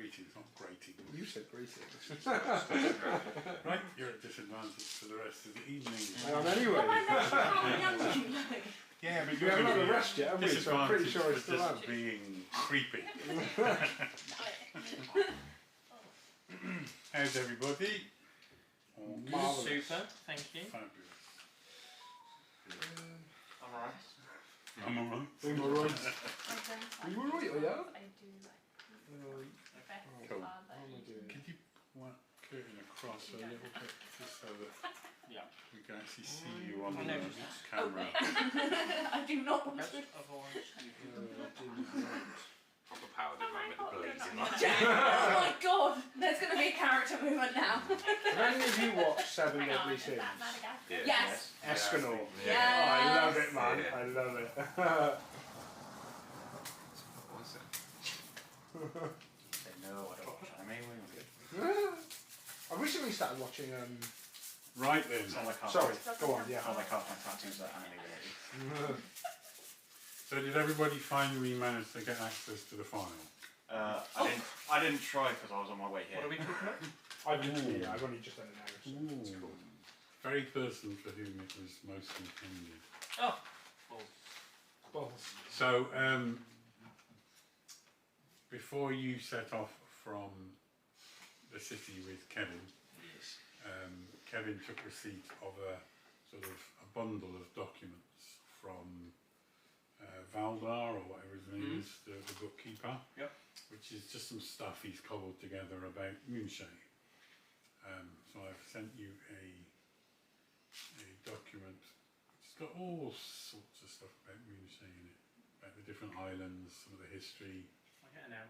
Greetings, not grating. You said greetings. Right, you're at disadvantage for the rest of the evening. I am anyway. Yeah, but We haven't had a rest yet, have we? So I'm pretty sure it's still just on. being creepy. How's everybody? Marvellous. Super, thank you. Fabulous. I'm alright. I'm alright. We were right. You were right, yeah? I do like Cool. doing? Could you want curtain across a little bit just so that Yeah. we can actually see you on I the noticed that. camera? I do not want to. Otherwise, you Proper power demand with the blazing Oh lights. my god, there's going to be a character movement now. Have any of you watched Seven Deadly Sins? Yeah. Yes. Escanor. Yeah. Oh, I love it, man. Yeah. I love it. What was it? say no, I don't watch anime, we're good. I recently started watching. Right then. It's not like Sorry, go on. It's Yeah. not like half my tattoos are anime related. So did everybody finally manage to get access to the file? I didn't try because I was on my way here. What are we talking about? I've only just done it now. So it's cool. Very person for whom it was most intended. Oh, well, Balls. So, before you set off from the city with Kevin, yes. Kevin took receipt of a sort of a bundle of documents from Valdar, or whatever his name is, the bookkeeper, Yep. which is just some stuff he's cobbled together about Moonshade. So I've sent you a document. It's got all sorts of stuff about Moonshade in it, about the different islands, some of the history. I get it now.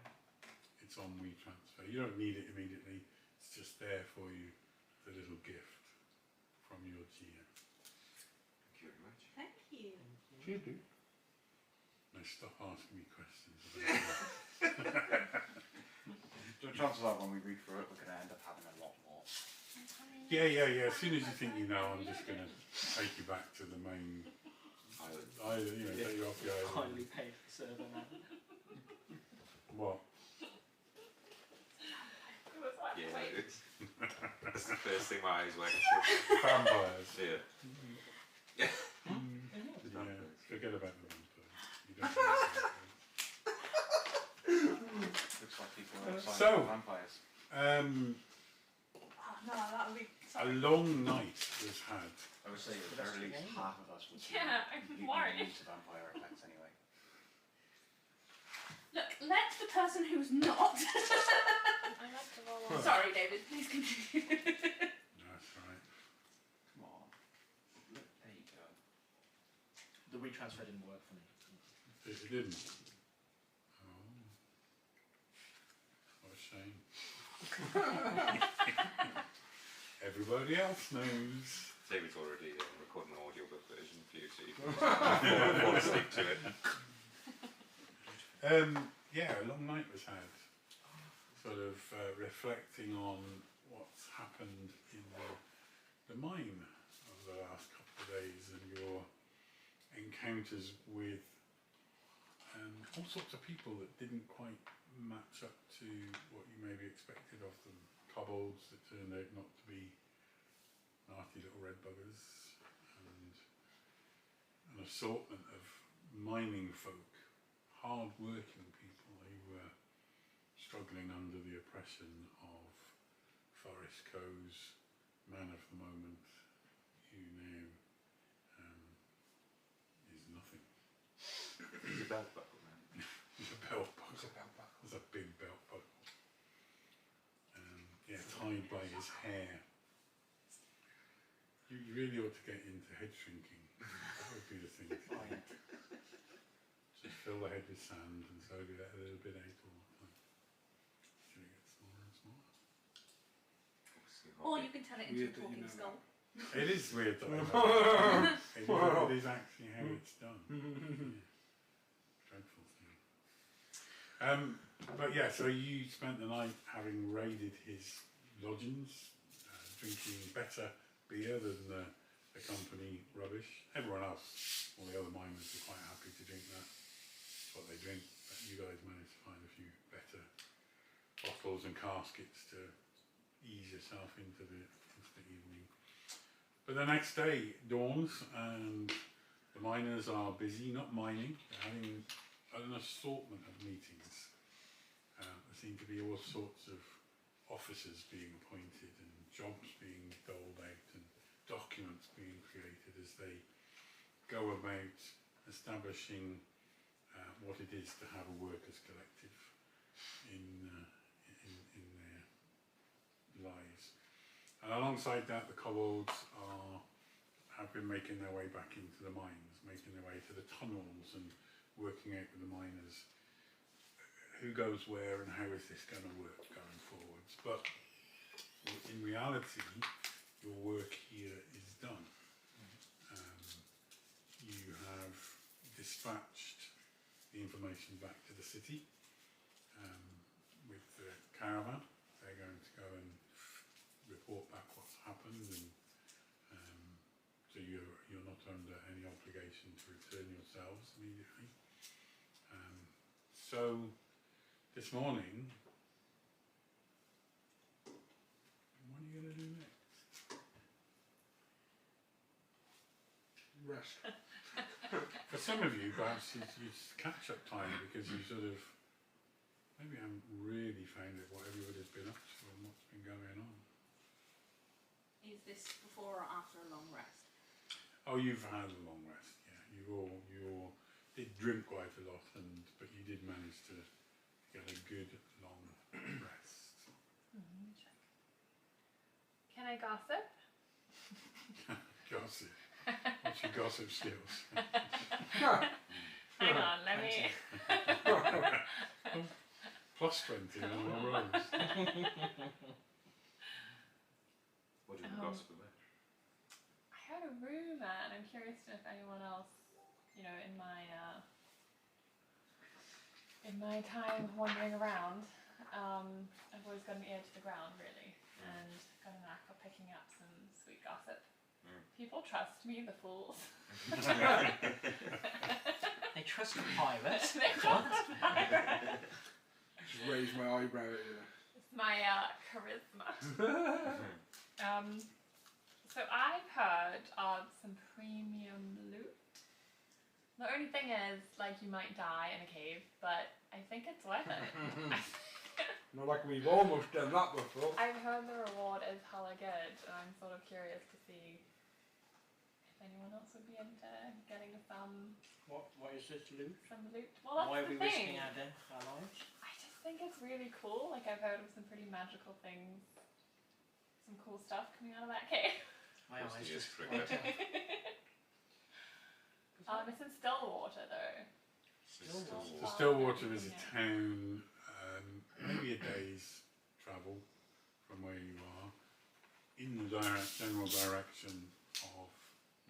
It's on WeTransfer. You don't need it immediately. It's just there for you, the little gift from your GM. Thank you very much. Thank you. You do. Now stop asking me questions about The chances are when we read through it, we're going to end up having a lot more. Yeah. As soon as you think you know, I'm just going to take you back to the main Island. island, take you off the island. Highly paid server now. What? Yeah, it's that's the first thing my eyes went to. Vampires. Yeah. Yeah, forget about the vampires. You don't need Looks like people are excited So- for vampires. Oh no, that would be. a long night was had. I would say at the very least half of us would be Yeah, I'm completely worried. used to vampire effects anyway. Look, let the person who's not. I like to roll on. Sorry, David, please continue. That's right. Come on. Look, there you go. The retransfer didn't work for me. It didn't. Oh. What a shame. Everybody else knows. David's already recording an audiobook version for you, so you can fall asleep to it. Yeah, a long night was had, sort of reflecting on what's happened in the mine over the last couple of days and your encounters with all sorts of people that didn't quite match up to what you maybe expected of them. Kobolds that turned out not to be nasty little red buggers, and an assortment of mining folk, hard-working people who were struggling under the oppression of Forest Co's man of the moment, who now is nothing. He's a belt buckle, man. He's a belt buckle. It's a belt buckle. It's a big belt buckle. Tied by his hair. You really ought to get into head shrinking. That would be the thing to do. Just fill the head with sand and slowly let a little bit out all the time. Till it gets smaller and smaller. Obviously Or hobby. you can turn it into Weird a that you talking know skull. It is weird that it is actually how it's done. Yeah. Dreadful thing. But yeah, so you spent the night having raided his lodgings, drinking better beer than the company rubbish. Everyone else, all the other miners, are quite happy to drink that. It's what they drink. But you guys managed to find a few better bottles and caskets to ease yourself into the evening. But the next day dawns and the miners are busy, not mining, they're having an assortment of meetings. There seem to be all sorts of officers being appointed and jobs being doled out and documents being created as they go about establishing what it is to have a workers' collective in their lives. And alongside that, the kobolds have been making their way back into the mines, making their way to the tunnels and working out with the miners who goes where and how is this going to work going forwards. But in reality, your work here is done. You have dispatched the information back to the city with the caravan. They're going to go and report back what's happened, and so you're not under any obligation to return yourselves immediately. So this morning, what are you going to do next? Rest. For some of you, perhaps it's catch-up time because you sort of maybe haven't really found out what everybody's been up to and what's been going on. Is this before or after a long rest? Oh, you've had a long rest, yeah. You all did drink quite a lot, but you did manage to get a good long rest. Check. Can I gossip? Gossip. What's your gossip skills? Hang on, let me. Plus 20 on all rolls. What do you gossip about? I heard a rumour, and I'm curious to know if anyone else, you know, in my time wandering around, I've always got an ear to the ground, really, and got a knack for picking up some sweet gossip. People trust me, the fools. They trust a pirate. They trust pirates. Just raise my eyebrow at you. It's my charisma. So I've heard of some premium loot. The only thing is, like, you might die in a cave, but I think it's worth it. Not like we've almost done that before. I've heard the reward is hella good, and I'm sort of curious to see if anyone else would be into getting some What is this loot? loot. Well, that's Why are the we thing. risking our lives? I just think it's really cool. Like, I've heard of some pretty magical things, some cool stuff coming out of that cave. My What's eyes the just cricket? It's in Stillwater though. So Stillwater is a town, maybe a day's travel from where you are, in the general direction of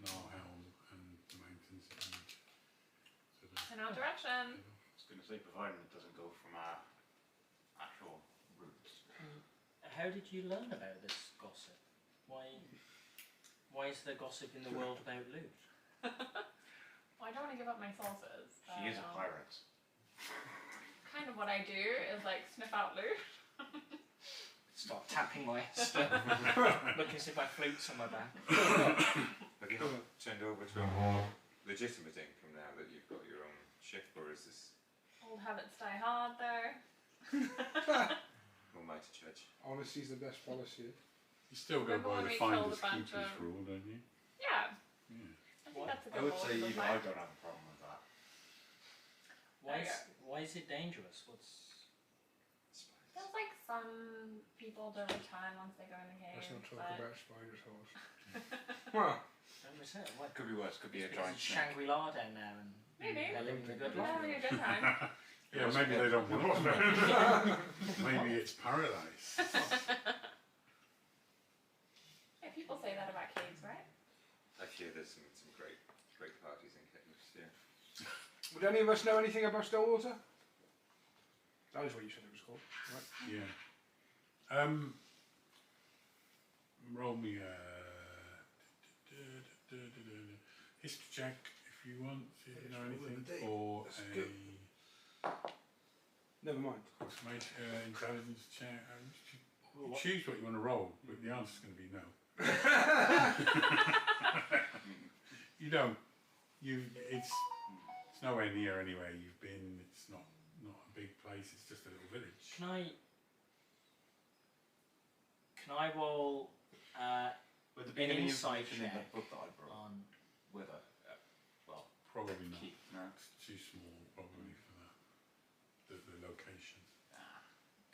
Narhelm and the mountains that you sort of. In our direction. I was going to say, providing it doesn't go from our actual routes. How did you learn about this gossip? Why is there gossip in the world about loot? Well, I don't want to give up my sources. She is a pirate. Kind of what I do is like sniff out loot. Start tapping my stuff. Look as if I floats on my back. Have you not turned over to a more legitimate income now that you've got your own ship, or is this Old habits die hard there. almighty judge? Honesty's the best policy. You still go Remember by when the we killed finders a bunch keepers of- rule, don't you? Yeah. Yeah. I think What? that's a I good would rule say to even live I by. don't have a problem with that. Why is it dangerous? There's like some people don't return once they go in the cave. Let's not talk but about spiders' holes. Well, Don't we say it? What? Could be worse, could be a It's giant snake. Shangri-La down there and Maybe. they're living a good They're life. having a good time. Yeah, maybe they don't want to. Maybe it's paradise. Yeah, people say that about caves, right? I hear there's some great parties in caves, yeah. would any of us know anything about Stillwater? That is what you said it was called, right? Yeah. Roll me a history check if you want, see if you know History of anything, the day. or Let's a go. Never mind. Intelligence check. You choose what you want to roll, but the answer's going to be no. You don't. It's nowhere near anywhere you've been. It's not a big place. It's just a little village. Can I roll Would an there be any insight information in check the book that I brought on? with her? Well, Probably not. Keep, no. It's too small, probably for the location.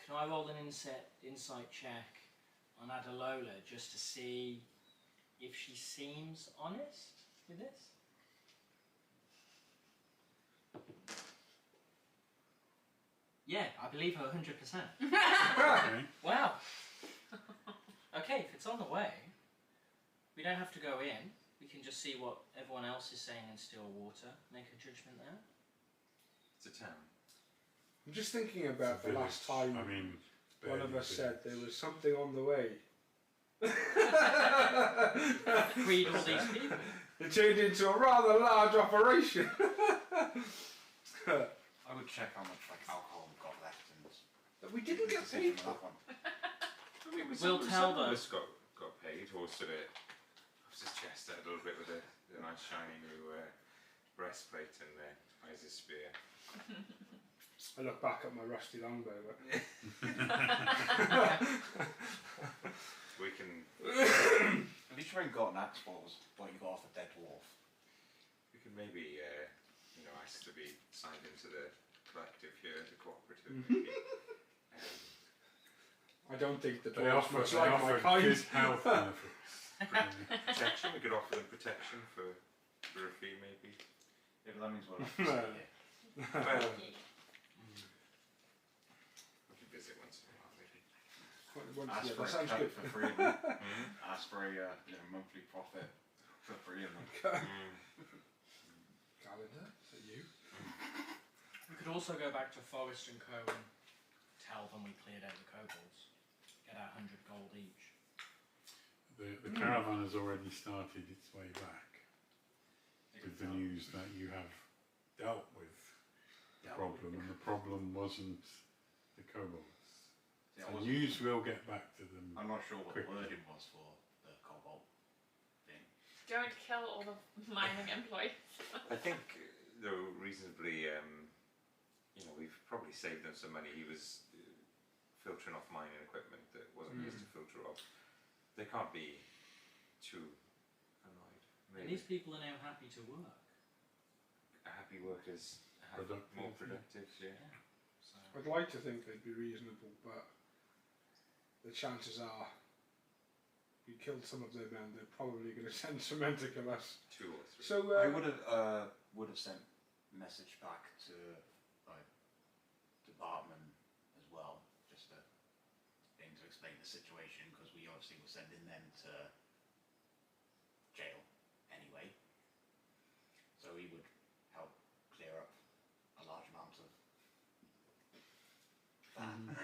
can I roll an insight check on Adalola just to see if she seems honest with this? Yeah, I believe her 100%. Okay. Wow. Okay, if it's on the way, we don't have to go in. We can just see what everyone else is saying in Stillwater. Make a judgment there. It's a town. I'm just thinking It's about a the last village. time I mean, it's one of barely us a said village. there was something on the way. Freed all these people. It turned into a rather large operation. I would check how much like alcohol we've got left and We didn't get decision paid on for that one. I mean, We'll tell some of them. us got paid. Horse sort of puffs his chest out a little bit with a nice shiny new breastplate and eyes his spear. I look back at my rusty longbow. We can At least you ain't got an axe for us, but you got off a dead dwarf. maybe ask to be signed into the collective here, the cooperative. Maybe. I don't think that They they offer, much they like my offer kind. good health benefits. Protection. We could offer them protection for a fee, maybe. Yeah, but that means we'll have to stay here. Well, we can visit once in a while, maybe. Ask Yeah, for that a sounds cut good. for free of them. Ask for a monthly profit for free of them. Calendar, is that you? We could also go back to Forrest and Co. and tell them we cleared out the kobolds. Get our 100 gold each. The caravan has already started its way back with the news that you have dealt with the problem, and the problem wasn't the kobolds. Yeah, So news will get back to them. I'm not sure what quickly. the wording was for the cobalt thing. Don't kill all the mining employees. I think, though, reasonably, we've probably saved them some money. He was filtering off mining equipment that wasn't used to filter off. They can't be too annoyed. And Maybe these people are now happy to work. happy workers have Productive, more yeah. productive. Yeah. So I'd like to think they'd be reasonable, but the chances are we killed some of them and they're probably going to send some men to kill us. 2 or 3. So I would have sent a message back to like to Bartman as well, just to explain the situation, because we obviously were sending them to jail anyway. So he would help clear up a large amount of that.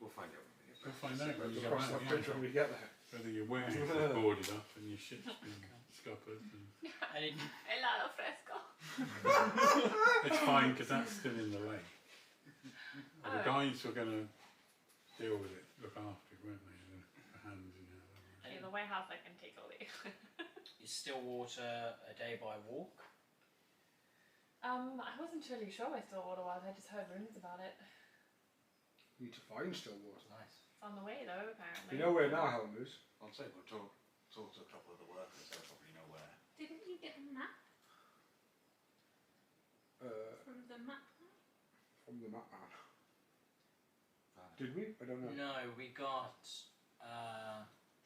We'll find out when we get We'll back. find out when you we'll get cross back, that bridge yeah. when we get there. Whether your warehouse is boarded up and your ship's been scuppered. And any Helado fresco. it's fine because that's still in the lake. Well, the Oh. guys were going to deal with it, look after it, weren't they? The hands and that. In the warehouse, I can take all the. is Stillwater a day by walk? I wasn't really sure where Stillwater was. I just heard rumours about it. Need to find Stillwater. Nice. It's on the way though, apparently. You know where Nahelm is? I'll say we'll talk to a couple of the workers, they'll probably know where. Didn't you get a map from the map? From the map man. Did we? I don't know. No, we got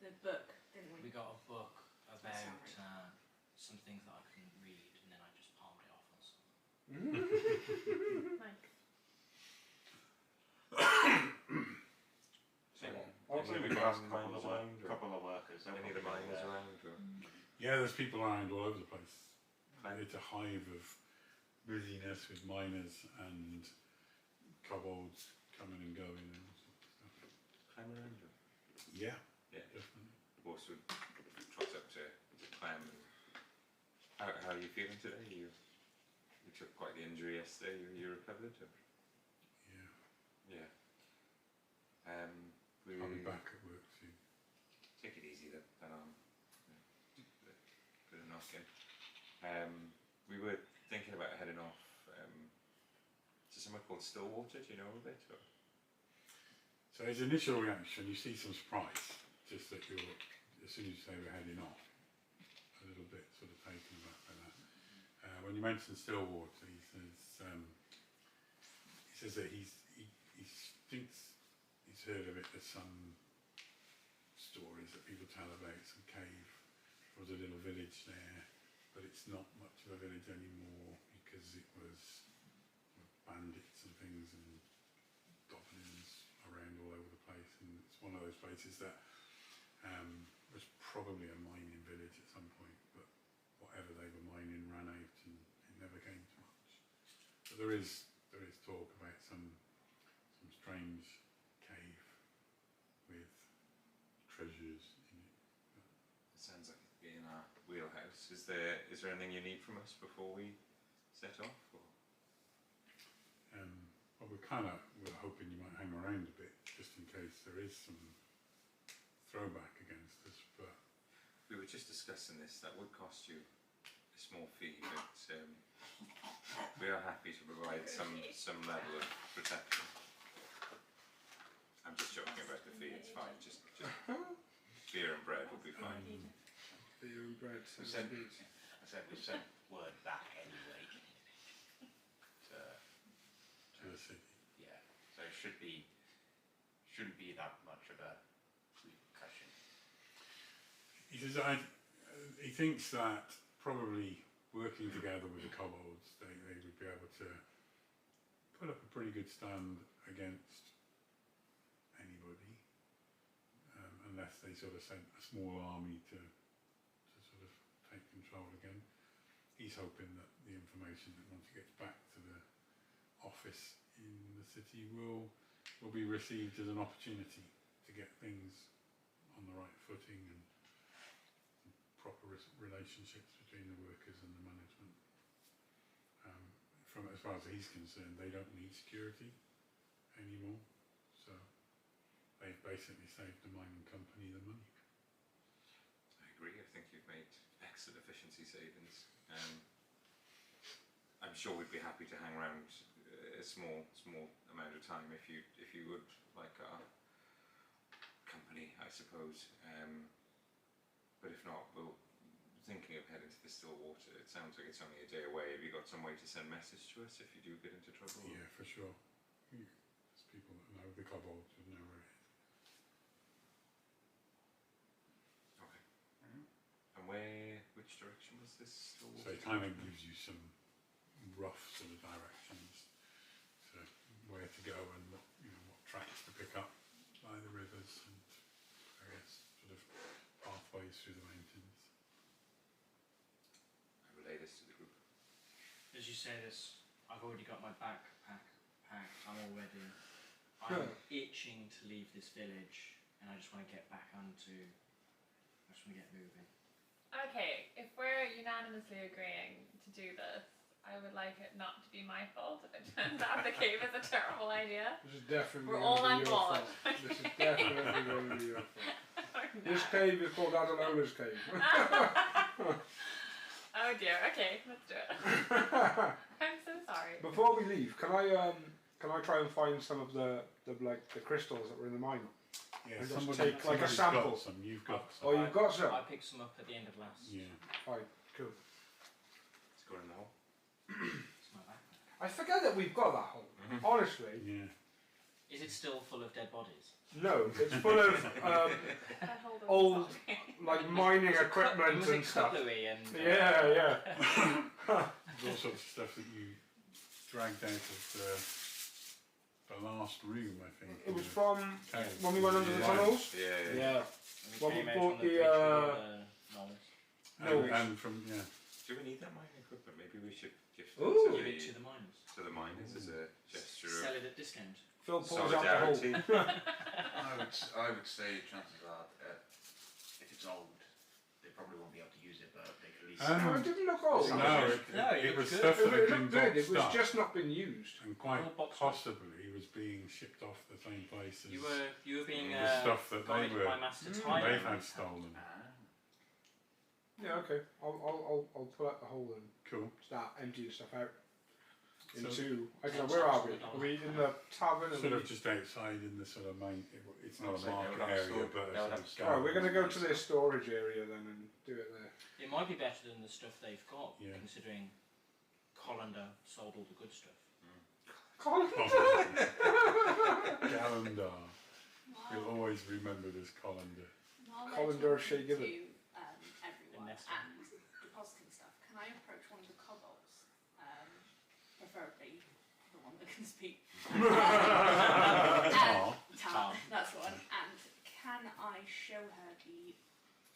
The book, didn't we? we got a book about Sorry. some things that I couldn't read, and then I just palmed it off on someone. Like, Oh, Any We of the could ask a mines around, or couple of workers. they'll any of the probably know miners where. around? Or? Yeah, there's people around all over the place. It's a hive of busyness with miners and kobolds coming and going and all sorts of stuff. Climb around? Or? Yeah, Yeah. definitely. Horse would trot up to Clem. And how are you feeling today? You took quite the injury yesterday. You recovered? Or? Yeah. Yeah. I'll be back at work soon. Take it easy then. Put a knock in. We were thinking about heading off to somewhere called Stillwater. Do you know of it? Or? So his initial reaction, you see some surprise, just that you're, as soon as you say we're heading off, a little bit sort of taken aback by that. When you mention Stillwater, he says that he thinks he's heard of it as some stories that people tell about some cave. There was a little village there, but it's not much of a village anymore because it was bandits and things and goblins around all over the place, and it's one of those places that was probably a mining village at some point, but whatever they were mining ran out and it never came to much. But there is talk about some strange cave with treasures in it. It sounds like it'd be in our wheelhouse. Is there anything you need from us before we set off? Or? Well, we're hoping you might hang around a bit, just in case there is some throwback against us. But we were just discussing this. That would cost you a small fee, but we are happy to provide some level of protection. I'm just joking about the fee. It's fine. Just beer and bread will be fine. Beer and bread. We sent word back anyway. to the city. Yeah, so it shouldn't be that much of a repercussion. He says he thinks that probably working together with the kobolds, they would be able to put up a pretty good stand against anybody, unless they sort of sent a small army to sort of take control again. He's hoping that the information that once he gets back to the office in the city will be received as an opportunity to get things on the right footing and proper relationships between the workers and the management. From as far as he's concerned, they don't need security anymore, so they've basically saved the mining company the money. I agree. I think you've made excellent efficiency savings. I'm sure we'd be happy to hang around a small amount of time if you would like our company, I suppose. But if not, we'll thinking of heading to the Stillwater. It sounds like it's only a day away. Have you got some way to send message to us if you do get into trouble? Yeah, for sure. There's people that know the kobolds would know where it is. Okay. And which direction was this Stillwater? So it kind of gives you some rough sort of directions to where to go and what tracks to pick up by the rivers and various sort of pathways through the mountains. I relay this to the group. As you say this, I've already got my backpack packed. I'm all ready. Good. I'm itching to leave this village, and I just want to get back onto. I just want to get moving. Okay, if we're unanimously agreeing to do this, I would like it not to be my fault if it turns out the cave is a terrible idea. This is definitely We're going all to on be your board. fault. This is definitely going to be your fault. Oh, This no. cave is called Adelola's Cave. Oh dear, okay, let's do it. I'm so sorry. Before we leave, can I try and find some of the crystals that were in the mine? Yeah, And just take like a somebody's sample. got some, you've got some. Oh, you've got some? I picked some up at the end of last. Yeah. Fine, cool. Let's go in the hole. It's my backpack. I forget that we've got that hole. Honestly, Yeah. Is it still full of dead bodies? no. It's full of I hold on old, to like mining equipment Was and it stuff. cutlery and? Yeah, yeah. There's all sorts of stuff that you dragged out of the last room, I think. It was in the from cave. when we went under the Yeah. tunnels. Yeah. Yeah. And Well, we we came out bought from the the, bridge with all the knowledge. And from, yeah. Do we need that mining equipment? Maybe we should gift it Ooh. Give it to to the miners. the miners as a gesture Sell of it at discount. Phil pulls out the hole. solidarity. I would say chances are, if it's old, they probably won't be able to use it, but they could at least. No, it didn't look old. No, No, it it was looked stuff good. that had It been looked good. It boxed was up, just not been used. and quite All boxed up. possibly was being shipped off the same place as You were being the stuff that they guided were by Master Mm. Tyler. they had stolen. Yeah, okay. I'll pull out the hole and Cool. start emptying stuff out So into. I don't know. Where are we? Are we in the tavern? sort of just outside in the sort of main. It's not a So they market would have area, store- but a they sort would have of store- Oh, we're going to go garden to their storage area then and do it there. It might be better than the stuff they've got, Yeah. considering Colander sold all the good stuff. Colin. Calendar. You'll While, always remembered as Colander. while Colin they're Dorsey, talking give to it. everyone Vanessa. and depositing stuff, can I approach one of the kobolds? Preferably the one that can speak. Tar. Tar. That's one. And can I show her the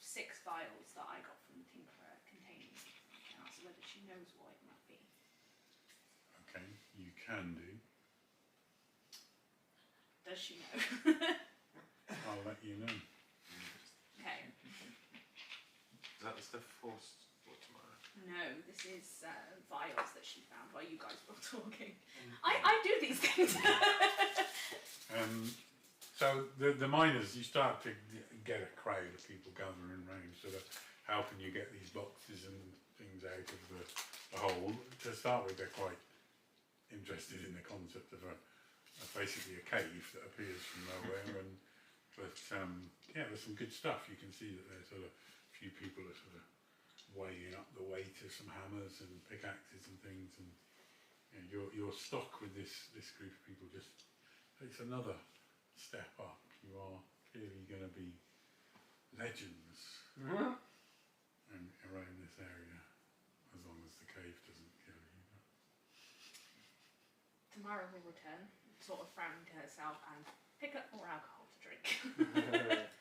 6 vials that I got from the Tinkerer containing? And ask whether she knows what it might be. Okay, you can do. Does she know? I'll let you know. Okay. Is that the stuff for tomorrow? No, this is vials that she found while you guys were talking. I do these things. So the miners, you start to get a crowd of people gathering around, sort of helping you get these boxes and things out of the hole. To start with, they're quite interested in the concept of basically a cave that appears from nowhere. But yeah, there's some good stuff. You can see that there's sort of a few people are sort of weighing up the weight of some hammers and pickaxes and things, and you know, your stock with this group of people just takes another step up. You are clearly going to be legends and around this area, as long as the cave doesn't kill you. Tamara will return, sort of frowning to herself, and pick up more alcohol to drink.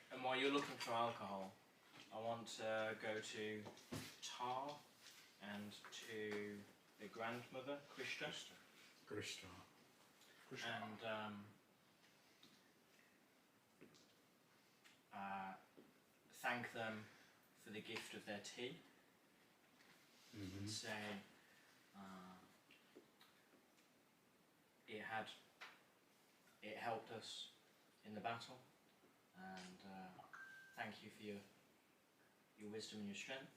And while you're looking for alcohol, I want to go to Tar and to the grandmother, Krishta, Grishtar. and thank them for the gift of their tea. Mm-hmm. And say it helped us in the battle, and thank you for your wisdom and your strength.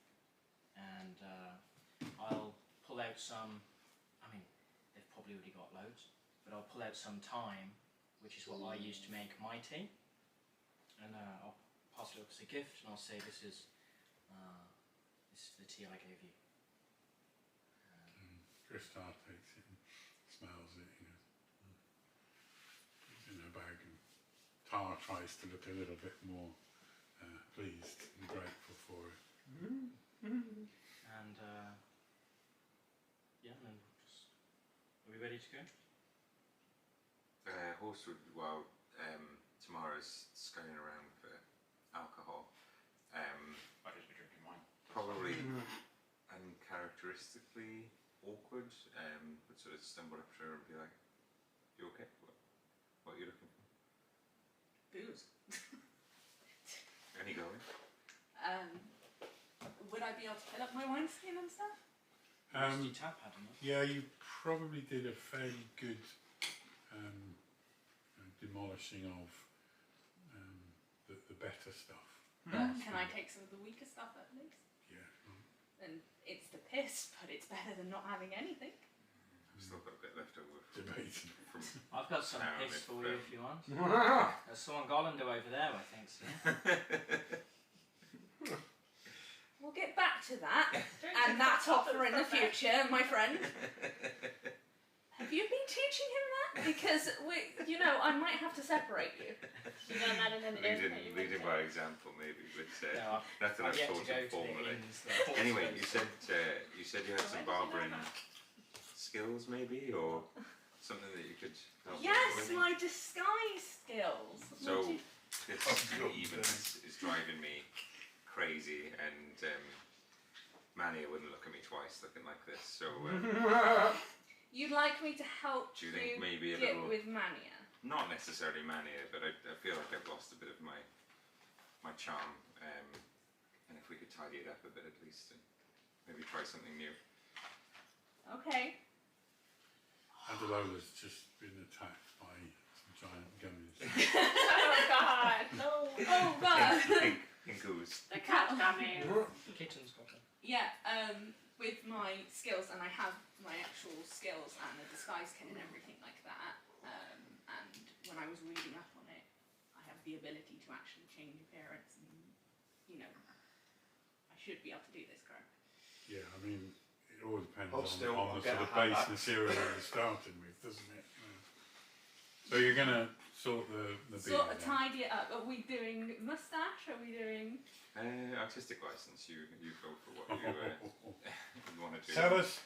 And I'll pull out some. I mean, they've probably already got loads, but I'll pull out some thyme, which is what I use to make my tea, and I'll pass it up as a gift, and I'll say this is the tea I gave you. Grishtar takes it and smells it. You know. It's in her bag, and Tar tries to look a little bit more pleased and grateful for it. And yeah, and then just are we ready to go? Horsewood, while Tamara's scurrying around for alcohol, I'd just be drinking wine. probably uncharacteristically awkward, would sort of stumble up to her and be like, "You okay? What are you looking for? Booze. Any going?" Would I be able to fill up my wineskin and stuff? Rusty tap had enough. Yeah, you probably did a fairly good demolishing of the better stuff. But can I take some of the weaker stuff at least? Yeah. And it's the piss, but it's better than not having anything. I've still got a bit left over from, Debating. from I've got some Now piss if, for you if you want. Well, There's someone Golander over there, I think. So. We'll get back to that. Drink And it. that offer in the future, my friend. Have you been teaching him that? Because I might have to separate you. You learn that in an inn that you went leading to. by example, maybe, but No, nothing I've I've yet to taught go him to the formally. inns that Anyway, horses you said you had some barbering skills, maybe, or something that you could help me Yes, with? my disguise skills. So Would you- this Oh, even is driving me crazy, and Mania wouldn't look at me twice looking like this. So You'd like me to help do you think maybe a get little, with Mania? not necessarily Mania, but I feel like I've lost a bit of my charm, And if we could tidy it up a bit at least, and maybe try something new. Okay. Adelola's just been attacked by some giant gummies. Oh God! Oh god. Pinkos. The cat gummies. Kitten's got them. Yeah, with my skills, and I have my actual skills and a disguise kit and everything like that, and when I was reading up on it, I have the ability to actually change appearance, and, you know, I should be able to do this, correct? Yeah, I mean, it all depends Hold still, on I'll the get sort of a hat base back. material you're starting with, doesn't it? So you're going to sort the Sort beard of then? tidy it up. Are we doing moustache? Are we doing... Artistic license, you go for what you want to do. Tell us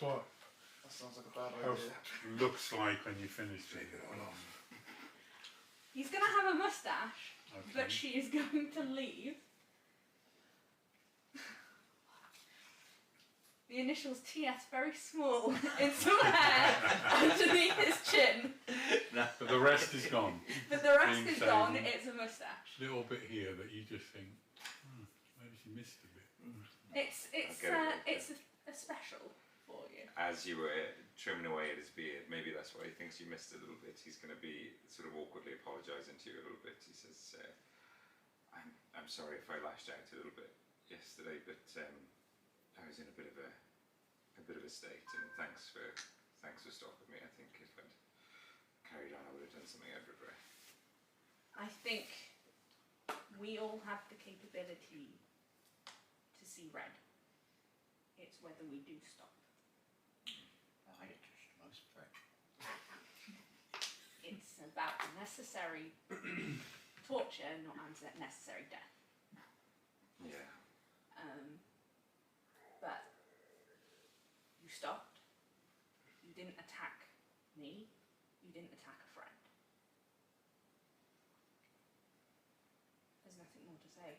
what That sounds like a bad how idea. it looks like when you finish it. He's going to have a moustache, Okay. but she is going to leave the initials TS very small in some hair underneath his chin. But the rest is gone. But the rest Being is gone, saved. it's a moustache. Little bit here that you just think, maybe she missed a bit. It's Okay. a special for you. As you were trimming away at his beard, maybe that's why he thinks you missed a little bit. He's going to be sort of awkwardly apologising to you a little bit. He says, I'm sorry if I lashed out a little bit yesterday, but I was in a bit of a state, and thanks for stopping me. I think if I'd carried on, I would have done something I'd regret. I think we all have the capability to see red. It's whether we do stop. I get just most right. It's about necessary torture, not necessary death. Yeah. But you stopped. You didn't attack me. You didn't attack a friend. There's nothing more to say.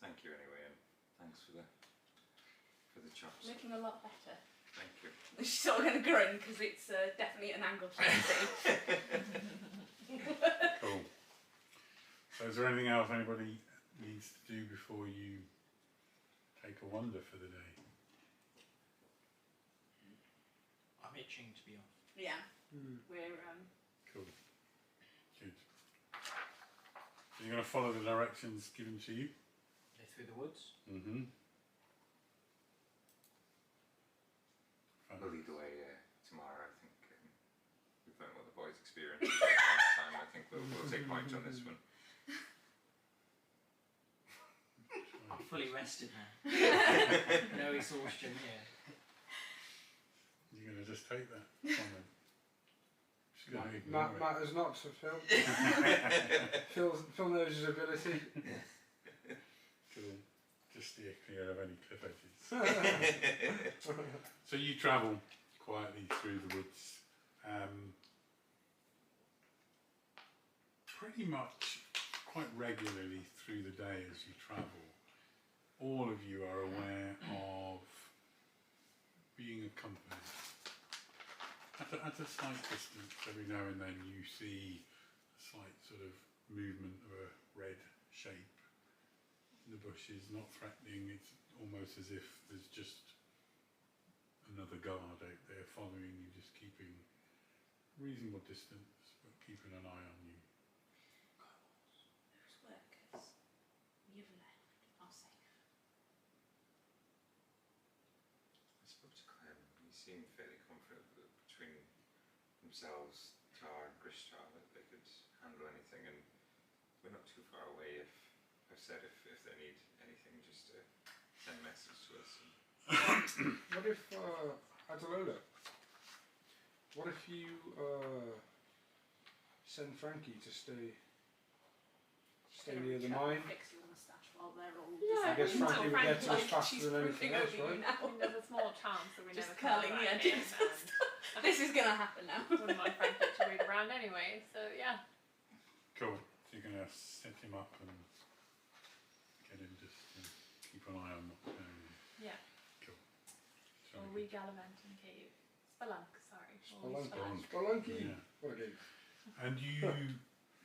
Thank you anyway, and thanks for the chops. Looking a lot better. Thank you. She's sort of going to grin because it's definitely an angle she can see. Cool. So is there anything else anybody needs to do before you take a wander for the day? I'm itching to be off. Yeah, we're Cool. Good. So you're going to follow the directions given to you? Go through the woods. Mm-hmm. We'll lead the way tomorrow. I think we've learned what the boys experienced last time. I think we'll take point on this one. I'm fully rested now. No exhaustion here. You're going to just take that from them? She's going to ignore it. Matters not to Phil. Phil knows his ability. Cool. Just steer clear of any cliff edges. So you travel quietly through the woods. Pretty much quite regularly through the day as you travel, all of you are aware of being accompanied. At a slight distance, every now and then you see a slight sort of movement of a red shape in the bushes, not threatening. It's almost as if there's just another guard out there following you, just keeping reasonable distance, but keeping an eye on you. those workers you've left are safe. I spoke to Clem. He seemed fairly confident that between themselves, Tar and Grishtar, that they could handle anything, and we're not too far away. If I've said if they need anything, just send a message to us. What if, Adelola, what if you send Frankie to stay near the mine? Fix your moustache while they're all Yeah, I guess Well, Frankie would get to us like, faster she's than anything brooding else, over you right? I mean, there's a small chance that we Just never come curling the back edges. in, and This is gonna happen now. wouldn't mind Frankie to read around anyway, so yeah. Cool. So you're going to set him up and get him just to keep an eye on what's going on. Yeah. Cool. Or we Gallivant in cave. Spelunk, sorry. Or we Spelunk. Spelunk. Spelunky. Yeah. What a game. And you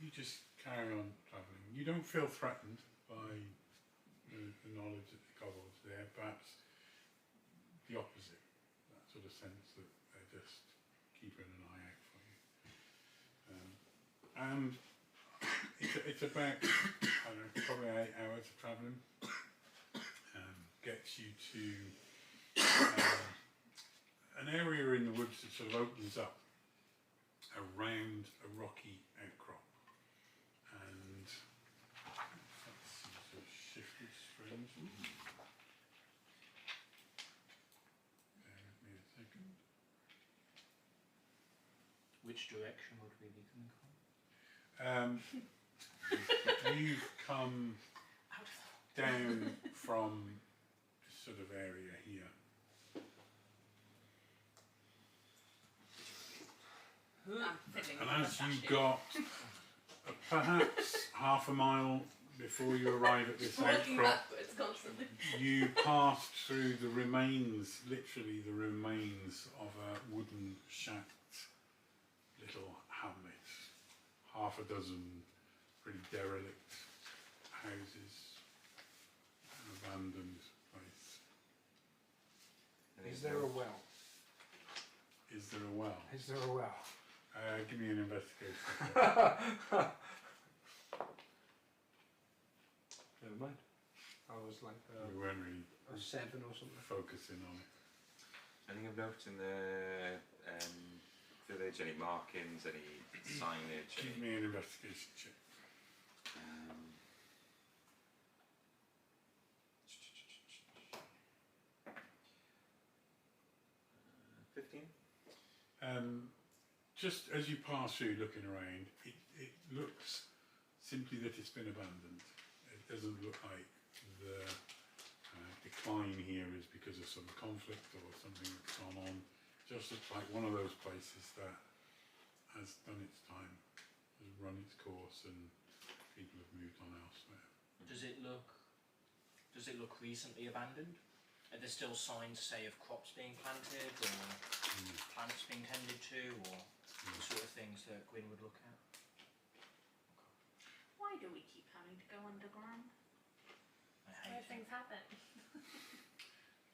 just carry on travelling. You don't feel threatened by the knowledge that the kobolds there, perhaps the opposite, that sort of sense that they're just keeping an eye out for you. And it's about, I don't know, probably 8 hours of travelling. Gets you to an area in the woods that sort of opens up around a rocky outcrop. And let's see, sort of shift this strangely. Bear with me a second. Which direction would we be coming from? You've come down from this sort of area here. I'm fiddling And with as my you mustache. got perhaps half a mile before you arrive at this Working outcrop, backwards constantly. you passed through the remains, literally the remains of a wooden shacked little hamlet. Half a dozen pretty derelict houses, an abandoned place. Is there a well? Is there a well? Is there a well? Give me an investigation. Never mind. I was like We weren't really a 7 or something. focusing on it. Anything of note in the village? Any markings? Any signage? Give me an investigation check. Um, 15. Just as you pass through looking around, it looks simply that it's been abandoned. It doesn't look like the decline here is because of some conflict or something that's gone on. Just looks like one of those places that has done its time, has run its course, and people have moved on elsewhere. Does it look recently abandoned? Are there still signs, say, of crops being planted or plants being tended to, or the sort of things that Gwyn would look at? Why do we keep having to go underground? I Where hate things it. happen.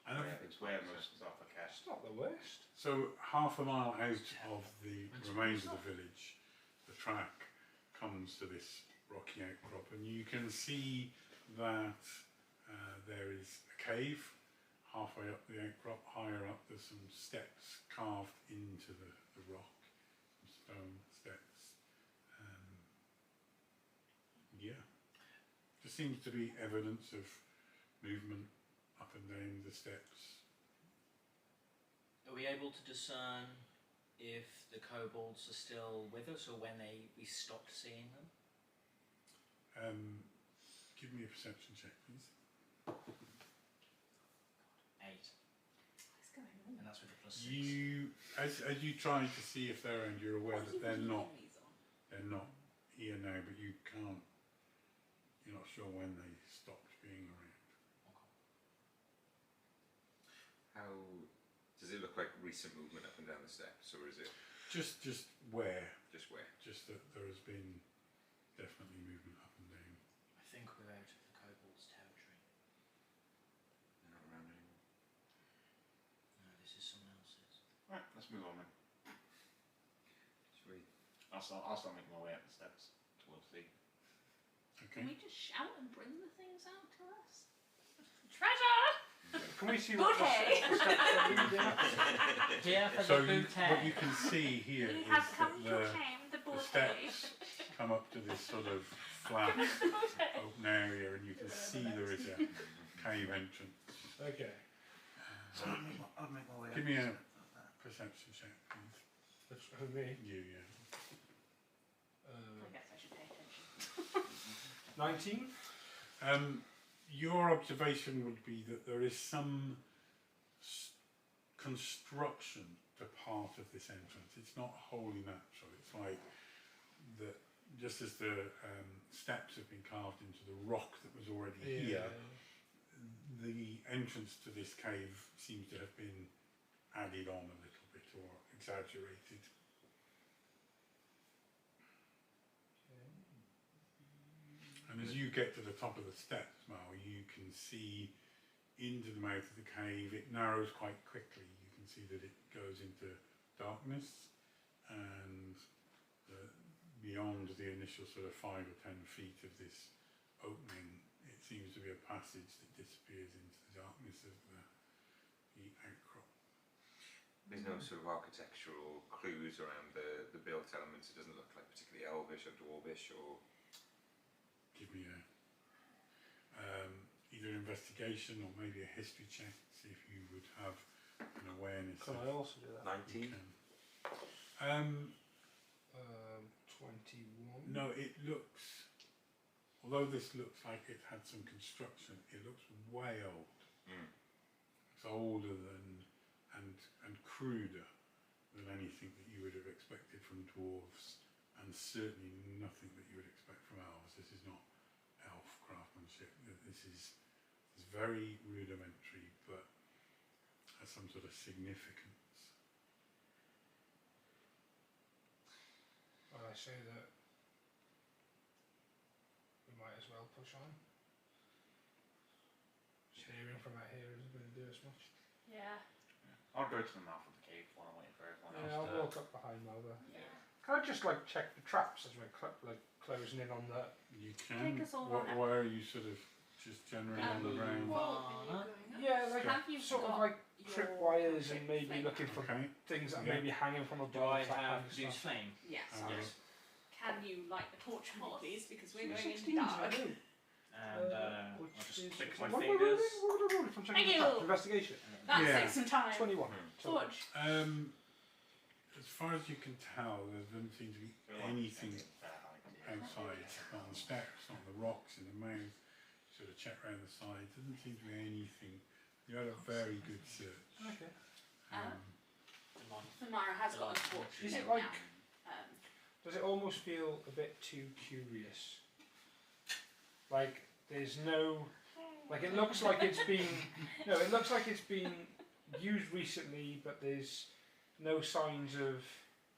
And It's where most stuff are cast. It's not the worst. so half a mile out of the remains of the village, the track comes to this rocky outcrop, and you can see that there is a cave halfway up the outcrop. Higher up there's some steps carved into the rock, some stone steps. Yeah, just seems to be evidence of movement up and down the steps. Are we able to discern if the kobolds are still with us or when we stopped seeing them? Give me a perception check, please. 8, What's going on? and that's with a +6. You, as you try to see if they're around, you're aware What that are they're you not leaving these on? here now, but you can't. You're not sure when they stopped being around. How does it look like recent movement up and down the steps, or is it Just where? just where? Just that there has been definitely movement up and down. I think we're out of the kobolds' territory. They're not around anymore. No, this is someone else's. Right, let's move on then. Should we? I'll start making my way up the steps towards the. Okay. Can we just shout and bring the things out to us? Treasure! Can we see what Bouquet! the steps are leading? Here for So the what you bouquet. can see here We is have that come to the claim the the bouquet. steps come up to this sort of flat Give us the bouquet. open area, and you can see there is a cave entrance. Okay. I'll make my way Give me a perception check, please. That's for me. You, yeah. I guess I should pay attention. 19? Your observation would be that there is some construction to part of this entrance. It's not wholly natural. It's like that, just as the steps have been carved into the rock that was already here, the entrance to this cave seems to have been added on a little bit or exaggerated. And as you get to the top of the steps, Mal, you can see into the mouth of the cave. It narrows quite quickly. You can see that it goes into darkness, and beyond the initial sort of 5 or 10 feet of this opening, it seems to be a passage that disappears into the darkness of the outcrop. There's no sort of architectural clues around the built elements. It doesn't look like particularly elvish or dwarvish or... Give me either investigation or maybe a history check, see if you would have an awareness. Can I also do that? 19? You can. 21. No, it looks, although this looks like it had some construction, it looks way old. It's older than and cruder than anything that you would have expected from dwarves, and certainly nothing that you would expect from elves. This is not elf craftsmanship. This is very rudimentary, but has some sort of significance. Well, I say that we might as well push on. Hearing from out here isn't going to do us much. Yeah. I'll go to the mouth of the cave while I'm waiting for everyone Yeah, else I'll walk up behind Malva. Yeah. Can I just like check the traps as we're closing in on the? You can. Take us all on it. Where are you sort of just generally on the ground? Yeah, like Have you sort of got like trip your wires and trip maybe flame? looking for Okay. things that are Yeah. maybe hanging from Do above. I that kind have of Zeus stuff. flame? Yes. Yes. Can you light the torch for me, please? Because we're going in 16s, I dark. do. And Which I'll just is- click my what- fingers. What would I roll if I'm checking Thank the trap? you. Investigation. That Yeah. takes some time. 21. Torch. As far as you can tell, there doesn't seem to be anything outside. Not on the steps, not on the rocks, in the mouth. Sort of check around the side. Doesn't seem to be anything. You had a very good search. Okay. Samara has got a torch. Is it now. like- Does it almost feel a bit too curious? Like there's no, like it looks like it's been, no, it looks like it's been used recently, but there's no signs of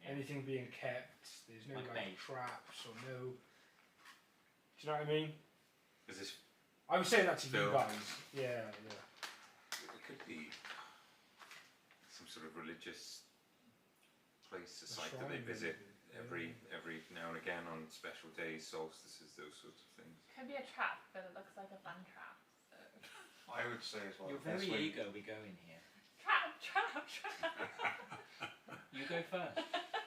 anything being kept. There's no Like like bait. traps or no. Do you know what I mean? Is this... I was saying that to you Phil. guys. Yeah, yeah. It could be some sort of religious place, a site that they shrine, visit maybe. every now and again on special days, solstices, those sorts of things. Could be a trap, but it looks like a fun trap. So. I would say as well. You're best very way- eager we go in here. Trap, trap, trap. You go first.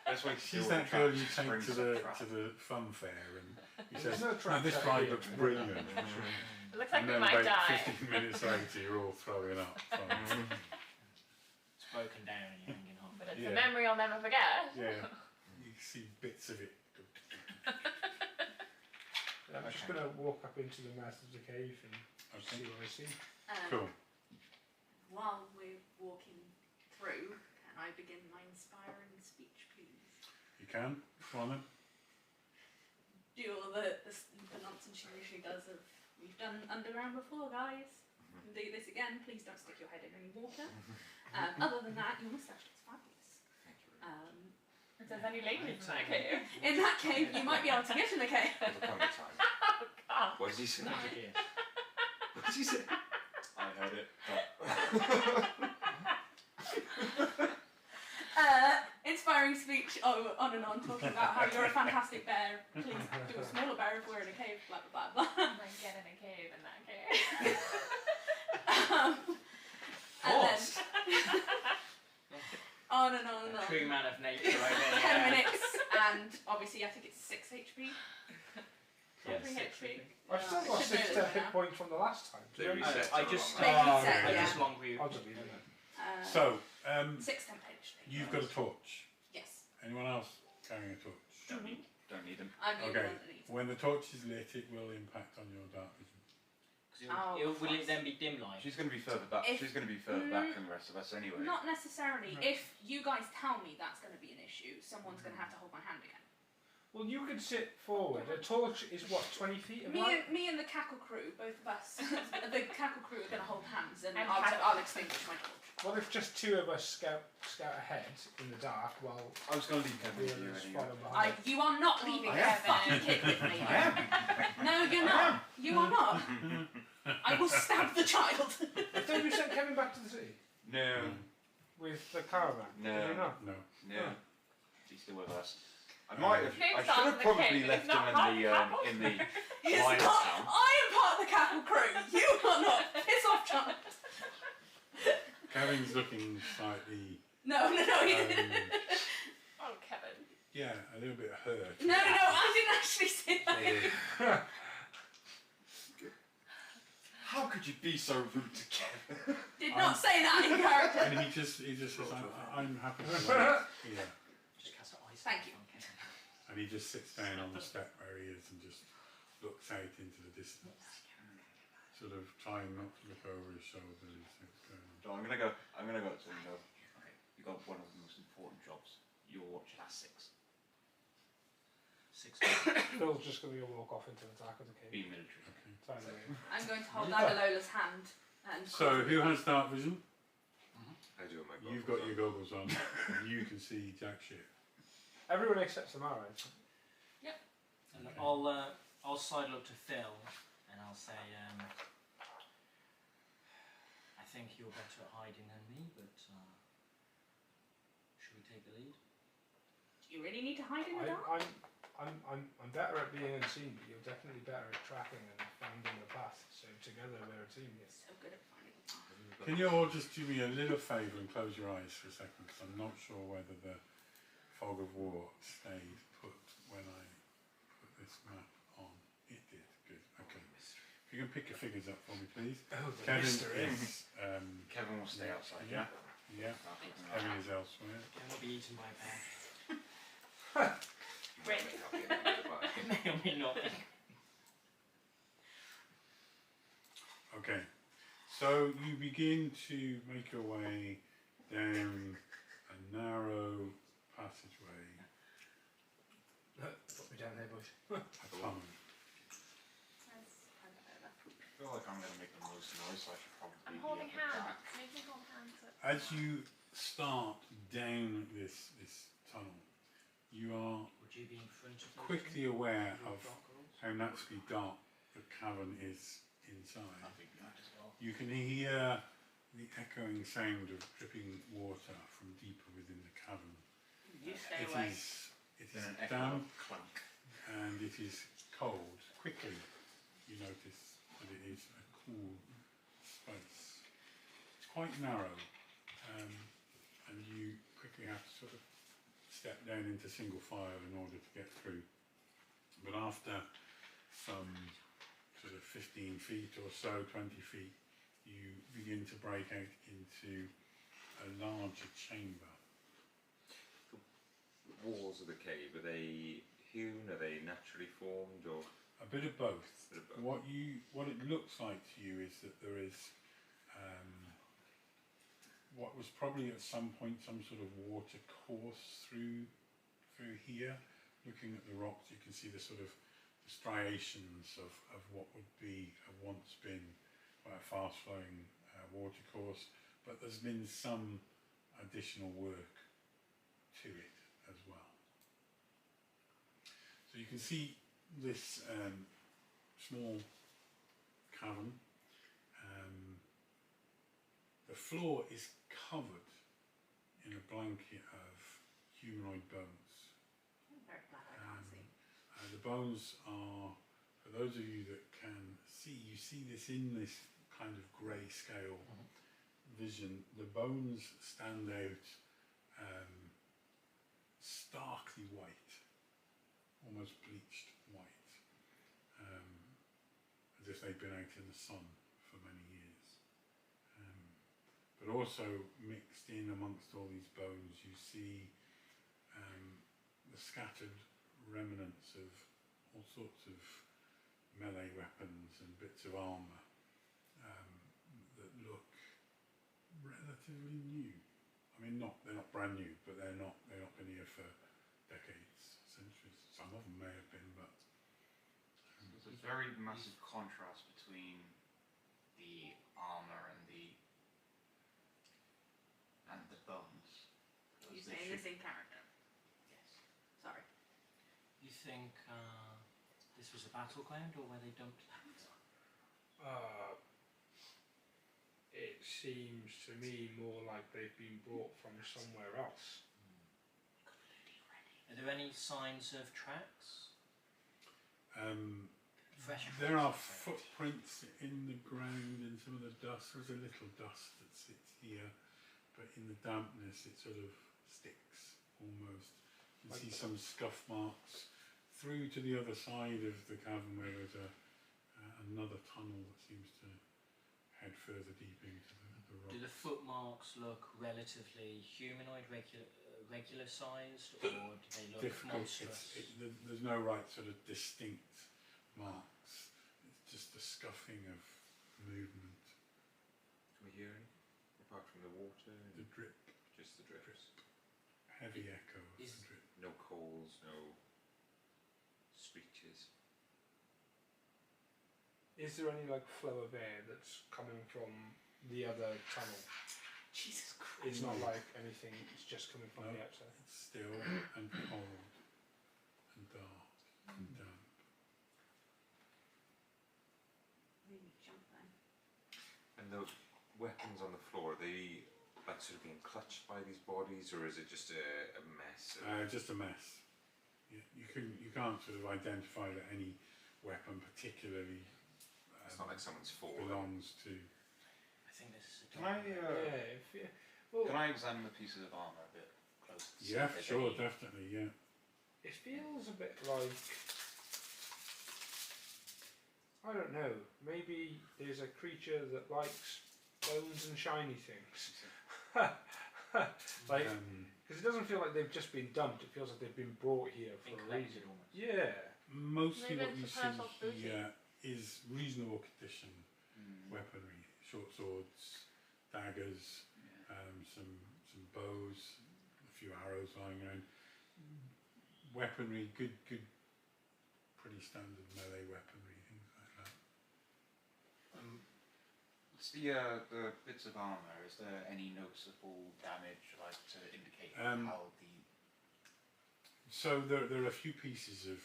Best way to She's deal that with girl traps you is take bring to some the trap. fun fair, and he There's says, no "No, traps this out ride here." looks brilliant." It looks like And we then might about die. 15 minutes later, you're all throwing up. It's broken down and you're hanging on. But it's Yeah. a memory I'll never forget. Yeah, you see bits of it. I'm just Okay. gonna walk up into the mouth of the cave and Okay, see what I see. cool. While we're walking through, can I begin my inspiring speech, please? You can. Go on then. Do all the nonsense she usually does of, we've done underground before, guys. You can do this again. Please don't stick your head in any water. Other than that, your moustache looks fabulous. Thank you very much. If there's any ladies in that cave. In that cave, you might be able to get in the cave. There'll come a time. Oh god. What did he say? Magic ear. What did he say? I heard it. Inspiring speech on and on, talking about how you're a fantastic bear. Please do a smaller bear if we're in a cave, blah, blah, blah, blah. I'm like, get in a cave in that cave. And then on and on and on. True man of nature over 10 here. minutes, and obviously I think it's 6 HP. Yeah, 3 6 HP. I've still I got should know 6 this by hit now. points from the last time. Do They you remember? reset. I just, They Oh, reset, okay. I yeah. just long view. I'll just leave it. So, 6 temp HP. you've got a torch. Yes. Anyone else carrying a torch? Don't need them. I'm the Okay. only one that needs it. When the torch is lit, it will impact on your dark vision. Oh, Will it Christ. then be dim light? She's going to be further back. If- She's going to be further back than the rest of us anyway. Not necessarily. No. If you guys tell me that's going to be an issue, someone's going to have to hold my hand again. Well, you could sit forward. A torch is what, 20 feet of Me light? and the cackle crew, both of us, the cackle crew are going to hold hands, and And I'll cackle. I'll extinguish my torch. What if just two of us scout ahead in the dark while I was going to leave Kevin the with you others anyway. follow behind? You are not leaving I am. Kevin kid with me. I am. No, you're not. You are not. I will stab the child. I thought you sent Kevin back to the city No, with the caravan. No. Did you not? No. no. He's still with us. I might have. Who I should started have the probably cake? left It's not him part in of the the cattle. in the It's lion's not. town. I am part of the cattle crew. You are not. Piss off, child. Kevin's looking slightly, No. Oh, Kevin. yeah, a little bit hurt. No, I didn't actually say that. How could you be so rude to Kevin? Did not say that in character. And he just says, I'm happy to wait. Yeah. Just cast an ice. Thank you. And he just sits down on the step where he is and just looks out into the distance, sort of trying not to look over his shoulder and see what's going on. So I'm gonna go up to him and go. Okay, you got one of the most important jobs. You'll watch it at 6. 6. Phil's just going to go walk off into the dark of the cave. Be military. Okay. Tiny way. I'm going to hold Dagalola's hand and. So, who has dark vision? I do my You've got your goggles on, and you can see jack shit. Everyone except Samara. And I'll sidle up to Phil and I'll say, I think you're better at hiding than me, but should we take the lead? Do you really need to hide in the dark? I'm better at being unseen, but you're definitely better at tracking and finding the path. So together we're a team. Yes. So good at finding the path. Can you all just do me a little favour and close your eyes for a second? Because I'm not sure whether the fog of war stayed put when I put this map on. It did. Good. Okay. If you can pick your figures up for me, please. Oh, the Kevin mystery. is. Kevin will stay outside. Yeah. Yeah. Kevin is elsewhere. Can I be eaten by a bear? Rick. May or may not be. Okay. So you begin to make your way down a narrow passageway. Put me down there, boys. A tunnel. I feel like I'm going to make the most noise, so I should probably I'm be holding at the hands. back. Make me hold hands. As you start down this tunnel, you are Would you be in front of me? quickly aware of Dark rolls? how naturally dark the cavern is inside. I think that as well. You can hear the echoing sound of dripping water from deeper within the cavern. You stay It away. is Then an echo damp clunk. and it is cold. Quickly, you notice that it is a cool space. It's quite narrow, and you quickly have to sort of step down into single file in order to get through. But after some sort of 15 feet or so, 20 feet, you begin to break out into a larger chamber. The walls of the cave, are they hewn, are they naturally formed, or A bit of both. a bit of both? What it looks like to you is that there is what was probably at some point some sort of water course through here. Looking at the rocks, you can see the sort of striations of what would be once been quite a fast flowing water course, but there's been some additional work to it as well. So you can see this small cavern. The floor is covered in a blanket of humanoid bones. I'm very glad I can't see. The bones are, for those of you that can see, you see this in this kind of grey scale vision. The bones stand out starkly white, almost bleached white, as if they'd been out in the sun for many years. But also mixed in amongst all these bones, you see the scattered remnants of all sorts of melee weapons and bits of armour that look relatively new. I mean, they're not brand new, but they're not been here for decades, centuries. Some of them may have been, but There's a very massive contrast between the armour and the bones. You Those say should- this in character. Yes. Sorry. You think this was a battleground or where they dumped that? It seems to me more like they've been brought from somewhere else. Are there any signs of tracks? Fresh There are tracks, footprints in the ground and some of the dust. There's a little dust that sits here, but in the dampness it sort of sticks almost. You can see some scuff marks through to the other side of the cavern where there's another tunnel that seems to head further deep into the rock. Do the footmarks look relatively humanoid, regular sized, or do they look Difficult. monstrous? There's no right sort of distinct marks. It's just a scuffing of movement. Can we hear anything apart from the water? The And drip, just the drips. heavy echo of Is- the drip. No calls, no screeches. Is there any like flow of air that's coming from the other tunnel? Jesus Christ. It's not like anything, it's just coming from No. the outside. It's still and cold and dark and damp. Really jump then. And the weapons on the floor, are they like sort of being clutched by these bodies, or is it just a mess? Just a mess. You can't sort of identify that any weapon particularly It's not like someone's fallen. belongs to. I think this is a Can I, Yeah, if you, well, can I examine the pieces of armour a bit closer? to see Yeah, if there's sure, any- definitely, yeah. it feels a bit like, I don't know, maybe there's a creature that likes bones and shiny things. Like, because it doesn't feel like they've just been dumped, it feels like they've been brought here for been a collected reason. almost. Yeah. Mostly Maybe what you it's the personal see booty. here is reasonable condition Mm, weaponry, short swords, daggers, yeah. some bows, a few arrows lying around. Weaponry, good, pretty standard melee weaponry, things like that. What's the bits of armour? Is there any noticeable damage, like to indicate how the? So there are a few pieces of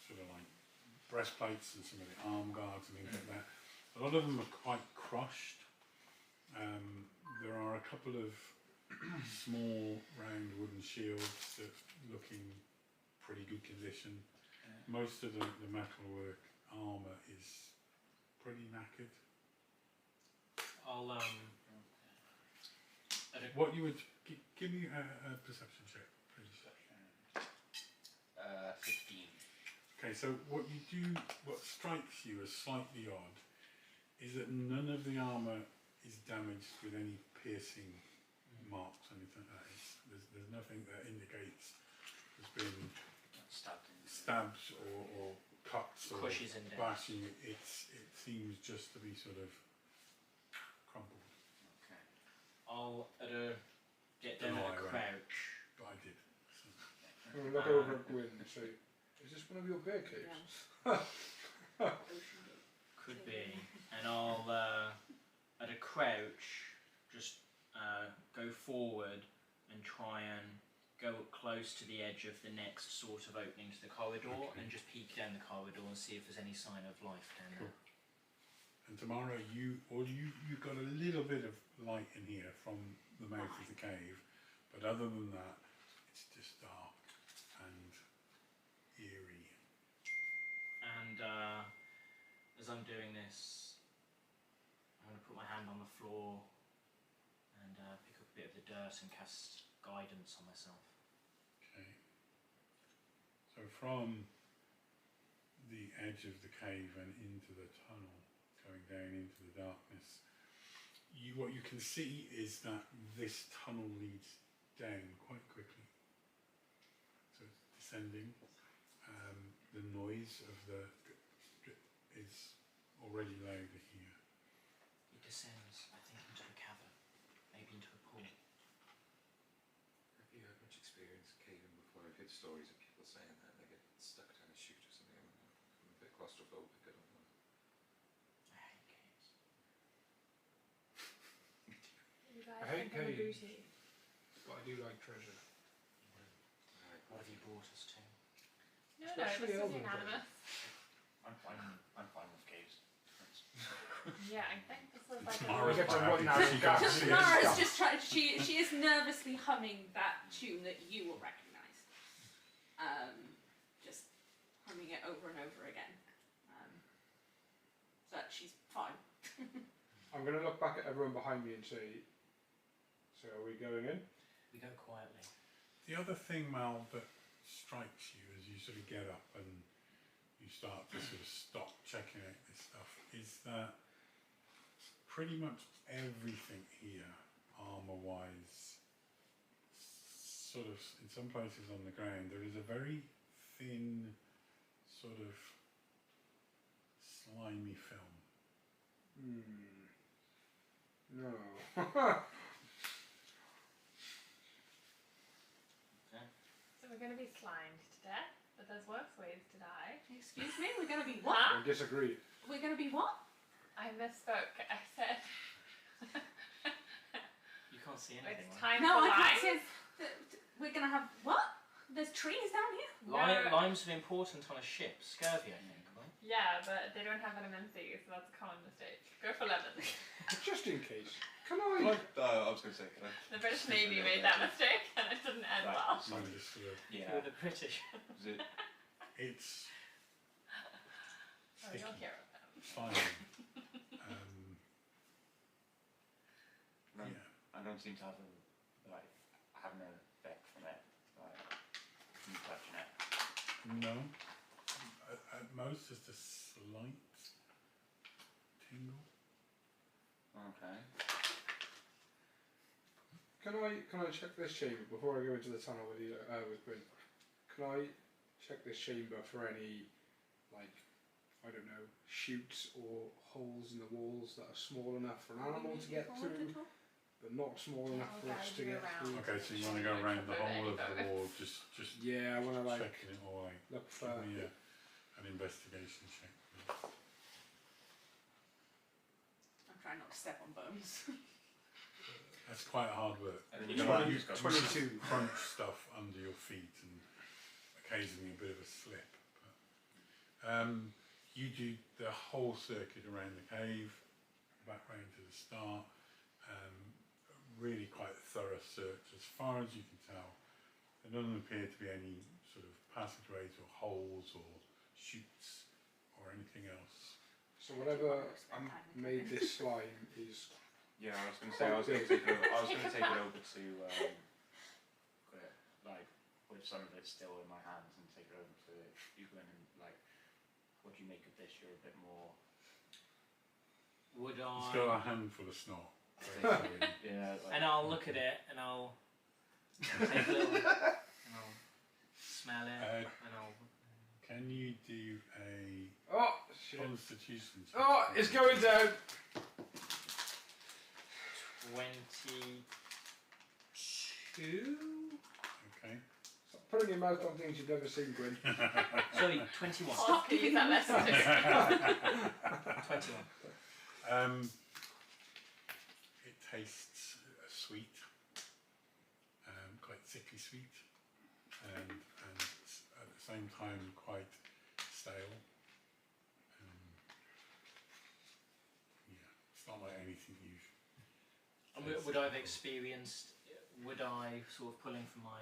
sort of like breastplates and some of the arm guards and things like that. A lot of them are quite crushed. There are a couple of small round wooden shields that look in pretty good condition. Most of the metalwork armour is pretty knackered. I'll What you would give me a perception check, please. 15. Okay, so what strikes you as slightly odd is that none of the armour is damaged with any piercing marks or anything like that. There's nothing that indicates there's been Stabbed in. stabs or cuts or Pushes and dents. bashing. It seems just to be sort of crumpled. Okay. I'll get Don't down know at a why I crouch. But I did. So. I'm gonna look over at Gwyn and say, is this one of your bear caves? Ocean Gate. Could be. And I'll, at a crouch, just go forward and try and go up close to the edge of the next sort of opening to the corridor Okay. and just peek down the corridor and see if there's any sign of life down there. And tomorrow you got a little bit of light in here from the mouth of the cave, but other than that, it's just dark and eerie. And as I'm doing this, I'm going to put my hand on the floor and pick up a bit of the dirt and cast guidance on myself. Okay. So from the edge of the cave and into the tunnel, going down into the darkness, what you can see is that this tunnel leads down quite quickly. So it's descending. The noise of the drip is already louder here. It descends, I think, into a cavern, maybe into a pool. Have you had much experience caving before? I've heard stories of people saying that they get stuck down a chute or something. I'm a bit claustrophobic, I don't know. I hate caves. You guys I hate think I'm a caves. booty. but I do like treasure. What have you brought us to? No, Especially this is elven unanimous. I'm fine with caves. Yeah, I think this is like Mara's We get to quite run happy now. she got to Just see Mara's us. just trying. She is nervously humming that tune that you will recognise. Just humming it over and over again. But she's fine. I'm going to look back at everyone behind me and say, so are we going in? We go quietly. The other thing, Mal, that strikes you as you sort of get up and you start to sort of stop checking out this stuff is that pretty much everything here, armour-wise, sort of in some places on the ground, there is a very thin sort of slimy film. No. So we're going to be slimed to death, but there's worse ways to die. Excuse me, we're going to be what? Huh? I disagree. We're going to be what? I misspoke. I said You can't see anything, it's right? time No, for I can't life. say. We're going to have what? There's trees down here. Limes are important on a ship. Scurvy, I think, right? Yeah, but they don't have vitamin C, so that's a common mistake. Go for lemons. Just in case. Can Can I? I was going to say, can I? The British Navy made that mistake, and it didn't end Right. well. So I'm just sort of, You're Yeah. the British. Is it? it's Oh, you'll hear of them. fine. No, Yeah. I don't seem to have having an effect from it. From touching it. No. At most, just a slight tingle. Okay. Can I check this chamber before I go into the tunnel with you? With Bryn. Can I check this chamber for any, like, I don't know, chutes or holes in the walls that are small enough for an animal to get through, but not small enough I'll for us guide to you get around. through? Okay, so you want to go around the whole of the wall, just Yeah, I want to like checking it all out. look for. Give me an investigation check, please. I'm trying not to step on bones. That's quite hard work. And then You you might got use 22. crunch stuff under your feet and occasionally a bit of a slip. But, you do the whole circuit around the cave, back round to the start. Really quite thorough search. As far as you can tell, there doesn't appear to be any sort of passageways or holes or chutes or anything else. So whatever made this slime is. Yeah, I was going to say I was going to take it over. I was going to take it over to put it, like with some of it still in my hands and take it over to Euglin and like, what do you make of this? You're a bit more. Would It's I? got a handful of snot. basically. Yeah. Like, And I'll look at it and I'll take a little, and I'll smell it, and I'll. Can you do a Oh shit! constitution check? Oh, it's going down. 22. Okay. Stop putting your mouth on things you've never seen, Gwyn. Sorry, 21. I'll use that message. 21. It tastes sweet, quite sickly sweet, and at the same time quite stale. Yeah, it's not like anything you've. And would I have experienced? Would I sort of pulling from my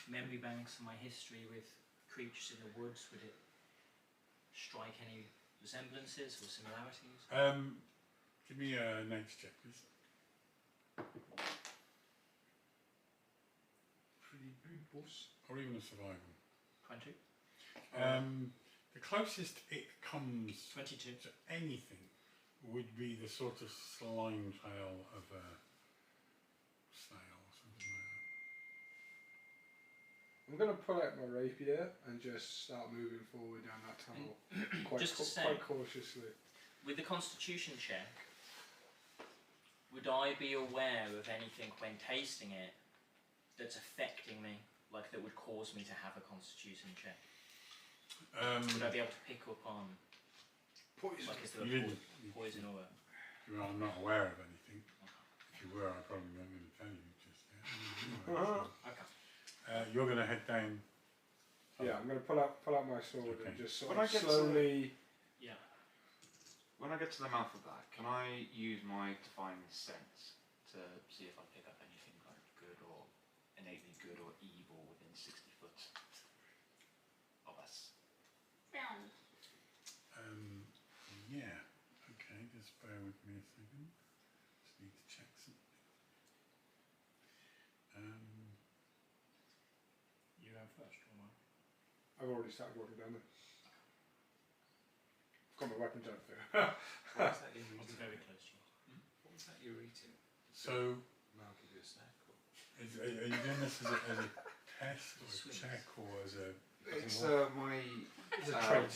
memory banks and my history with creatures in the woods? Would it strike any resemblances or similarities? Give me a nature check, please. Pretty good, boss. Or even a survival. 20. The closest it comes 22. to anything would be the sort of slime trail of a snail or something like that. I'm going to pull out my rapier and just start moving forward down that tunnel quite, Just to say- quite cautiously. With the constitution check, would I be aware of anything when tasting it that's affecting me, like that would cause me to have a constitution check? Would I be able to pick up on, Poison. like, is there a You didn't. poison or a... Well, I'm not aware of anything. If you were, I probably wasn't going to tell you just yet. Okay. You're going to head down. Yeah, I'm going to pull out my sword Okay. and just sort When I of get to- slowly. Yeah. When I get to the mouth of that, can I use my divine sense to see if I pick up anything like good or innately good or evil within 60 foot of us? Yeah. Okay, just bear with me a second. Just need to check something. You go first, or not? I've already started walking down there. I've got my weapons out there. What was that you're I'll be eating? very close to you. What was that you're eating? So, I'll give you a snack. Or... are you doing this as a test or a Sweet. check or as a... It's my It's a trait.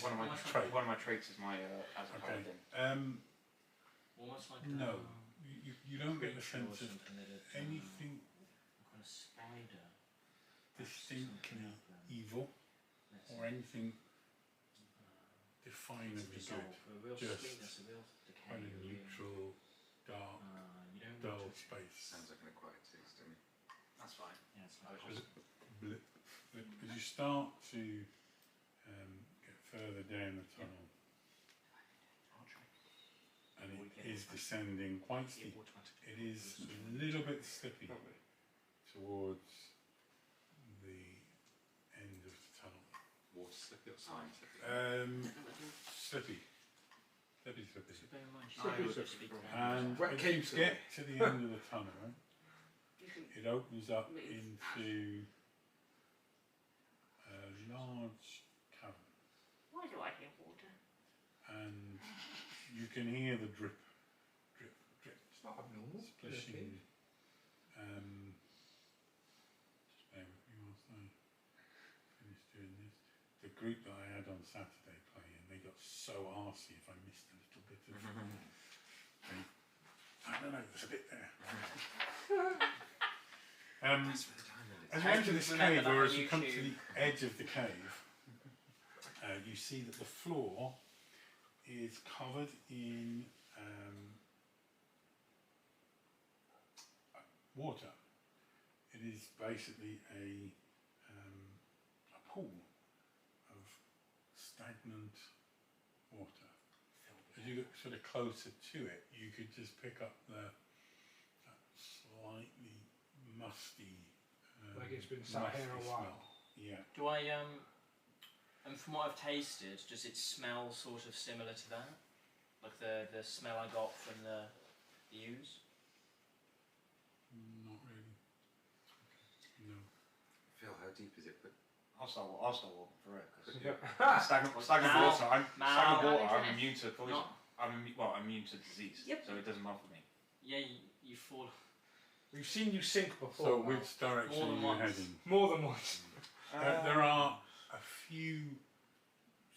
one of my traits is my as a Okay. paladin. Almost like No. a You don't get the creature or sense of something that it, anything some kind of spider. distinctly Something else, evil let's or see. anything It's definingly good. dissolve, a real just sweetness, a real decay. Quite a a real, neutral, dark, you don't dull want to, space. Sounds like an acquired taste to me. That's fine. yeah, it's I like was Blip. But as you start to get further down the tunnel, and it is descending quite steep, it is a little bit slippy towards the end of the tunnel. Water slippy or scientific? Slippy. Slippy, slippy. So bear in mind, Slippery, I would slippery. speak to And Wet as you cakes, get to the end of the tunnel, You can it opens up Leave. into a large cavern, Why do I hear water? and you can hear the drip, drip, drip, It's not abnormal. splishing. Just bear with me whilst I finish doing this. The group that I had on Saturday playing, they got so arsey if I missed a little bit of. I don't know, there's a bit there. That's where the diamond is. As you enter this Remember cave, that or on as you come to YouTube. the edge of the cave, you see that the floor is covered in water. It is basically a pool of stagnant water. As you get sort of closer to it, you could just pick up that slightly musty, Like it's been sat here a musty while. smell. Yeah. Do I and from what I've tasted, does it smell sort of similar to that? Like the smell I got from the ooze? Not really. No. Phil, how deep is it? But I'll start walking through it because Yeah. stagnant Mal- water. Stagnant Mal- water. Mal- I'm immune to poison. Not- I'm immune to disease. Yep. So it doesn't bother me. Yeah, you fall. We've seen you sink before. So Mal. which direction More than are you once. heading? More than once. There are a few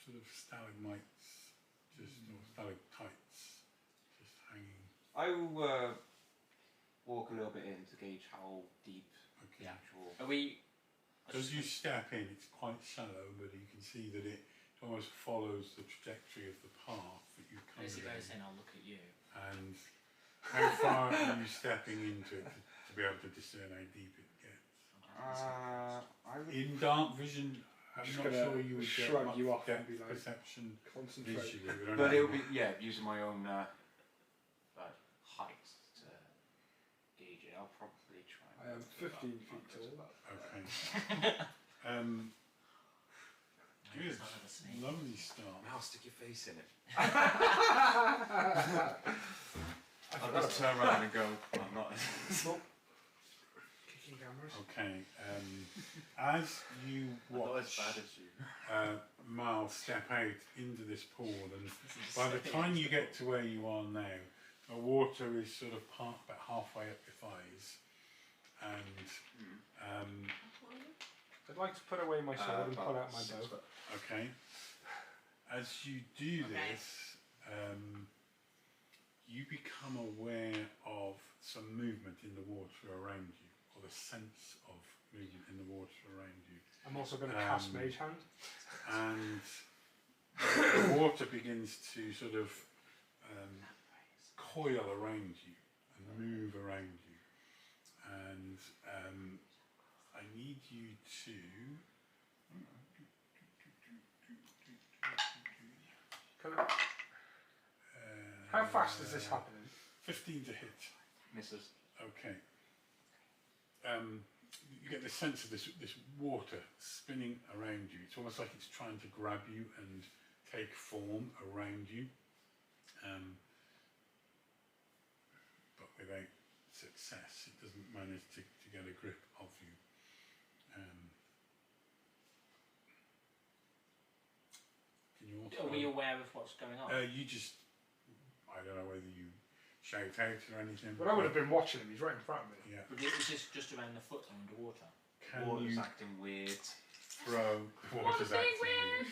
sort of stalagmites, just or stalactites, just hanging. I will walk a little bit in to gauge how deep the Okay. actual. Are we? As you step in, it's quite shallow, but you can see that it almost follows the trajectory of the path that you've come Basically, down. saying I'll look at you. And how far are you stepping into it to be able to discern how deep it gets? I would. In dark vision, I'm Just not gonna sure you would get shrug much you off and depth be like, perception Concentrate. visually. We don't But know it would what- be using my own height to gauge it. I'll probably try. I am 15 feet tall. Okay. Good. It's not another snake. Lovely start. now stick your face in it. I'll just turn around and go. I'm not. Kicking cameras. Okay. As you Not as watch bad as you. Miles step out into this pool, and by the time you get to where you are now, the water is sort of about halfway up your thighs, and I'd like to put away my sword and pull out my bow. okay. As you do Okay. this, you become aware of some movement in the water around you, or the sense of movement in the water around you. I'm also going to cast Mage Hand. And the water begins to sort of coil around you and move around you, and need you to. Can I, how fast is this happening? 15 to hit. Misses. Okay. You get the sense of this water spinning around you. It's almost like it's trying to grab you and take form around you, but without success. It doesn't manage to get a grip of you. Can you also? Are we aware of what's going on? You just, I don't know whether you shout out or anything. Well, I would have been watching him. He's right in front of me. Yeah. But is this just around the foot underwater? Can Water's you acting weird. throw water's being acting weird.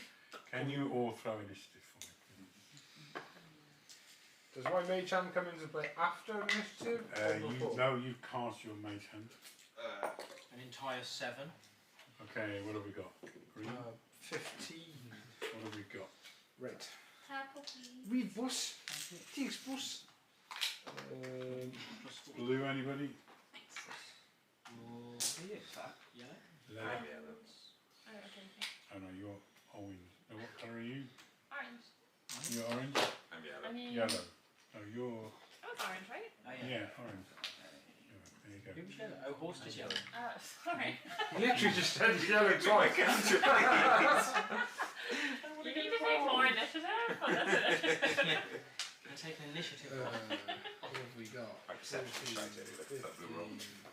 Can you all throw initiative for me, please? Does my mage hand come into play after initiative? or before? You've cast your mage hand. An entire 7. Okay, what have we got? Green. 15. What have we got? Right. Purple, please. Read boss. Thanks, boss. Plus 4. Blue, anybody? Yellow. Leather. Oh, okay. Oh no, you're orange. No, what colour are you? Orange. You're orange? I'm yellow. I mean, Yellow. Oh, you're... that was orange, right? Oh Yeah, orange. Yeah, there you go. Who's yellow? Oh, horse is yellow. Sorry. He literally just said yellow twice. You need to take more initiative for this initiative. Can I take an initiative? What have we got? My perception is shite anyway, look at that blue roll.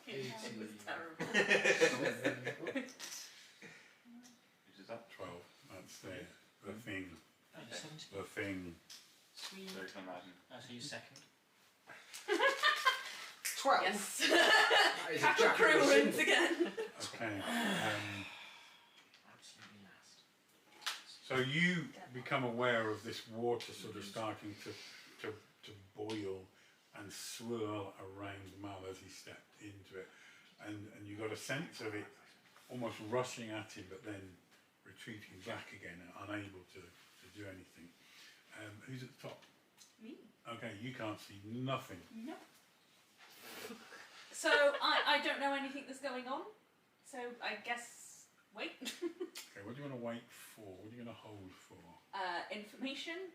18. It was terrible. Which is that? 12. That's the thing. Oh, 17. The thing. Sweet. So can imagine. Oh, so you second. 12? Yes. That is a Cattle jack crew of a wins symbol. again. Okay. Absolutely last. So you become aware of this water sort of starting to boil and swirl around Mal as he stepped into it, and you got a sense of it almost rushing at him, but then retreating back again, unable to do anything. Who's at the top? Me. Okay, you can't see nothing. No. So I don't know anything that's going on. So I guess wait. Okay, what do you want to wait for? What are you going to hold for? Information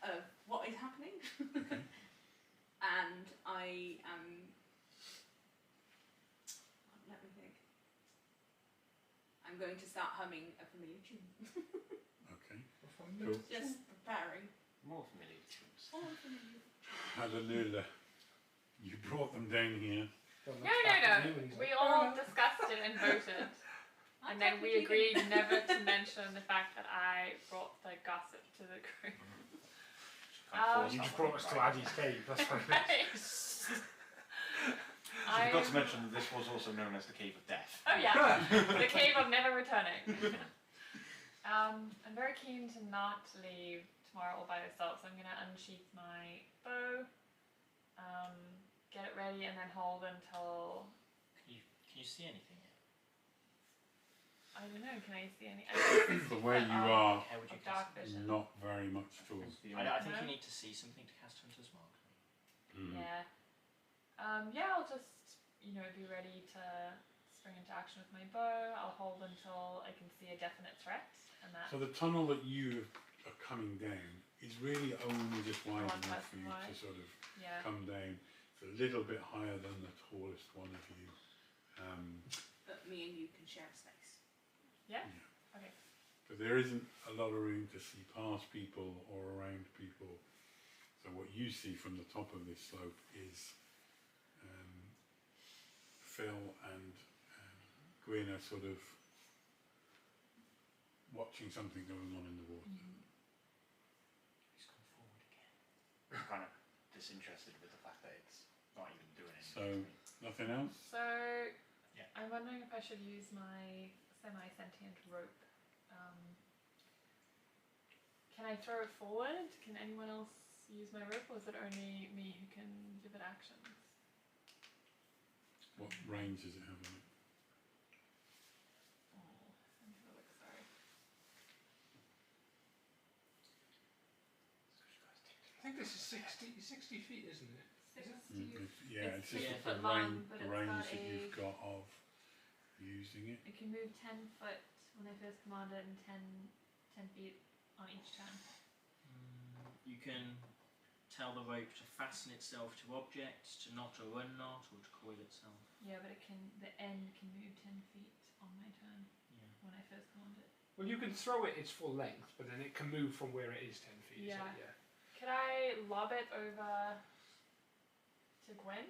of what is happening. Okay. And I am. Let me think. I'm going to start humming a familiar tune. Okay. Cool. Just preparing. More familiar tunes. Oh, familiar. Hallelujah. You brought them down here. No. We all discussed it and voted. And then we agreed never to mention the fact that I brought the gossip to the group. You just brought us to Addie's cave, that's what it is. I forgot to mention that this was also known as the Cave of Death. Oh yeah, the cave of never returning. I'm very keen to not leave tomorrow all by myself, so I'm going to unsheath my bow, get it ready, and then hold until... Can you see anything yet? I don't know, can I see any... From where you are, How would you dark cast it? vision. not very much at all. I think No? you need to see something to cast Hunter's Mark. Mm. Yeah. Yeah, I'll just, be ready to spring into action with my bow. I'll hold until I can see a definite threat, and that... So the tunnel that you are coming down is really only just wide One enough for person you to wide. sort of Yeah. come down. It's a little bit higher than the tallest one of you. But me and you can share a space. Yeah? Yeah. Okay. But there isn't a lot of room to see past people or around people. So what you see from the top of this slope is Phil and Gwyn are sort of watching something going on in the water. He's come forward again. I'm kind of disinterested with the fact that it's not even doing anything. So, nothing else? So, Yeah. I'm wondering if I should use my semi-sentient rope. Can I throw it forward? Can anyone else use my rope, or is it only me who can give it actions? What range does it have on it? Oh, let me have a look, sorry. I think this is 60 feet, isn't it? Yeah, it's just It's the foot long, but the it's range got that you've got of using it. It can move 10 foot when I first command it, and 10 feet on each turn. You can tell the rope to fasten itself to objects, to knot or unknot, or to coil itself. Yeah, but the end can move 10 feet on my turn Yeah. when I first command it. Well, you can throw it its full length, but then it can move from where it is 10 feet. Yeah. So, yeah. Could I lob it over to Gwen?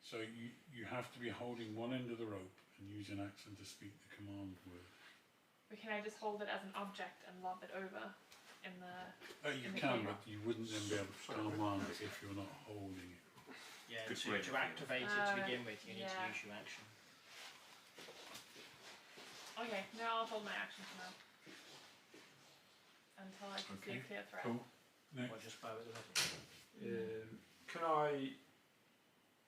So you have to be holding one end of the rope and use an action to speak the command word. Or can I just hold it as an object and lob it over in the... You In the can, camera. but you wouldn't then be able to command it if you're not holding it. Yeah, Good to way to activate it to begin with, you need to yeah. use your action. Okay, now I'll hold my action for now. Until I can see a Okay, clear threat. Cool. Or Next. just bow at the ready. Can I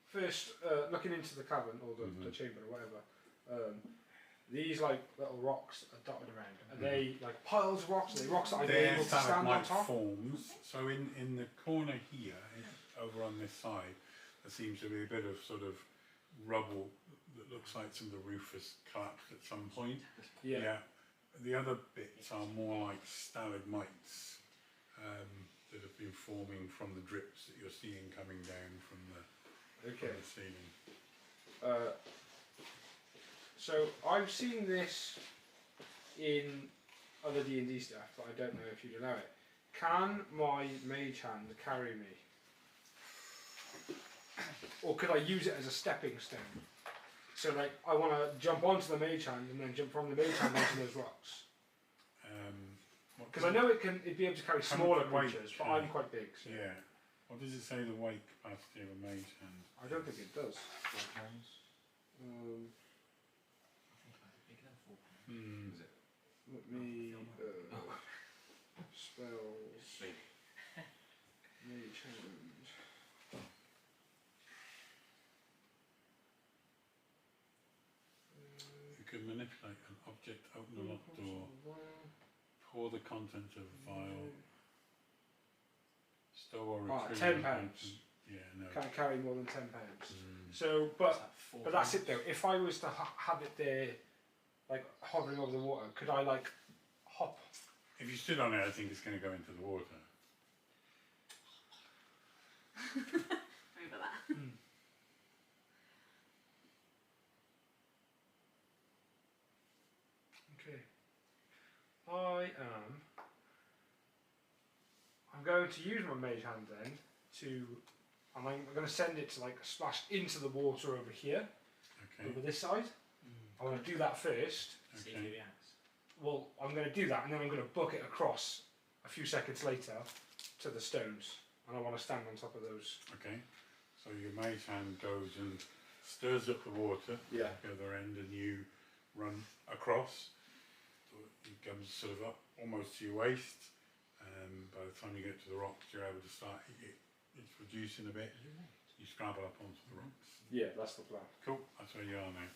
first looking into the cavern or the Mhm. chamber or whatever? These like little rocks are dotted around. Are they like piles of rocks? Are they rocks that I'd be They're able to stand on stalagmite top? forms. So in the corner here, over on this side, there seems to be a bit of sort of rubble that looks like some of the roof has collapsed at some point. Yeah. The other bits are more like stalagmites that have been forming from the drips that you're seeing coming down from the, Okay. from the ceiling. So I've seen this in other D&D stuff, but I don't know if you'd allow it. Can my mage hand carry me? Or could I use it as a stepping stone? So like I want to jump onto the mage hand and then jump from the mage hand onto those rocks. What Because I does know it'd be able to carry How smaller much weight, creatures, but yeah. I'm quite big. So Yeah. What does it say the weight capacity of a mage hand? I don't think it does. 4 pounds. Um, I think it might be bigger than 4 pounds. Hmm. Is it? let me spells Big. mage hand. You can manipulate an object, open a locked door, pour the contents of a vial, stow or retrieve. 10 an pounds. item. Yeah, no. Can't carry more than 10 pounds. Mm. So, Is but that 4 that's pounds? it though. If I was to have it there, like hovering over the water, could I like hop? If you stood on it, I think it's going to go into the water. Over that. Okay. I'm going to use my mage hand then and I'm going to send it to like splash into the water over here, Okay. over this side. I want to do that first. See if Okay. he reacts. Well, I'm going to do that and then I'm going to book it across a few seconds later to the stones, and I want to stand on top of those. Okay. So your mage hand goes and stirs up the water Yeah. at the other end, and you run across. So it comes sort of up almost to your waist. By the time you get to the rocks, you're able to start. It's reducing a bit. You scrabble up onto the rocks. Yeah, that's the plan. Cool. That's where you are now.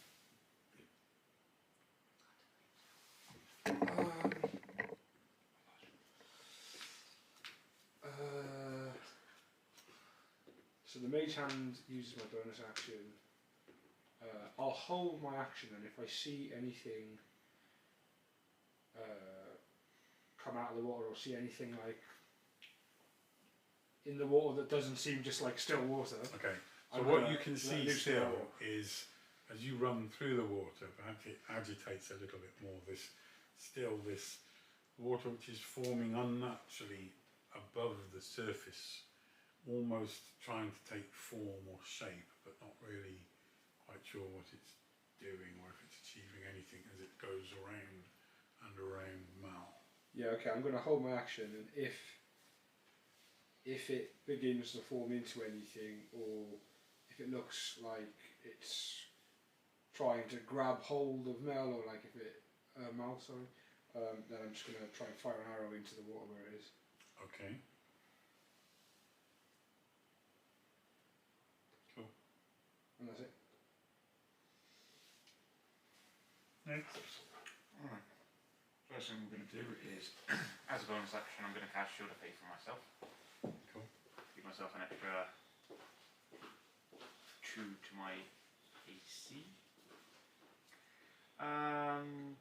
So the mage hand uses my bonus action. I'll hold my action, and if I see anything come out of the water or see anything like in the water that doesn't seem just like still water, Okay. So I'm what gonna you can let see loose the still arrow. is, as you run through the water, perhaps it agitates a little bit more. This water which is forming unnaturally above the surface, almost trying to take form or shape, but not really quite sure what it's doing or if it's achieving anything as it goes around and around Mal. Yeah, okay, I'm going to hold my action, and if it begins to form into anything, or if it looks like it's trying to grab hold of Mel, or like if it Mal, sorry, then I'm just going to try and fire an arrow into the water where it is, Okay. Cool. and that's it. Next. Alright. First thing I'm going to do is, as a bonus action, I'm going to cast Shield of Faith for myself. Cool. Give myself an extra 2 to my AC. And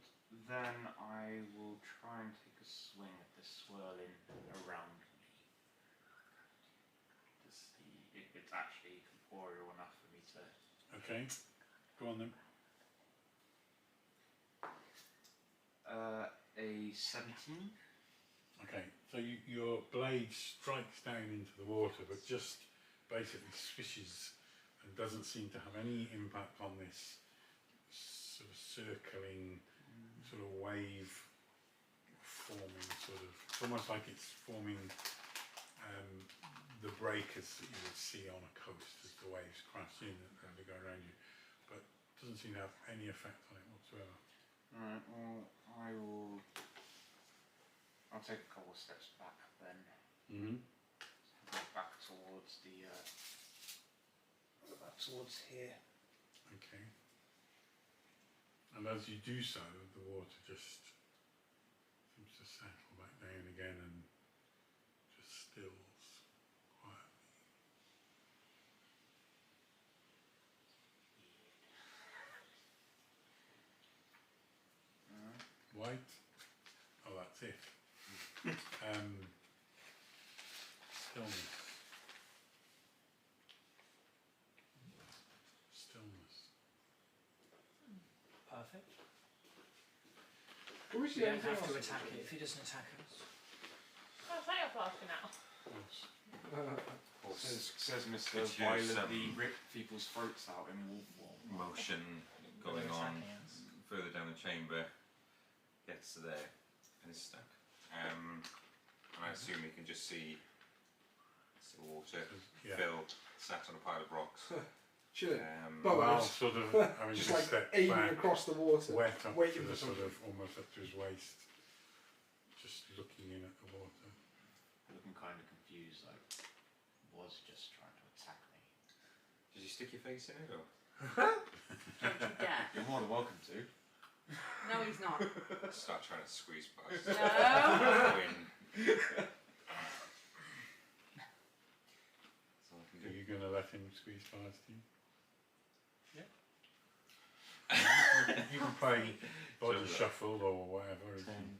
then I will try and take a swing at the swirling around me to see if it's actually corporeal enough for me to. Okay, go on then. A 17. Okay, so your blade strikes down into the water, but just basically swishes and doesn't seem to have any impact on this sort of circling, sort of wave forming sort of. It's almost like it's forming the breakers that you would see on a coast as the waves crash in and they go around you, but doesn't seem to have any effect on it whatsoever. Alright, well, I'll take a couple of steps back then. Go back towards towards here. Okay. And as you do so, the water just seems to settle back down again and just stills quietly. White? Oh, that's it. Stillness. Stillness. Perfect. Can we We see don't anything have to else? attack it if he doesn't attack us. Oh, say your plaster now. Says Mr. Could use Violently some- rip people's throats out in Wolf Motion But going they're on attacking us. further down the chamber, gets to there and is stuck. And I assume you can just see the water Yeah. fill, sat on a pile of rocks. Sure. But Well, sort of having Just to like step aiming back, across the water, wet up waiting to for the sort something. of almost up to his waist, just looking in at the water. looking kind of confused, like, was just trying to attack me. did you stick your face in it or? Don't you dare. You're more than welcome to. No, he's not. Start trying to squeeze past. No. Win. That's all I can Are do. you going to let him squeeze past you? Yeah. You can play body So, shuffle or whatever. if you- 10,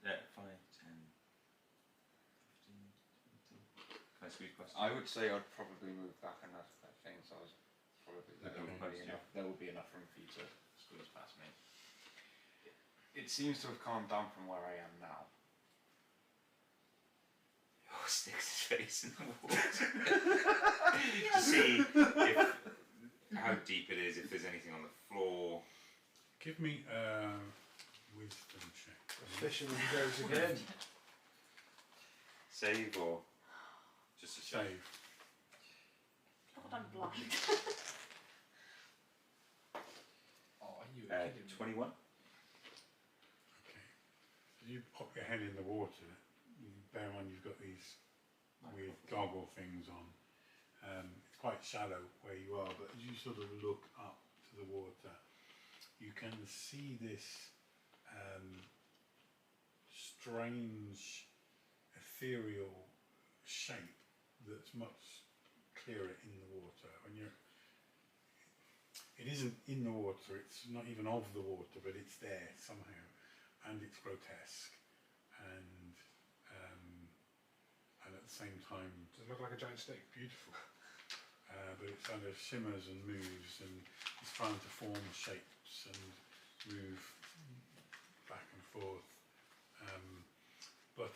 Yeah. 5, 10, 15, 20. Can I squeeze past? I would say I'd probably move back enough, I think, so I was probably, Okay. there would be enough room for you to squeeze past me. It seems to have calmed down from where I am now. Oh, sticks his face in the water. To see if, how deep it is, if there's anything on the floor. Give me a wisdom check. Fisherman goes again. Save or just a save? Save. God, I'm blind. Oh, are you kidding me? 21. Okay. So you pop your head in the water. You bear in mind you've got these weird goggle things on. It's quite shallow where you are, but as you sort of look up to the water, you can see this strange ethereal shape that's much clearer in the water. When you're, it isn't in the water, it's not even of the water, but it's there somehow, and it's grotesque, and at the same time Does it look like a giant stick? beautiful. But it kind of shimmers and moves and it's trying to form shapes and move back and forth. But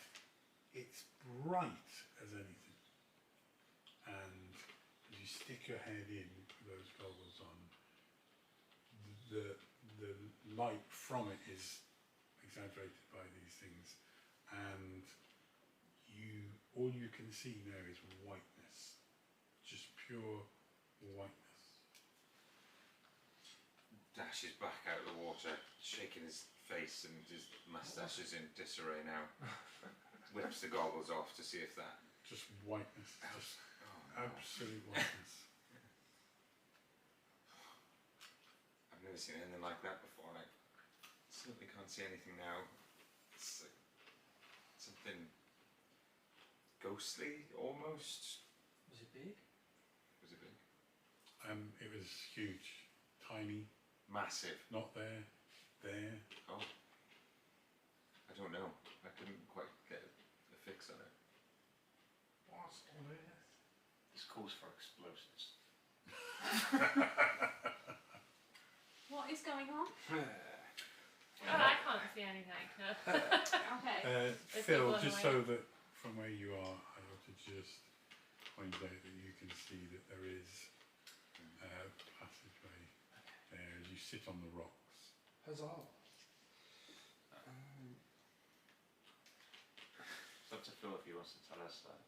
it's bright as anything. And as you stick your head in with those goggles on, the light from it is exaggerated by these things, and all you can see now is whiteness, just pure whiteness. Dashes back out of the water, shaking his face and his moustache is in disarray now. Whips the goggles off to see if that. Just whiteness, just Oh, no. absolute whiteness. I've never seen anything like that before. I certainly can't see anything now. It's like something ghostly almost. Was it big? Was it big? It was huge, tiny, Massive. not there. there? Oh, I don't know. I couldn't quite get a fix on it. What's on earth? This calls for explosives. What is going on? Oh, I can't see anything. No. Okay. There's Phil, people in the just way. so that from where you are, I ought to just point out that you can see that there is a passageway there as you sit on the rocks. Huzzah. It's up to Phil if he wants to tell us that.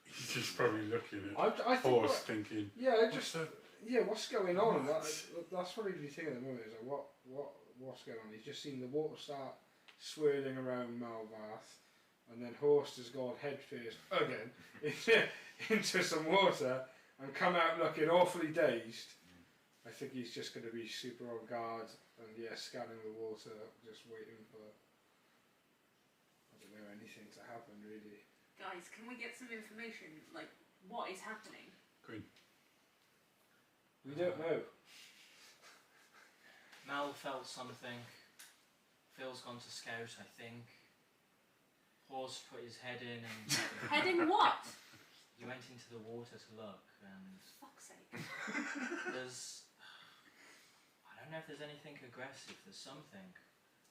He's just probably looking at I think horse thinking, yeah, I what's just that? yeah, what's going on? And What? that's what he's thinking at the moment. Is like, what's going on? He's just seen the water start swirling around Malvath, and then Horst has gone head first again into some water and come out looking awfully dazed. I think he's just going to be super on guard and scanning the water, just waiting for anything to happen really. Guys, can we get some information? Like, what is happening? Quinn. We don't know. Mal felt something. Phil's gone to scout, I think. Horst put his head in and Heading what? he went into the water to look, and Fuck's sake. there's... I don't know if there's anything aggressive, there's something.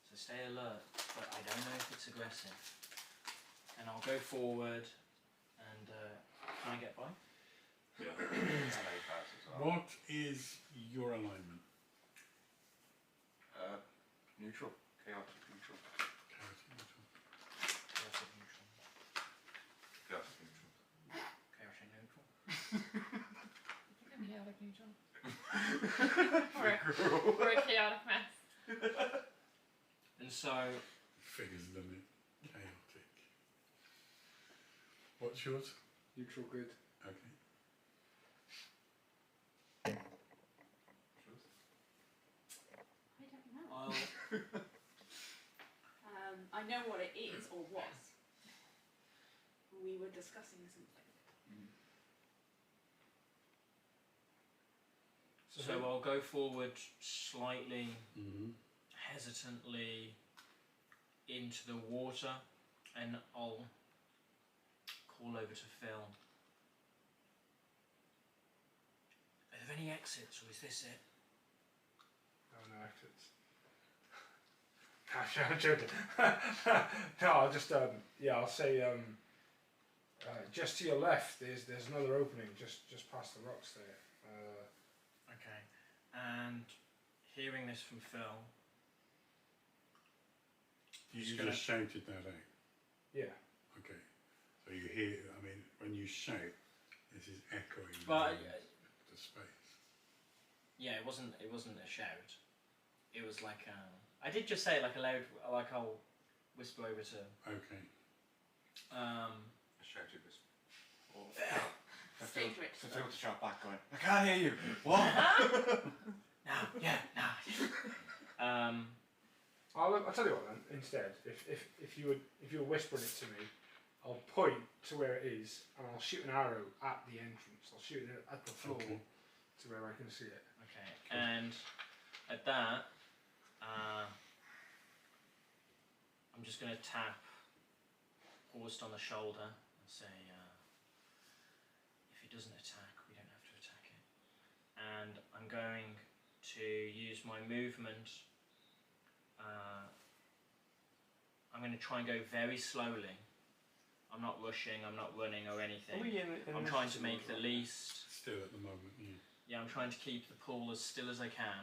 So stay alert, but I don't know if it's aggressive. And I'll go forward and can I get by? Yeah. LA pass as well. What is your alignment? Neutral. Chaotic neutral. Chaotic neutral. Chaotic neutral. Chaotic neutral. Chaotic neutral. I'm chaotic neutral. We're a chaotic mess. And so Figures limit. Chaotic. What's yours? Neutral good. Okay. I don't know. I'll I know what it is or was. We were discussing something. so I'll go forward slightly Mm-hmm. hesitantly into the water and I'll call over to Phil. Are there any exits or is this it? Oh no, exits. Gosh, I'm joking. No, I'll just I'll say just to your left there's another opening just past the rocks there. Okay. And hearing this from Phil, You Just just gonna- shouted that out. Yeah. Okay. So you hear, I mean, when you shout, this is echoing but the space. yeah, it wasn't a shout. It was like I did just say it like a loud, like I'll whisper over to Okay. A shouted whisper. For Phil, Secret. for Phil to shout back going, I can't hear you. What? now. I'll tell you what then. Instead, if you were whispering it to me, I'll point to where it is and I'll shoot an arrow at the entrance. I'll shoot it at the floor Okay. to where I can see it. Okay, and at that, I'm just going to tap Horst on the shoulder and say, if he doesn't attack, we don't have to attack it. And I'm going to use my movement. I'm going to try and go very slowly. I'm not rushing, I'm not running or anything. I'm trying to make the least... Still at the moment, yeah. Yeah, I'm trying to keep the pool as still as I can,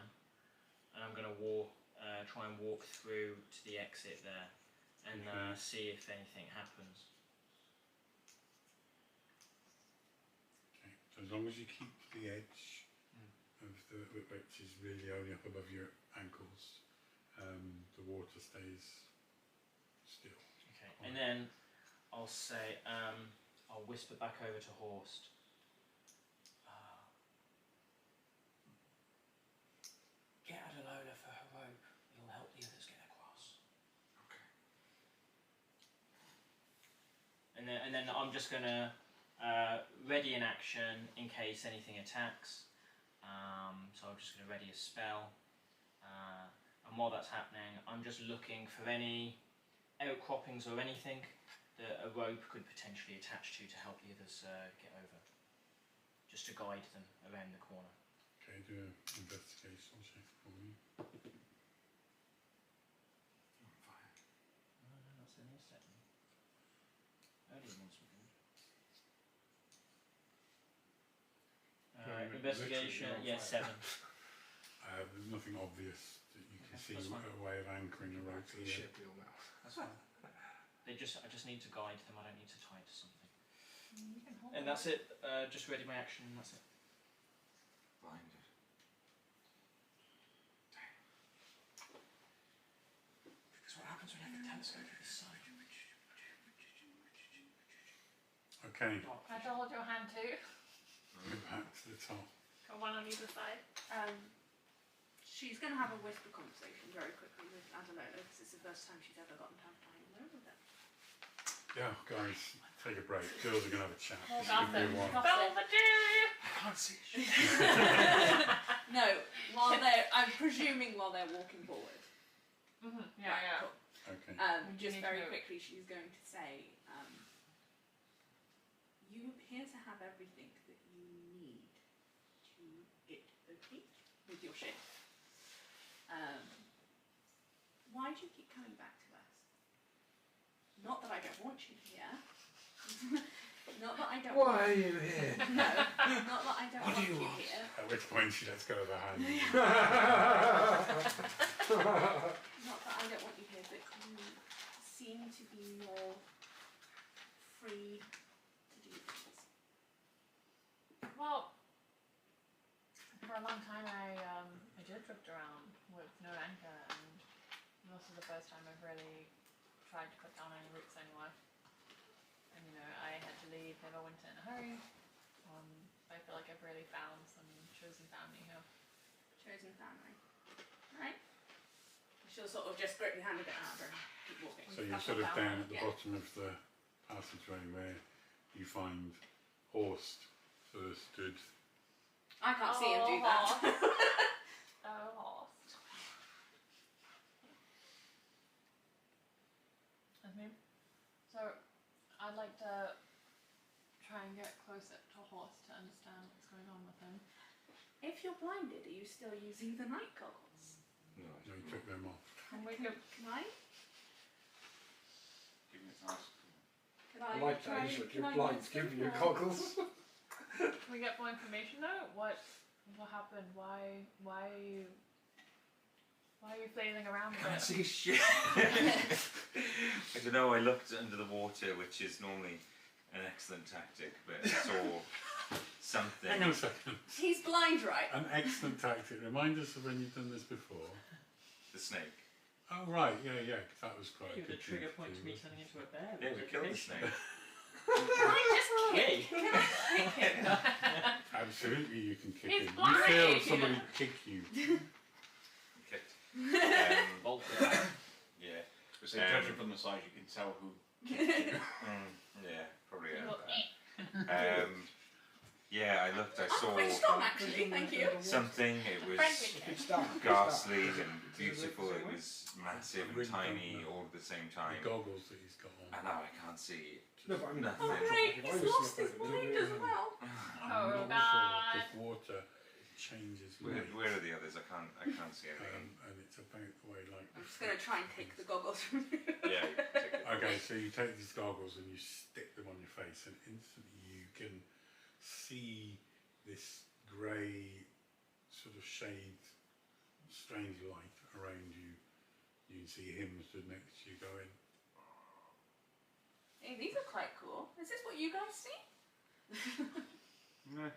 and I'm going to try and walk through to the exit there, and Okay. see if anything happens. Okay. So as long as you keep the edge of the which is really only up above your ankles, the water stays still. Okay, and then I'll say, I'll whisper back over to Horst. Get Adelola for her rope. It'll help the others get across. Okay. And then I'm just gonna ready an action in case anything attacks. So I'm just gonna ready a spell, And while that's happening, I'm just looking for any outcroppings or anything that a rope could potentially attach to help the others get over, just to guide them around the corner. Okay, do an investigation check for me. No, that's in here second. Earlier ones were good. Very Investigation, literally yeah, 7. There's nothing obvious that you can see that's fine. a way of anchoring the rope Actually, here. ship wheel now. That's fine. I just need to guide them, I don't need to tie to something. You can hold And that's it, just ready my action, and that's it. Blinded. Because what happens when you have a telescope at this side? Okay, I have to hold your hand too. go back to the top. Got one on either side. She's going to have a whisper conversation very quickly with Adelola because it's the first time she's ever gotten to have time alone with them. Yeah, guys, take a break. Girls are going to have a chat. Hold This off could be them. one. Belvedere! I can't see shit. No, I'm presuming while they're walking forward. Yeah, Right, yeah. cool. Okay. Just need to very know. quickly, she's going to say, you appear to have everything that you need to get okay with your ship. Why do you keep coming back to us? Not that I don't want you here. Not that I don't Why want are you here? No, not that I don't What want do you you want? here. At which point she lets go of her hand. Not that I don't want you here, but you seem to be more free to do things. Well, for a long time I did drift around with no anchor, and this is the first time I've really tried to put down any roots anywhere. And you know, I had to leave, never went in a hurry. I feel like I've really found some chosen family here. Chosen family. Right? She'll sort of just grip your hand a bit harder and keep walking. So you're Up sort and of down. down at the Yeah. bottom of the passageway where you find Horst sort of stood. I can't see him do that. Oh, lost. So, I'd like to try and get closer to Horst to understand what's going on with him. If you're blinded, are you still using the night goggles? No, I No, you don't took them off. And we Can could, I? Give me a task. Can I I like try? that. Can You're I blind. use Give them me your or- goggles. can we get more information though? What happened? Why are you flailing around can't with it? see shit. I don't know, I looked under the water, which is normally an excellent tactic, but I saw something. Hang on a second. He's blind, right? An excellent tactic. Remind us of when you've done this before. The snake. Oh right, yeah, 'cause that was quite a Give the good trigger thing point to me do, turning wasn't into a bear. Yeah, we killed the snake. Can I just kick? Hey! Can I kick him? it? Absolutely, you can kick He's him. You feel blind! somebody kick you. Kicked. Bolt. Yeah. So judging from the size, you can tell who kicked you. Yeah, probably. Well, Yeah, I looked, I I'm saw pretty strong, actually. Thank you. something. It was Friendly Good stuff. ghastly and beautiful. It was massive and tiny all at the same time. The goggles that he's got on. And now I can't see No, but I mean, nothing. Oh, great. He's lost his mind as well. Oh, I'm not God. sure if water changes Where, light. where are the others? I can't see anything. And it's about the way like I'm just going to try and take the goggles from you. Yeah, you can take it. Okay, so you take these goggles and you stick them on your face, and instantly you can see this grey sort of shade, strange light around you. You can see him stood next to you going, Hey, these are quite cool. Is this what you guys see? Nah.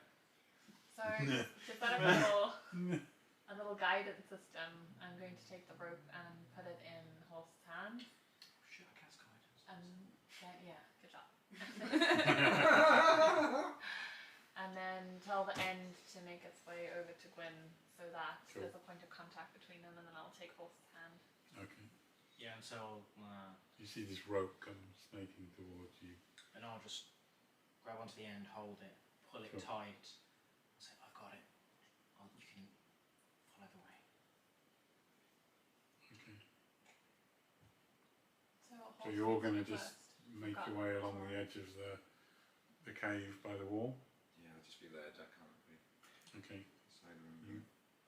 So to set up a little guidance system, I'm going to take the rope and put it in Horst's hand, Shit, I cast guidance. and then, yeah, good job. And then tell the end to make its way over to Gwyn, so that Cool. there's a point of contact between them, and then I'll take Horst's hand. okay. Yeah, and so You see this rope come snaking towards you. and I'll just grab onto the end, hold it, pull it Sure. tight. I'll say, I've got it. You can follow the way. So you're going to just make your way along the edge of the cave by the wall. Yeah, I'll just be there. I can't be Okay. side room. You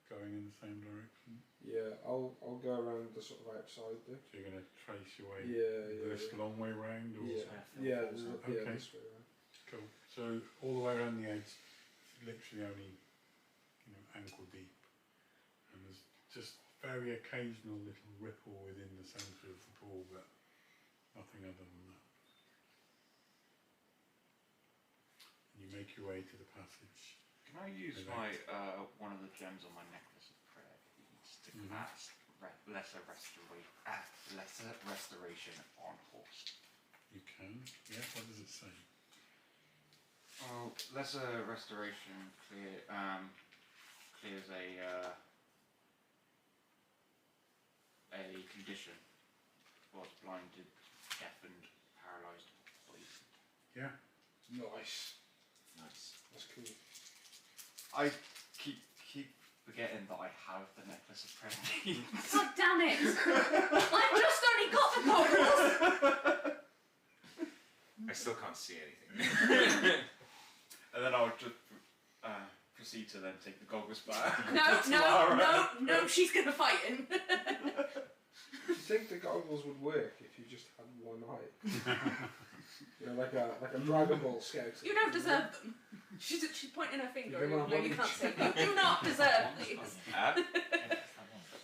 going in the same direction? Yeah, I'll go around the sort of outside there. So you're going to trace your way Yeah, this long way round? Or Yeah, Phil yeah, falls yeah, up. Okay. this way around. Cool. So all the way around the edge, literally only, ankle deep, and there's just very occasional little ripple within the centre of the pool, but nothing other than that. And you make your way to the passage. Can I use Okay. my one of the gems on my necklace of prayer to Mhm. cast lesser restoration on horse? You can. Yeah. What does it say? Oh, lesser restoration clears a condition. Was blinded, deafened, paralysed, poisoned. Yeah. Nice. Nice. That's cool. I keep forgetting that I have the necklace of prayer. God damn it! I've just only got the goggles! I still can't see anything. And then I'll just proceed to then take the goggles back. No, she's gonna fight him. Do you think the goggles would work if you just had one eye? Like a Dragon Ball scout. You don't deserve them. She's pointing her finger. You don't No, you can't say. You do not deserve these.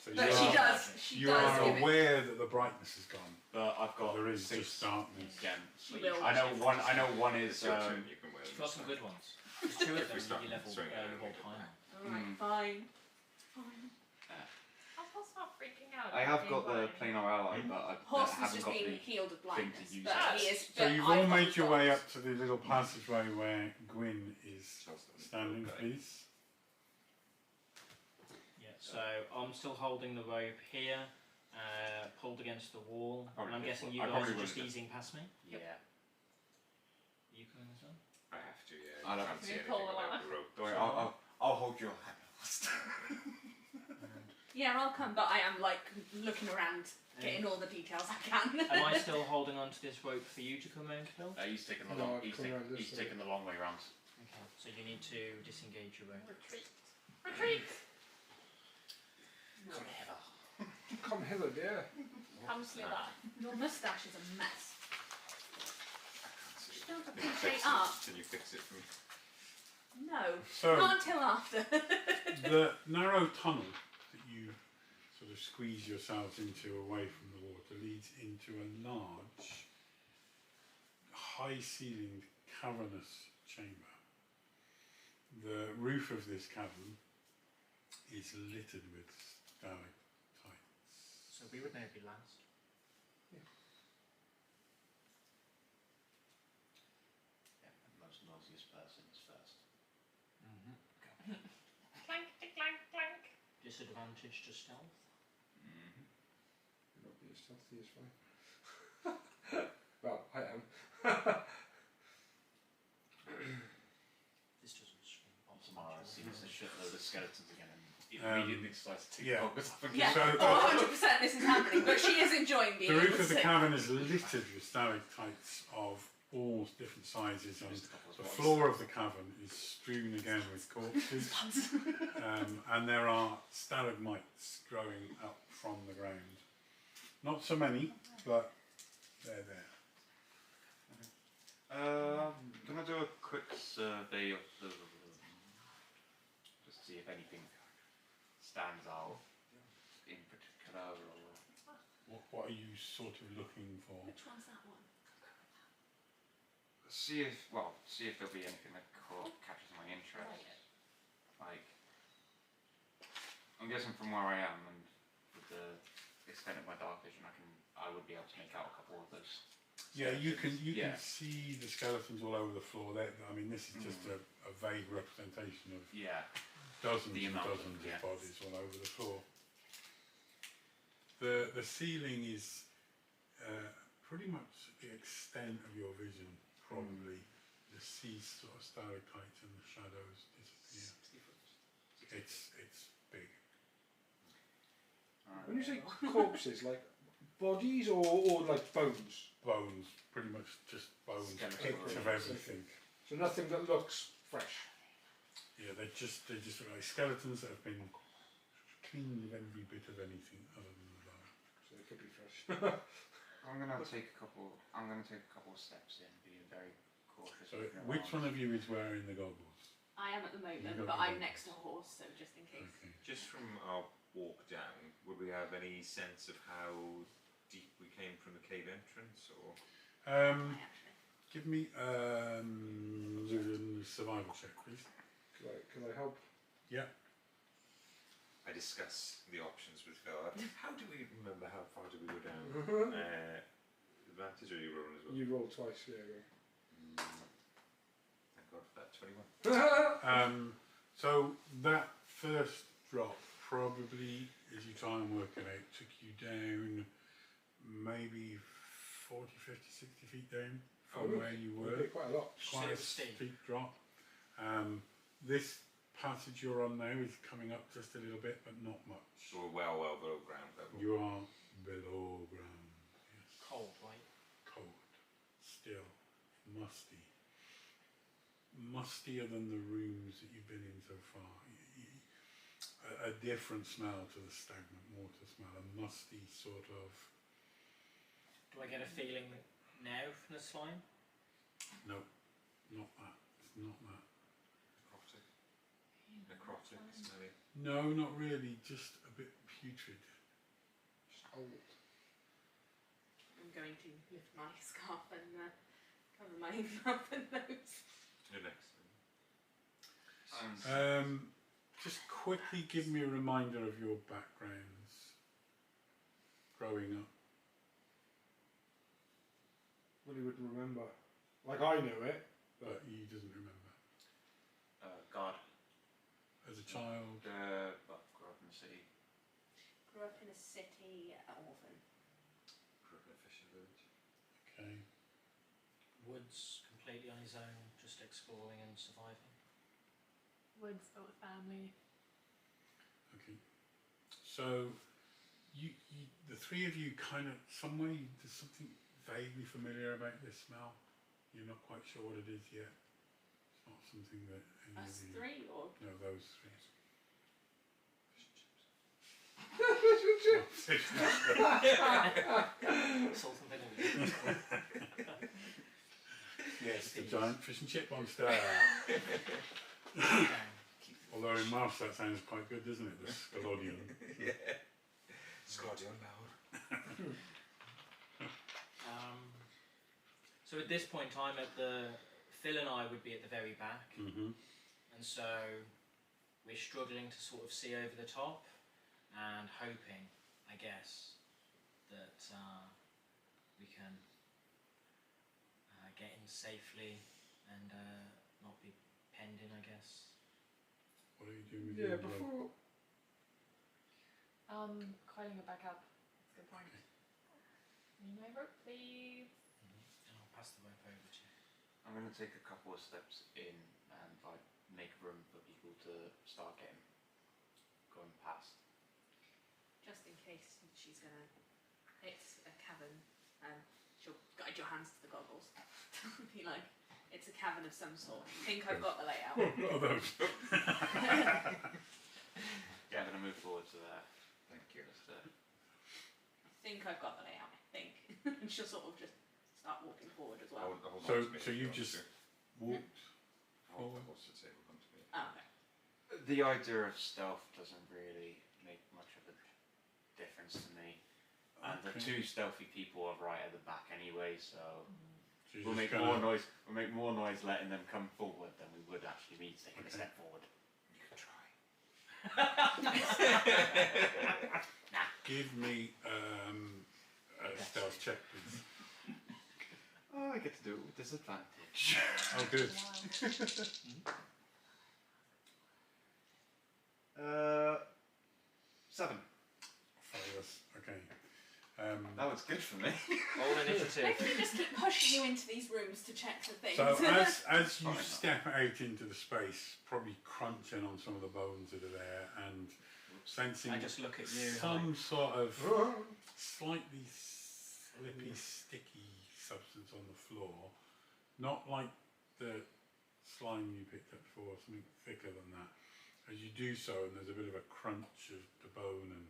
So But you she are- does. She You does are give it. aware that the brightness is gone. But I've got There is 6 just darkness. gems. She will. I know one is It's your turn, you can wear You've them. got some good ones. There's 2 of them We start you level throwing it you around hold a high bit. on. Alright, fine. Fine. I'll start freaking out. I have about got the being blind. planar ally, but I Horse has haven't just got been the healed of blindness, use but it. he is. So but you've I've all got made your way dogs. up to the little passageway where Gwyn is standing, Okay. please. Yeah, so I'm still holding the rope here, pulled against the wall, and I'm guessing you I guys probably are just would've- easing past me. Yeah. You coming as well? I have to, yeah. I'll I have can't to see be anything pulled without along. the rope. Don't worry, I'll hold your hand last. Yeah, I'll come, but I am looking around, getting all the details I can. Am I still holding on to this rope for you to come round, Phil? He's taking the No, long. I've He's, come around this he's way. taking the long way round. Okay, so you need to disengage your rope. Retreat. Retreat. Come hither. Come hither, dear. Come slither. Your moustache is a mess. I can't see Just it. don't Can you appreciate fix art. it? Can you fix it for me? No, So not until after. the narrow tunnel that you sort of squeeze yourselves into away from the water leads into a large, high-ceilinged, cavernous chamber. The roof of this cavern is littered with stalactites. So we would now be last. Yeah, the most noisiest person is first. Clank, clank, clank. Disadvantage to stealth. Not be as stealthy as fine. Well, I am. This doesn't swing off. Tomorrow sees a shitload of skeletons again and Um, immediately decides to take yeah. focus off again. Yeah, So the- 100% this is happening, but she is enjoying being The able roof to of the see. cavern is littered with stalactites of all different sizes, and Just a couple of the spots. floor of the cavern is strewn again with corpses, and there are stalagmites growing up from the ground. Not so many, but they're there. Can I do a quick survey of the just see if anything stands out in particular, or What are you sort of looking for? Which one's that one? see if there'll be anything that catches my interest. Like, I'm guessing from where I am and with the extent of my dark vision, I would be able to make out a couple of those. Yeah, you can Yeah. see the skeletons all over the floor. I mean, this is just a vague representation of Yeah. dozens The and amount of- dozens yeah. of bodies all over the floor. The ceiling is pretty much the extent of your vision, probably. You see sort of stalactites and the shadows disappear. 60 foot. It's big. When you say corpses, like bodies or like bones? Bones, pretty much just bones, Skeleton bits of bones. everything. So nothing that looks fresh. Yeah, they're just like skeletons that have been cleaned of every bit of anything other than the bone. So it could be fresh. I'm gonna take a couple of steps in, being very cautious. So looking which around. one of you is wearing the goggles? I am at the You moment, got but the I'm goggles. next to a horse, so just in case. Okay. Just from our walk down, would we have any sense of how deep we came from the cave entrance, or I actually. Give me survival check, please. Can I help? Yeah. I discuss the options with Phil. How do we remember how far do we go down? Advantage, or you rolling as well? You rolled twice, yeah. Thank God for that, 21. So that first drop probably, as you try and work it out, took you down maybe 40, 50, 60 feet down from Oh, where you were. Okay, quite a lot. Quite a Steep. steep drop. This passage you're on now is coming up just a little bit, but not much. So we're well below ground level. You are below ground. Yes. Cold, right? Cold, still, musty. Mustier than the rooms that you've been in so far. A different smell to the stagnant water smell, a musty sort of. Do I get a feeling now from the slime? No, not that. It's not that. Necrotic, smelly. No, not really. Just a bit putrid. Just old. I'm going to lift my scarf and cover my mouth and nose. You're next. Just quickly give me a reminder of your backgrounds growing up. Well, he wouldn't remember. Like I know it, But he doesn't remember. God. As a child, But grew up in the city. Grew up in a city, orphan. Grew up in a fishing village. okay. Woods completely on his own, just exploring and surviving. Woods, but with family. Okay. So, the three of you kind of, some way, there's something vaguely familiar about this smell. You're not quite sure what it is yet. It's not something that any Us of you... three, or No, those three. Salt and vinegar. Yes, the giant fish and chip monster. Although in Welsh that sounds quite good, doesn't it? The Scalodion. Yeah. Scotland loud. So at this point I'm at Phil and I would be at the very back, Mm-hmm. and so we're struggling to sort of see over the top and hoping, I guess, that we can get in safely and not be penned in, I guess. What are you doing with yeah, your blood? before. Coiling it back up. That's a good point. Need my rope, please. And I'll pass the rope over to you. I'm going to take a couple of steps in and like make room for people to start going past. just in case she's gonna hit a cavern, she'll guide your hands to the goggles. Be like, it's a cavern of some sort. Think I've got the layout. What are those? Yeah, I'm going to move forward to there. Thank you. Just, I think I've got the layout, I think. And she'll sort of just start walking forward as well. Hold on So, to me so if you want just to. walked Hold forward? the horse to table, come to me. Oh, okay. the idea of stealth doesn't really make much of a difference to me. And the Okay. two stealthy people are right at the back anyway, so So you're we'll just make more gonna- noise. We'll make more noise letting them come forward than we would actually me taking a Okay. step forward. You can try. Give me a stealth check, please. Oh, I get to do it with disadvantage. Oh, good. Wow. 7. Fabulous. Okay. That was good for me. Roll initiative. Maybe we just keep pushing you into these rooms to check for things. So as you Fine. step out into the space, probably crunching on some of the bones that are there and sensing I just look at you. some sort of slightly slippy, sticky substance on the floor, not like the slime you picked up before, something thicker than that. As you do so, and there's a bit of a crunch of the bone and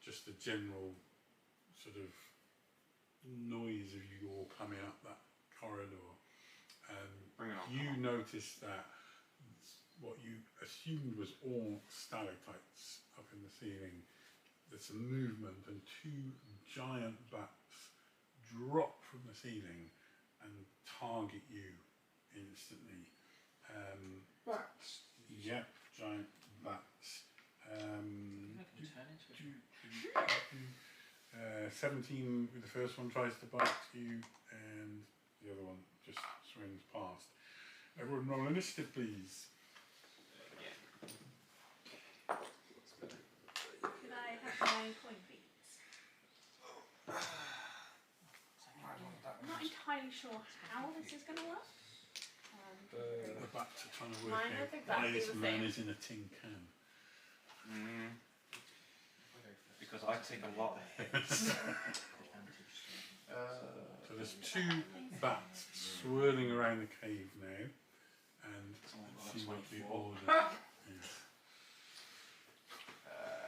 just the general sort of noise of you all coming up that corridor, Bring it on. you notice that what you assumed was all stalactites up in the ceiling, there's some movement and two giant bats drop from the ceiling and target you instantly. Bats. Yep, giant bats. Can you turn into a 17 with the first one tries to bite you, and the other one just swims past. Everyone roll initiative, please. Could I have my coin, please? I'm not entirely sure how this is going to work. The bats are trying to work Mine out is why exactly this the man same. is in a tin can. Because I take a lot of hits. So there's two bats swirling around the cave now, and let's see what the order is.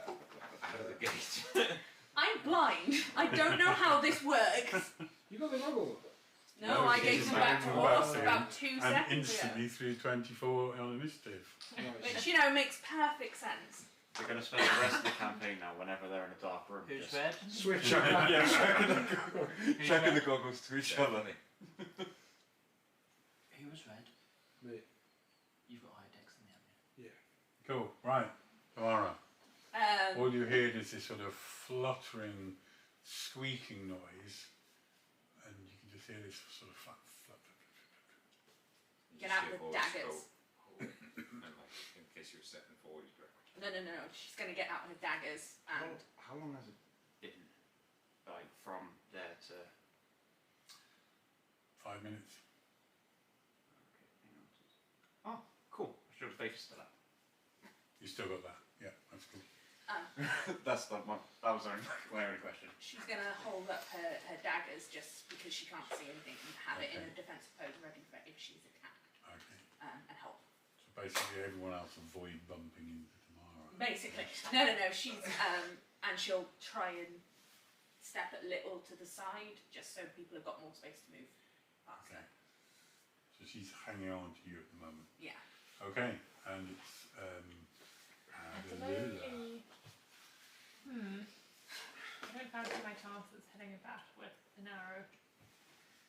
Out of the gate. I'm blind. I don't know how this works. You got the goggle. No, No, I gave she's them back to back us in, about 2 And seconds instantly ago. through 24 on initiative. Which, you know, makes perfect sense. We're going to spend the rest of the campaign now, whenever they're in a dark room. Who's just red? Switch chucking, on. yeah, chucking the goggles to each other. Who was red? Me. You've got higher decks than me, haven't you? Cool, right, Tamara. Um, All you heard is this sort of fluttering, squeaking noise, and you can just hear this sort of flap, flap, flap, flap, flap. Get out the daggers. And like, in case you're setting forward, you grab. No. She's going to get out her daggers and How long has it been, like, from there to... 5 minutes. Okay, hang on. Oh, cool. I should have focused on that. You still got that? Yeah, that's cool. That's not my... That was my only question. she's going to hold up her daggers just because she can't see anything and have it in a Okay. defensive pose ready for if she's attacked Okay. and help. So basically everyone else avoid bumping into Tamara. Basically. No. She's, and she'll try and step a little to the side just so people have got more space to move past Okay. her. So she's hanging on to you at the moment. Yeah. Okay, and it's Adelila. I don't fancy my chances hitting a bat with an arrow.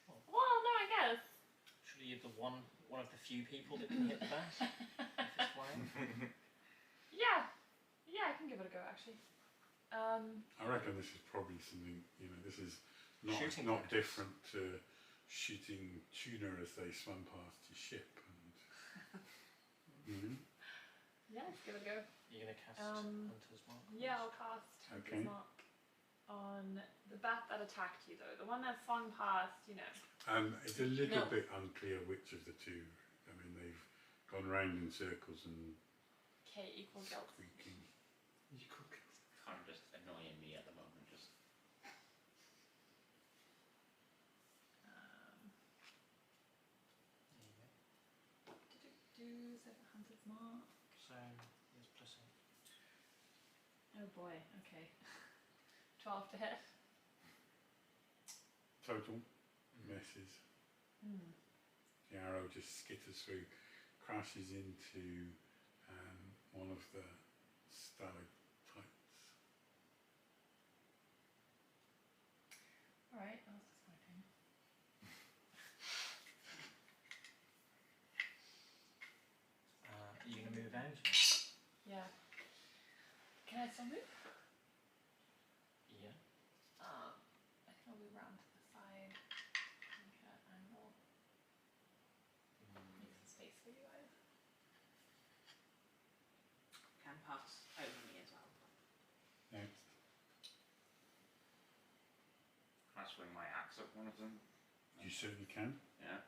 Well, no, I guess. Surely you're the one of the few people that can hit the bat if it's flying. Yeah, I can give it a go actually. I reckon this is probably something, you know, this is Shooting not practice. different to shooting tuna as they swam past your ship. And, Yeah, let's give it a go. You're going to cast Um, Hunter's Mark? Yeah, I'll cast Okay. Hunter's Mark on the bat that attacked you though. The one that swung past, you know. It's a little No. bit unclear which of the two. I mean, they've gone round in circles and K equals Gelt. squeaking. Kind of just annoying me at the moment, just... There you go. Is it Hunter's Mark? So, there's +8. Oh boy, okay. 12 to hit. Total misses. The arrow just skitters through, crashes into one of the stalactites. Alright, that was disappointing. Are you going to move out? Yeah. Can I still move? Yeah. I think I'll move around to the side. Make an angle. Make some space for you guys. Can pass over me as well. Next. Can I swing my axe at one of them? You certainly can. Yeah.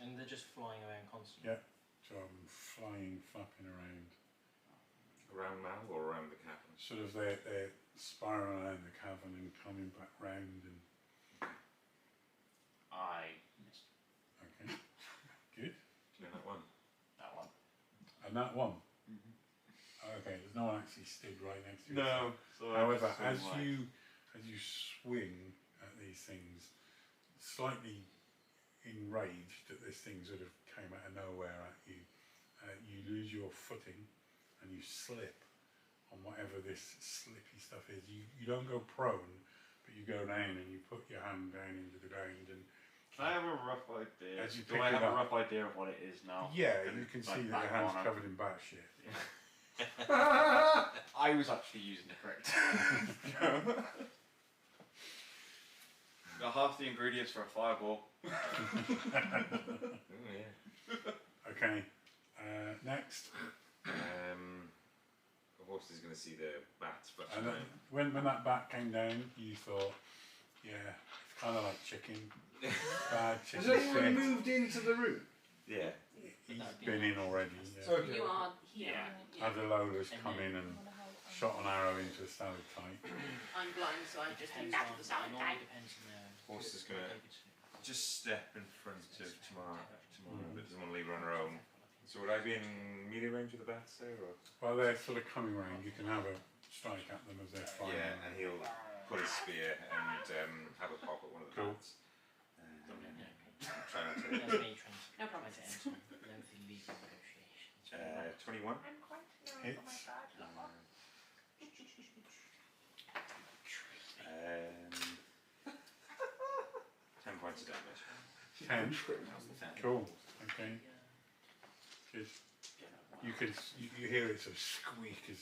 And they're just flying around constantly? Yeah. So I'm flying, flapping around. Around Mal or around the cabin? sort of they're spiraling around the cavern and coming back round and I missed okay, good. Doing that one. that one. And that one. Mm-hmm. Okay, there's no one actually stood right next to you. No. So However, as you swing at these things, slightly enraged that this thing sort of came out of nowhere at you, you lose your footing and you slip on whatever this slippy stuff is. You don't go prone, but you go down and you put your hand down into the ground and. Can I have a rough idea? As you Do pick I it have a up- rough idea of what it is now? Yeah, Can you it, can like, see that back your hand's corner? covered in bat shit. I was actually using the correct. Got half the ingredients for a fireball. Oh yeah. Okay, next. The horse is going to see the bats, but And when that bat came down, you thought, yeah, it's kind of like chicken. Bad chicken. Has anyone shit. moved into the room? yeah. He's been in already. Yeah. Okay. You are here. Yeah. Adelola's come in and shot an arrow into a stalactite. I'm blind, so I just Depends use on, the it normally stalactite. depends on the Horse is going to just step in front of tomorrow, but doesn't want to leave her on her own. So would I be in melee range of the bats there, or? Well, they're sort of coming round. You can have a strike at them as they're flying. Yeah, and he'll pull his spear and have a pop at one of the Cool. bats. Try not to. That's me trying to No problem. try to enter lengthy legal negotiations. 21. Hits. Um, 10 points of damage. 10. 10. Cool. Okay. Good. You hear it sort of squeak as.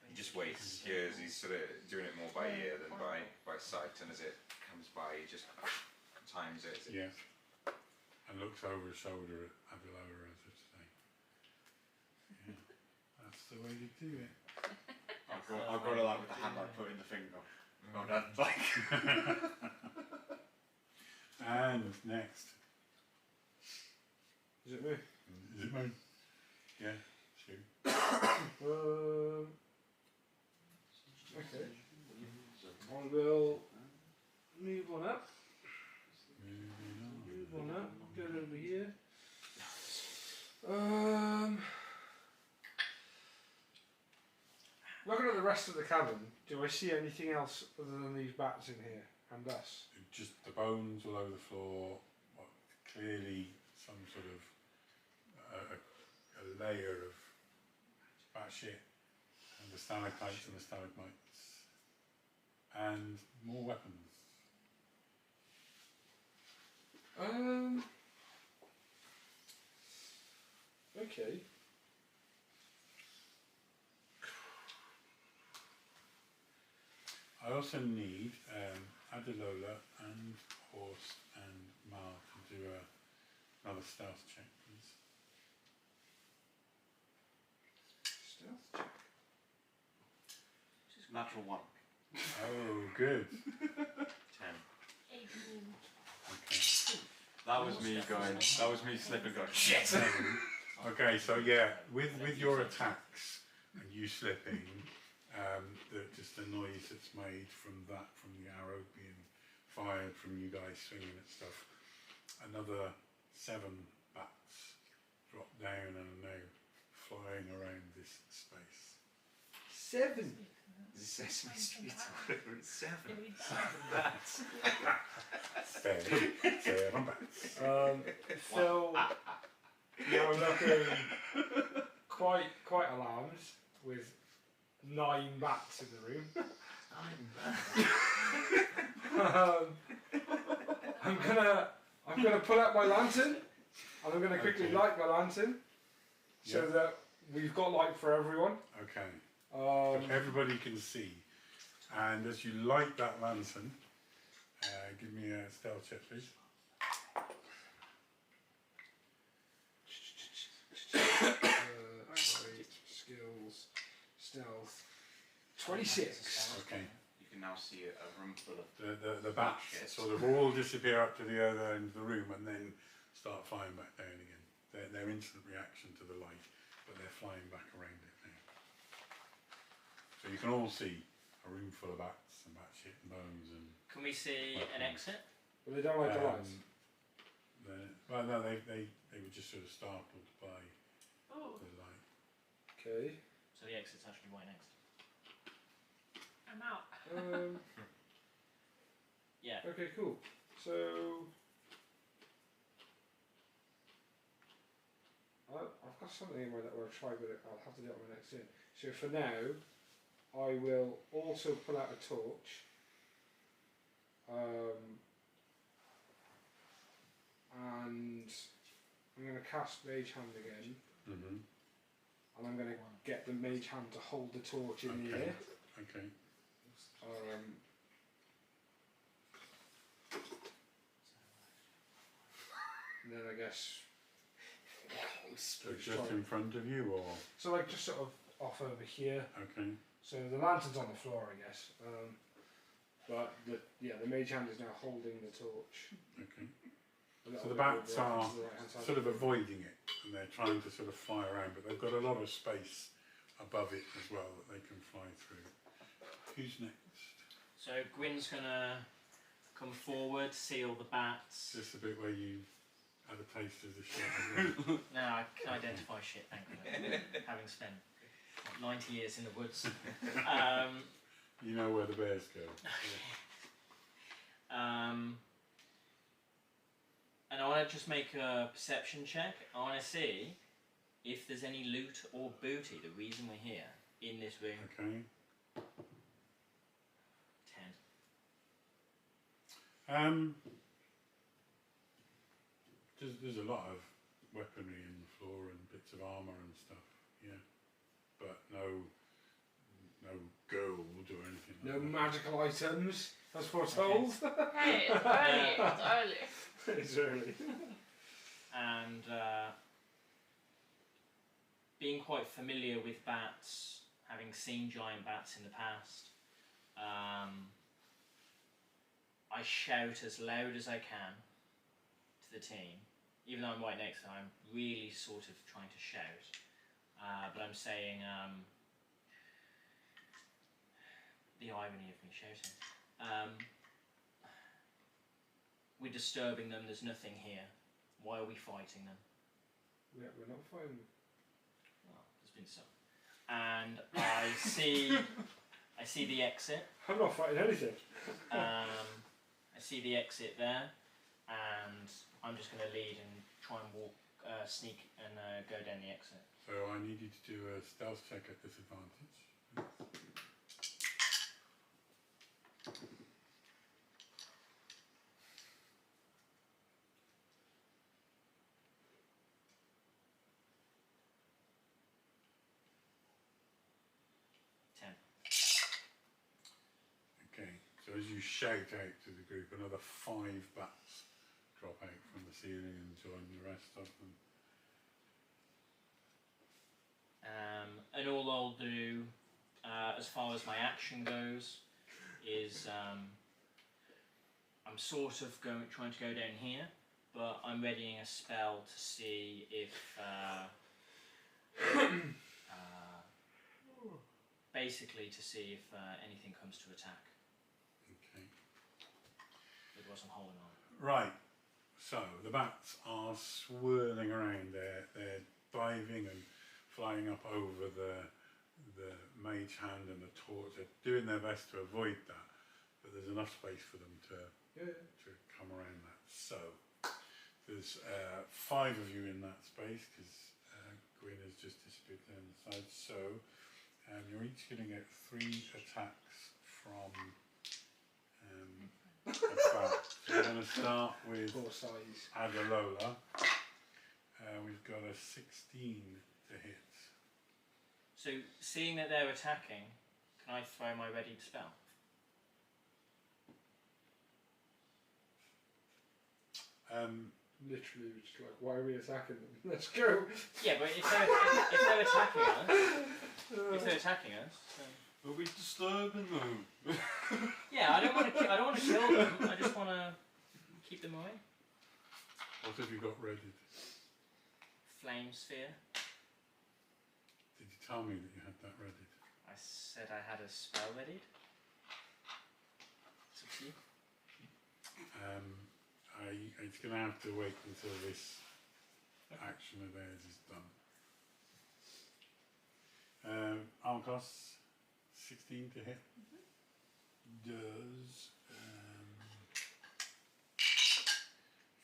He just waits, hears, he's sort of doing it more by ear than by sight, and as it comes by, he just times it. As it Yeah. And looks over his shoulder at Adelola as if to say, yeah, that's the way to do it. I'll go to that with the hand I put in the finger. Go down like. And next. Is it me? Is it mine? Yeah, shoot. Okay. I will move on up. Move on up. Get over here. Looking at the rest of the cabin, do I see anything else other than these bats in here and us? Just the bones all over the floor, what, clearly some sort of a layer of bat shit, and the stalactites and the stalagmites, and more weapons. Okay. I also need Adelola and Horst and Mar to do another stealth check, please. Stealth check. Natural one. Oh, good. 10. 18. Okay. That was me going. That was me slipping. Going shit. Okay, so yeah, with your attacks and you slipping, just the noise that's made from the arrow being fired from you guys swinging at stuff, another 7 bats drop down and are now flying around this space. 7. Sesame Street or whatever, it's 7. Bats. Seven bats. Phil, now looking quite alarmed with 9 bats in the room. I'm gonna pull out my lantern and I'm gonna quickly Okay. light my lantern so Yeah. that we've got light for everyone. Okay, so everybody can see. And as you light that lantern, give me a stealth check, please. Skills, stealth, 26. Okay. You can now see a room full of. The bats sort of all disappear up to the other end of the room and then start flying back down again. They're instant reaction to the light, but they're flying back around it now. So So you can all see a room full of bats and bat shit and bones and. Can we see an exit? Well, they don't like the lights. Well, no, they were just sort of startled by Oh, the light. Okay. So the exit's actually right next. I'm out. Yeah. Okay, cool. So I've got something in mind that I'll try, but I'll have to do it on my next turn. So for now, I will also pull out a torch. And I'm going to cast Mage Hand again, Mm-hmm. and I'm going to get the Mage Hand to hold the torch in the Okay. air. Okay. And then I guess. So just in front of you, or So like just sort of off over here. okay. So the lantern's on the floor, I guess. But the Mage Hand is now holding the torch. Okay. A little So the bit bats over are to the right-hand side. sort of avoiding it, and they're trying to sort of fly around, but they've got a lot of space above it as well that they can fly through. Who's next? So Gwyn's gonna come forward, see all the bats. Just a bit where you had a taste of the shit. Now I can identify shit, thankfully, having spent 90 years in the woods. You know where the bears go. And I want to just make a perception check. I want to see if there's any loot or booty, the reason we're here, in this room. Okay. 10. There's a lot of weaponry in the floor and bits of armour and stuff. Yeah. But no gold or anything like No that. magical items, as foretold. Hey, it's early. It's early. It's early. And being quite familiar with bats, having seen giant bats in the past, I shout as loud as I can to the team. Even though I'm right next to them, I'm really sort of trying to shout. But I'm saying, the irony of me shouting. We're disturbing them, there's nothing here. Why are we fighting them? Yeah, we're not fighting. Well, there's been some. And I see the exit. I'm not fighting anything. I see the exit there, and I'm just going to lead and try and walk, sneak and go down the exit. So I need you to do a stealth check at disadvantage. 10. Okay, so as you shout out to the group, another 5 bats drop out from the ceiling and join the rest of them. And all I'll do, as far as my action goes, is I'm sort of trying to go down here, but I'm readying a spell to see if basically to see if anything comes to attack. Okay. It wasn't holding on. Right, so the bats are swirling around, they're diving and flying up over the mage hand and the torch. They're doing their best to avoid that, but there's enough space for them to come around that. So there's 5 of you in that space because Gwyn has just disappeared down the side. So you're each going to get 3 attacks from a bat. So we're going to start with Adalola. We've got a 16 to hit. So, seeing that they're attacking, can I throw my ready spell? Literally, just like, why are we attacking them? Let's go. Yeah, but if they're attacking us, then... Are we disturbing them? Yeah, I don't want to kill them. I just want to keep them away. What have you got ready? Flame sphere. Did you tell me that you had that ready? I said I had a spell ready. It's up to you. It's going to have to wait until this action of theirs is done. Arm costs 16 to hit. Does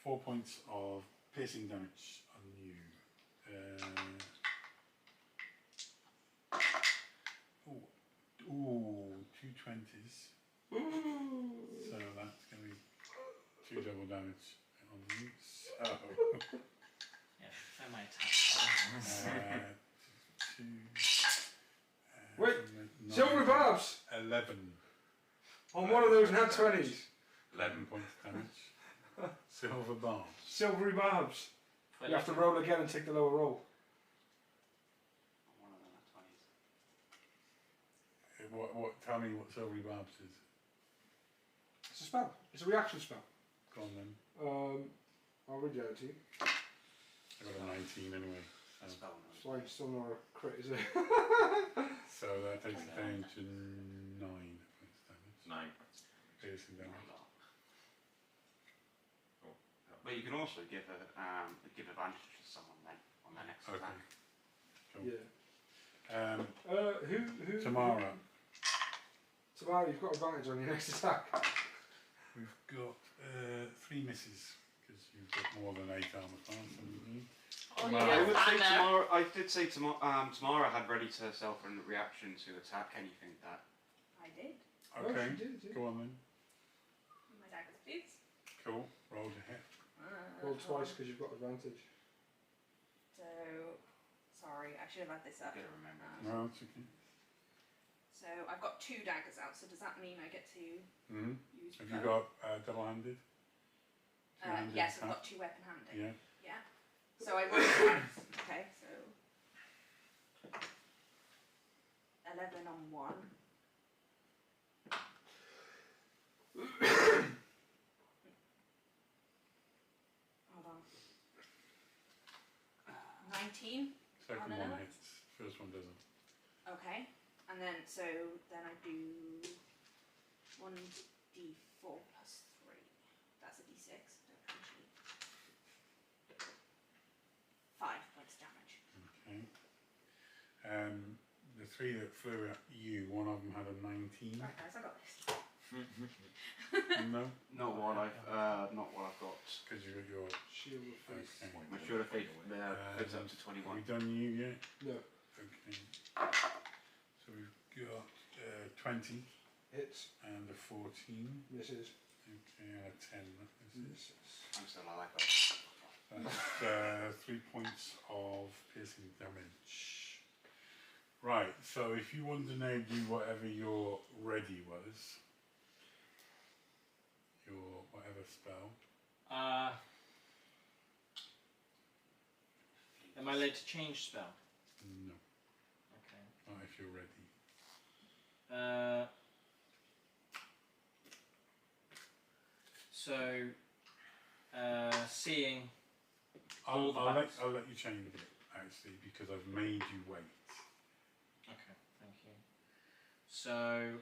4 points of piercing damage on you. Ooh, 2 20s. So that's going to be 2 double damage on you. So Yeah, throw my attack. 2. Wait, 9, silvery barbs 11. on one of those nat 20s. 11 points damage. Silver bar. Silvery barbs. You have to roll again and take the lower roll. On one of them at 20s. Tell me what silvery barbs is. It's a spell. It's a reaction spell. Go on then. I'll read it out to you. I got a 19 anyway. A So, spell It's like still not a crit, is it? so that takes it down to 9 points damage. 9. Piercing damage. But you can also give advantage to someone then on their next Okay. attack. Cool. Yeah. Who? Tamara. Tamara, you've got advantage on your next attack. We've got 3 misses because you've got more than 8 armor class. haven't you? Oh, Well, you I get would say Anna. Tamara. I did say Tamara had readied herself in reaction to attack anything that. I did. Oh, Okay. she did, yeah. Go on then. My daggers, please. Cool. Roll to hit. Roll twice because you've got advantage. So, sorry, I should have had this up. Gotta remember. No, it's okay. So I've got 2 daggers out. So does that mean I get to Mm-hmm. use? Have you both? got double-handed? Two-handed Yes, I've attack? got 2 weapon handed. Yeah. Yeah. So I rolled twice. Okay, so 11 on 1. Hold on. 19. Second On one another? hits. First one doesn't. Okay, and then then I do 1d4 plus 3. That's a d6. Don't actually. 5 points damage. Okay. The 3 that flew at you, one of them had a 19. Right, guys, I got this. No, Not what I've got. because you got your. Shield of Faith. Okay. My shield of faith goes up to Have 21. we done you yet? No. Okay. So we've got 20 Hits. and a 14. Misses. Okay, and a 10. That is Misses. I'm still alive though. That's 3 points of piercing damage. Right, so if you want to now do whatever your ready was, your whatever spell, Am I allowed to change spell? no, Okay. not if you're ready. Seeing. I'll All the bats. let you change it actually because I've made you wait. Okay, thank you. So,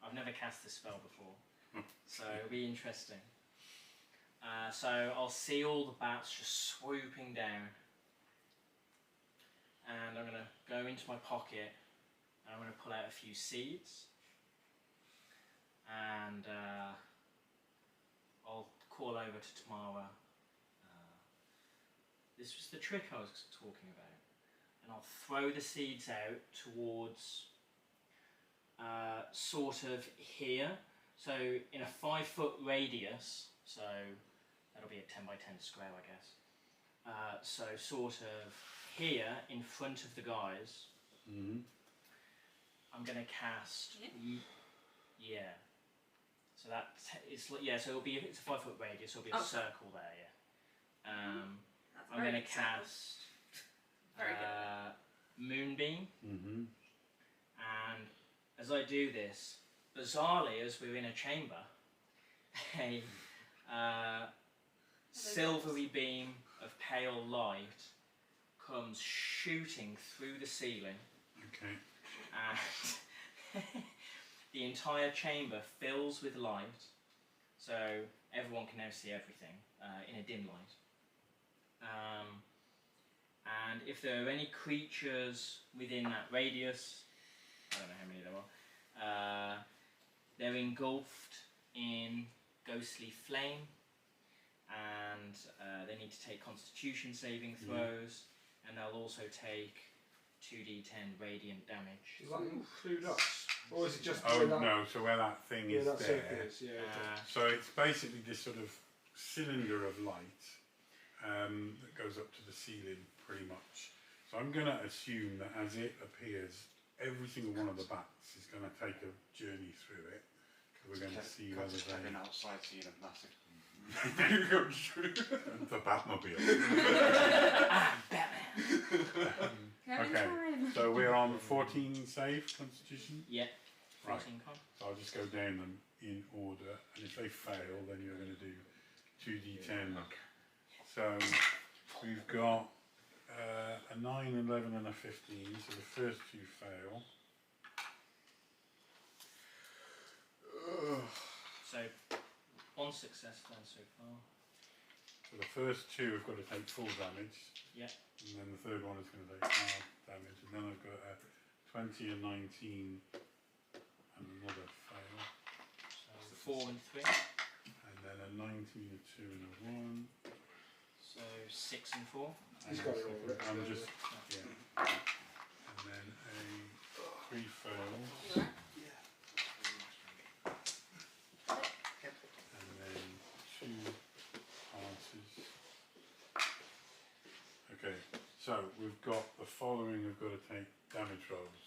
I've never cast this spell before, so it'll be interesting. So I'll see all the bats just swooping down, and I'm gonna go into my pocket, and I'm gonna pull out a few seeds, and I'll call over to Tamara. This was the trick I was talking about, and I'll throw the seeds out towards sort of here, so in a 5-foot radius, so that'll be a 10 by 10 square I guess, so sort of here in front of the guys. Mm-hmm. I'm going to cast, Yeah. yeah, so it's so it's a 5-foot radius, so it'll be a Okay. circle there, yeah. That's I'm very going to good sample. cast Very good. Moonbeam, Mm-hmm. and as I do this, bizarrely, as we're in a chamber, a silvery beam of pale light comes shooting through the ceiling, Okay. and the entire chamber fills with light, so everyone can now see everything in a dim light. And if there are any creatures within that radius, I don't know how many there are, they're engulfed in ghostly flame, and they need to take Constitution saving throws, and they'll also take 2d10 radiant damage. Does that include us? Or is it just Oh where that, no, so where that thing where is that there. circle is? Yeah. Okay. So it's basically this sort of cylinder of light that goes up to the ceiling pretty much. So I'm going to assume that as it appears, every single one of the bats is going to take a journey through it. We're going to see whether they... Kevin outside seeing a massive... the Batmobile. Kevin Okay, time. so we're on 14 save Constitution. Yeah, Right. 14 con. So I'll just go down them in order, and if they fail, then you're going to do 2d10. So we've got a 9, 11 and a 15, so the first two fail. So, one success then so far. So the first two have got to take full damage. Yeah. And then the third one is going to take half damage. And then I've got a 20 and 19 and another fail. So 4 and 3. And then a 19, a 2 and a 1. So 6 and 4. He's got it all written I'm down, just, yeah. And then a 3 fails. And then 2 passes. Okay, so we've got the following, we've got to take damage rolls,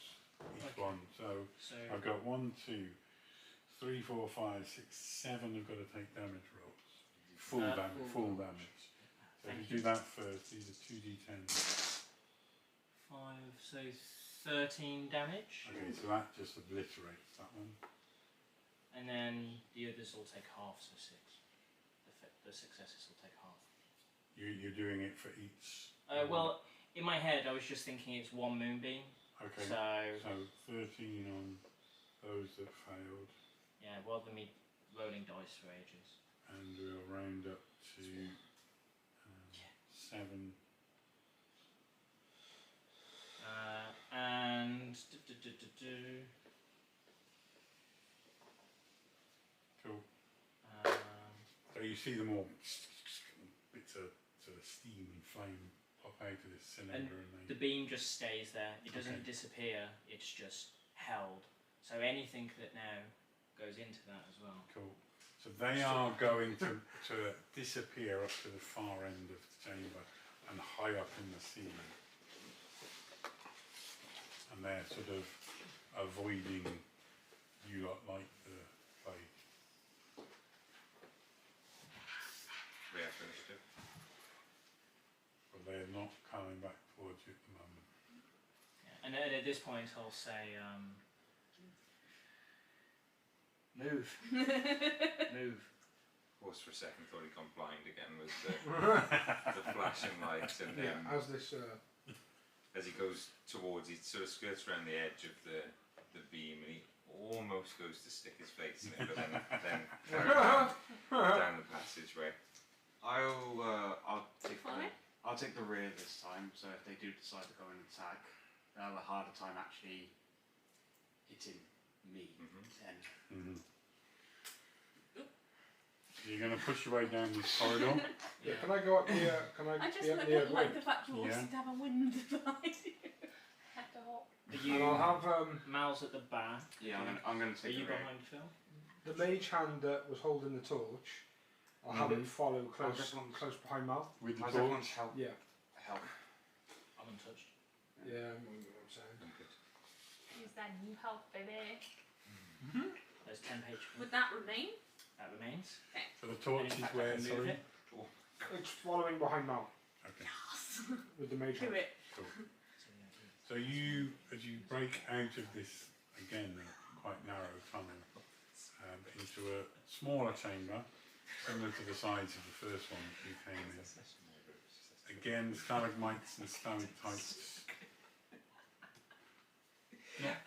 each Okay. one. So So, I've got 1, 2, 3, 4, 5, 6, 7 have got to take damage rolls. Full damage, full damage. So Thank if you do that first, these are 2d10. 5, so 13 damage. Okay, so that just obliterates that one. And then the others will take half, so 6. The successes will take half. You're doing it for each. Well, in my head, I was just thinking it's one moonbeam. Okay. So, So 13 on those that failed, yeah, well, than me rolling dice for ages. and we'll round up to 7. And Cool. um, So you see them all, bits of sort of steam and flame pop out of this cylinder, and the they. beam just stays there. It doesn't Okay. disappear. It's just held. So anything that now goes into that as well. Cool. So they are going to disappear up to the far end of the chamber and high up in the ceiling. And they're sort of avoiding you lot like the plague. We have finished it. But they're not coming back towards you at the moment. Yeah. And at this point, I'll say, move, move. Of course, for a second, thought he'd gone blind again with the flashing lights, and Yeah. As this. as he goes towards, he sort of skirts around the edge of the beam, and he almost goes to stick his face in it, but then down the passageway. I'll take the rear this time. So if they do decide to go and attack, they'll have a harder time actually hitting me. Then Mm-hmm. You're going to push your way down this corridor. Yeah. Can I go up the? Can I? I just be up look the at like way? the fact you all Yeah. seem to have a wind behind you. Have to hop. Are And you, I'll have Mal's at the back. yeah, I'm gonna Are take you the rear. behind Phil? the mage hand that was holding the torch. I'll have it follow close behind Mal. With the How's torch. everyone's help? Yeah. Help. I'm untouched. Yeah. I'm what I'm saying. Use that new health, baby. There's 10 HP. Would that remain? That remains. So the torch is And in fact, I where, can move sorry? it. It's following behind Mal Okay, with the mage Do hand. it. cool. So, yeah, So you, as you break out of this, again, quite narrow tunnel, into a smaller chamber, similar to the size of the first one that you came in. again, stalagmites and stalactites.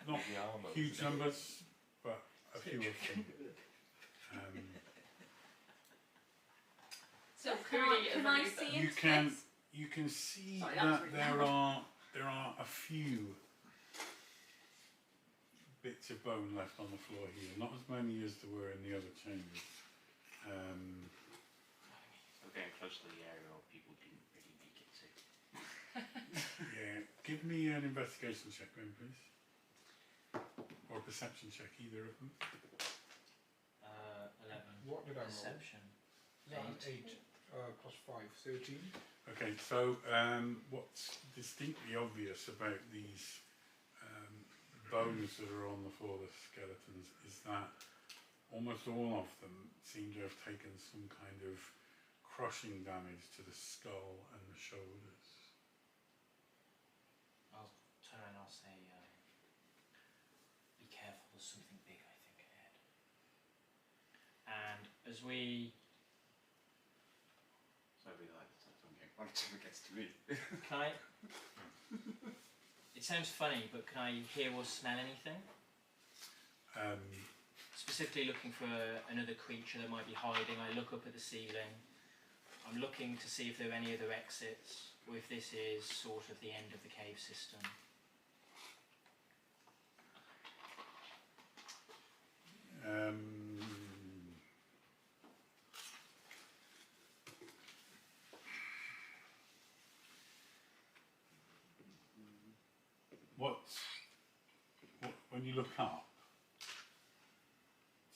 Not The armour. huge numbers, but a few of them. So Clearly can is I a new see You into can this? you can see Sorry, that was that really there are a few bits of bone left on the floor here. Not as many as there were in the other chambers. We're getting close to the area where people didn't really make it to. Yeah, give me an investigation check then, please, or a perception check, either of them. 11. What did I roll? Perception. An 8 plus 5, 13. Okay, so what's distinctly obvious about these bones that are on the floor, the skeletons, is that almost all of them seem to have taken some kind of crushing damage to the skull and the shoulders. I'll turn around and I'll say, be careful, there's something big, I think, ahead. And as we... So I really like the title game. By the time it gets to me. Can I... It sounds funny, but can I hear or smell anything? Specifically looking for another creature that might be hiding. I look up at the ceiling. I'm looking to see if there are any other exits, or if this is sort of the end of the cave system. When you look up,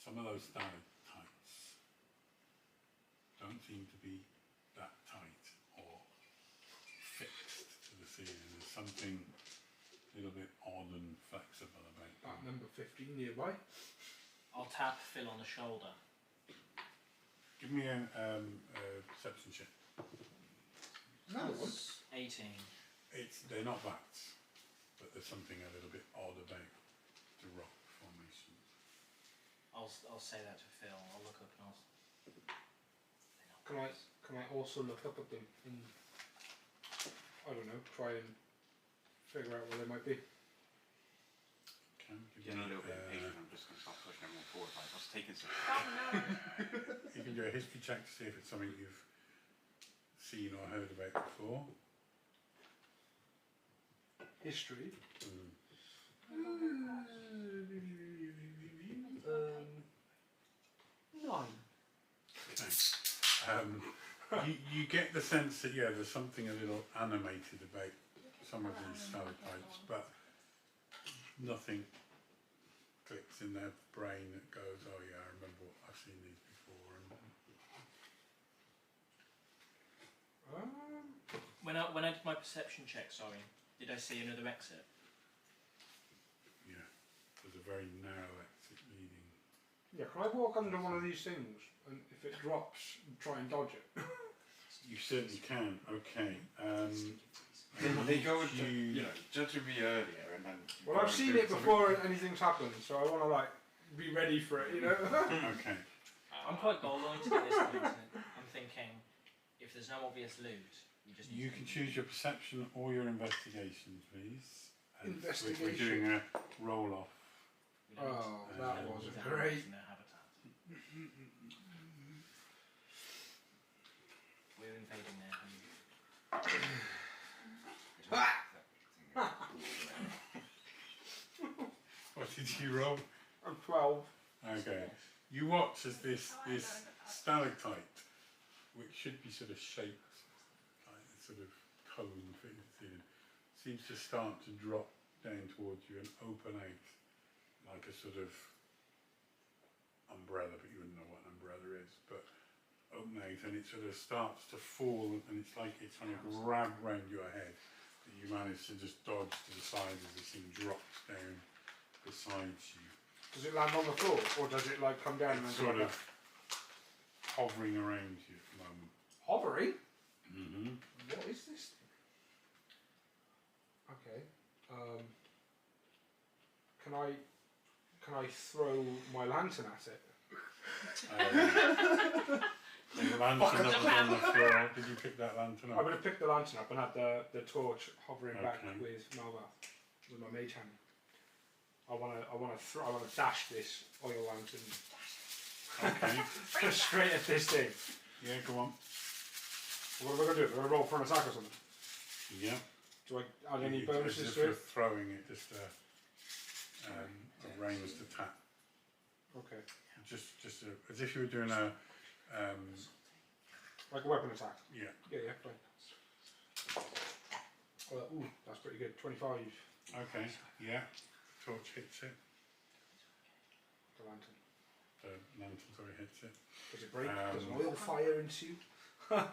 some of those stalactites don't seem to be that tight or fixed to the ceiling. There's something a little bit odd and flexible about That them. number 15 nearby. I'll tap Phil on the shoulder. Give me a perception check. No. That's 18. They're not bats, but there's something a little bit odd about the rock formations. I'll say that to Phil. I'll look up and I'll... Can I also look up at them and, I don't know, try and figure out where they might be? Can give Getting a me, little bit impatient, I'm just going to start pushing everyone forward. Like, I was taking some. you can do a history check to see if it's something you've seen or heard about before. History. 9. Okay. You get the sense that there's something a little animated about some of these stalactites, but nothing clicks in their brain that goes, oh yeah, I remember, I've seen these before. When I did my perception check, sorry, did I see another exit? Yeah, there's a very narrow exit leading. Yeah, can I walk under one of these things and if it drops, try and dodge it? You certainly can. Okay. They go into, you judging me earlier and then... Well, I've seen it before anything's happened, so I want to like be ready for it, you know? Okay. I'm quite goal-oriented at this point, isn't it? I'm thinking, if there's no obvious loot, you just need You to can choose your perception or your investigation, please. And We're Investigation. doing a roll off. We don't Oh, need to- that we don't wasn't need to great. in their habitat. We're invading their home. What did you roll? I'm 12. Okay. You watch as this stalactite, which should be sort of shaped like a sort of cone fitted in, seems to start to drop down towards you and open out like a sort of umbrella, but you wouldn't know what an umbrella is, but open out and it sort of starts to fall and it's like it's trying to grab round your head, but you manage to just dodge to the side as this thing drops down beside you. Does it land on the floor, or does it like come down and It's go sort like of hovering around you at the moment. that? Hovering? Mm-hmm. What is this thing? Okay. Can I throw my lantern at it? And the lantern that was on the floor. Did you pick that lantern I up? would have picked the lantern up and had the torch hovering back Okay. with Malvath, with my mage hand. I wanna dash this oil lantern Okay. straight at this thing. Yeah, go on. What am I gonna do? Do I roll for an attack or something? Yeah. Do I add any It's bonuses as if to you're it? throwing it, just a ranged attack. Okay. Just as if you were doing a Like a weapon attack. yeah. Yeah, fine. Ooh, that's pretty good. 25. Okay. Yeah. Torch hits it. The lantern. The lantern sorry hits it. Does it break? Does an Um, oil fire ensue? Okay.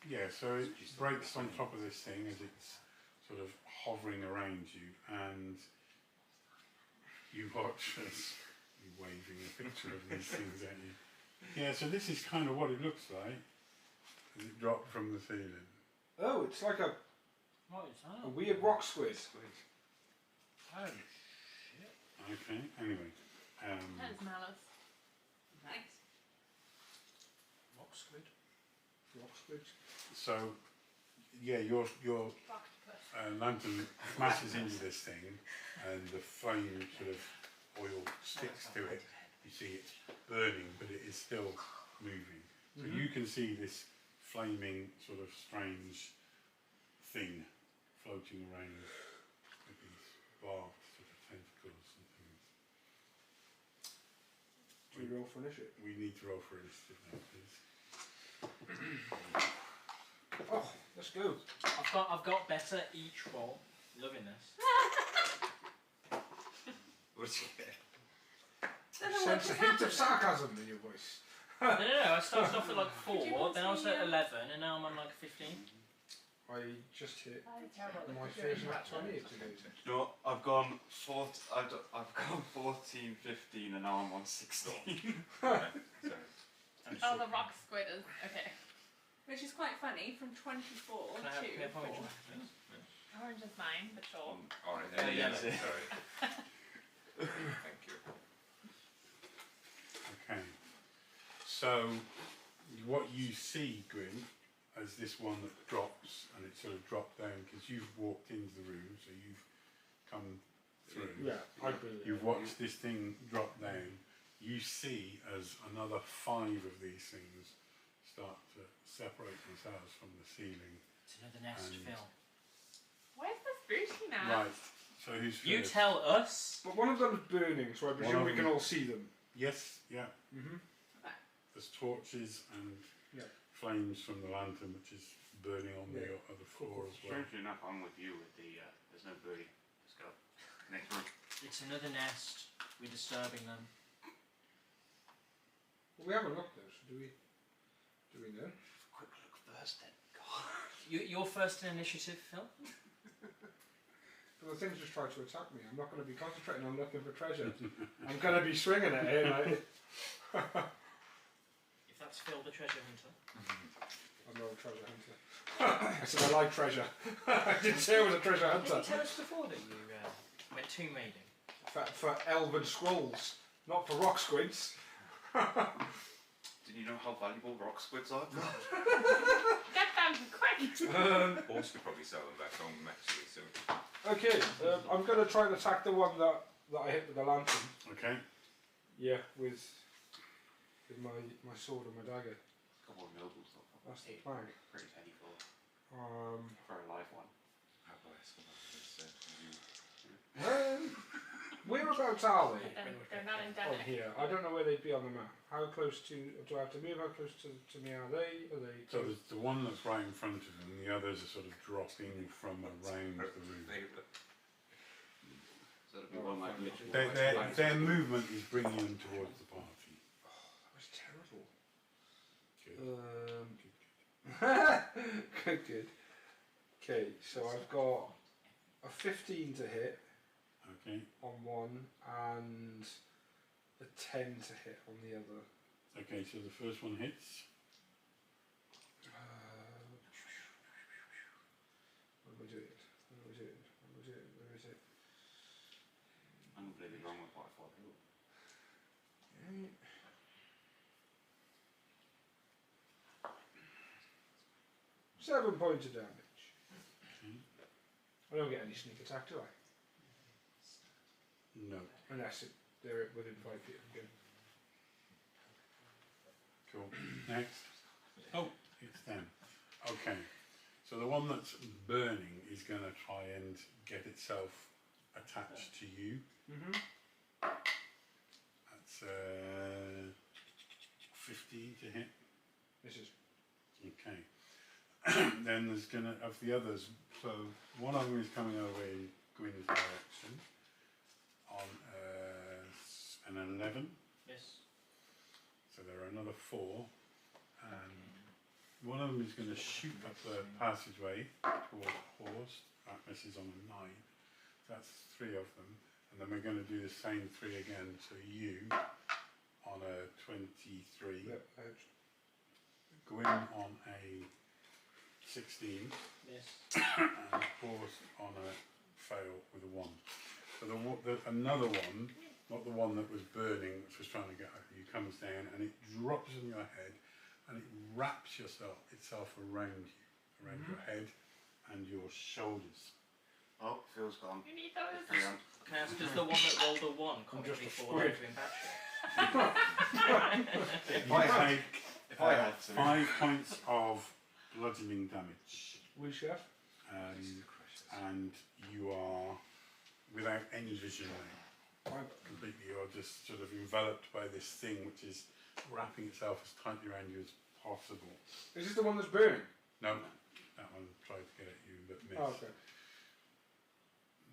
Yeah, so it breaks on top of this thing as it's sort of hovering around you, and you watch as you're waving a picture of these things at you. Yeah, so this is kind of what it looks like as it dropped from the ceiling. Oh, it's like a What is that? weird rock squid. Oh, Okay, anyway. That is malice. Nice. rock squid. Rock squid. So, yeah, your Octopus. lantern smashes into this thing, and the flame sort of oil sticks to it. You see it burning, but it is still moving. So you can see this flaming, sort of strange thing floating around with these barbed sort of tentacles and things. Do we roll for initiative? We need to roll for initiative now, please. Oh, let's go. I've got better each roll. Loving this. What did you get? Sense a hint of sarcasm in your voice. No. I started off at like Could you 4, roll then I was the, at 11, and now I'm on like 15. I just hit I care about the my figure first in nat that 20 one. today. No, I've gone 14, 15, and now I'm on 16. Right, so, Oh, the rock squid is okay. Which is quite funny, from 24 Can I have to a point? 4. Orange is mine, but sure. alright, Yeah, yellow, yeah. sorry. Thank you. Okay. So, what you see, Gwyn, as this one that drops, and it sort of dropped down, because you've walked into the room, so you've come through. Yeah, I believe. You've watched this thing drop down. You see as another 5 of these things start to separate themselves from the ceiling. It's another nest, And- Phil. Where's the spooky now? Right. So who's You first? tell us. But one of them's burning, so I presume of we can them- all see them. Yes. Yeah. Mm-hmm. There's torches and Yeah. flames from the lantern, which is burning on the Yeah. other floor as well. Strangely enough, I'm with you with the, there's no birdie. Let's go. Next room. It's another nest. We're disturbing them. Well, we haven't looked though, so do we know? Quick look first then. God. You're first in initiative, Phil. But the thing's just tried to attack me. I'm not going to be concentrating on looking for treasure. I'm going to be swinging at it. If that's Phil, the treasure hunter. I'm not a treasure hunter. I said I like treasure. I didn't say I was a treasure Didn't hunter. you tell us before that you went tomb raiding? For elven scrolls, not for rock squids. Did you know how valuable rock squids are? Get them quick! Horse could probably sell them back home actually, so Okay, I'm going to try and attack the one that I hit with the lantern. Okay. Yeah, with my sword and my dagger. A couple of nobles though. That's the plan. Pretty heavy for a live one. how about I sell this, Whereabouts are they? But then they're not On endemic. here. I don't know where they'd be on the map. How close to, do I have to move? How close to me are they? Are they So close? there's the one that's right in front of them, the others are sort of dropping from around the room. favourite. So that'll be one like literally. Their movement is bringing them towards the party. That was terrible. Good. Good. Okay, so I've got a 15 to hit Okay. on one and a 10 to hit on the other. Okay, so the first one hits. What am I doing? Seven points of damage. Okay. I don't get any sneak attack, do I? No. Unless they're within 5 feet of me. Cool. Next. Oh, it's them. Okay. So the one that's burning is going to try and get itself attached to you. Mm-hmm. That's 15 to hit. This is. Okay. Then there's gonna of the others. So one of them is coming over in Gwyn's direction on an 11. Yes. So there are another 4, and one of them is going to shoot up the passageway toward Horst. That misses on a 9. That's 3 of them, and then we're going to do the same 3 again to you on a 23. Yep, Gwyn on a 16. Yes. And Horst on a fail with a 1. So another one, not the one that was burning, which was trying to get at you, comes down and it drops on your head and it wraps itself around you, around your head and your shoulders. Oh, Phil's gone. You need those. Carry on. Can I ask, does the one that rolled a 1 just comically a fall squid. over in batshit? If You I had, take if I had to. 5 points of bludgeoning damage, Will chef? and you are without any vision now. Fine. Completely, you're just sort of enveloped by this thing which is wrapping itself as tightly around you as possible. Is this the one that's burning? No, that one tried to get at you but missed. Oh, okay.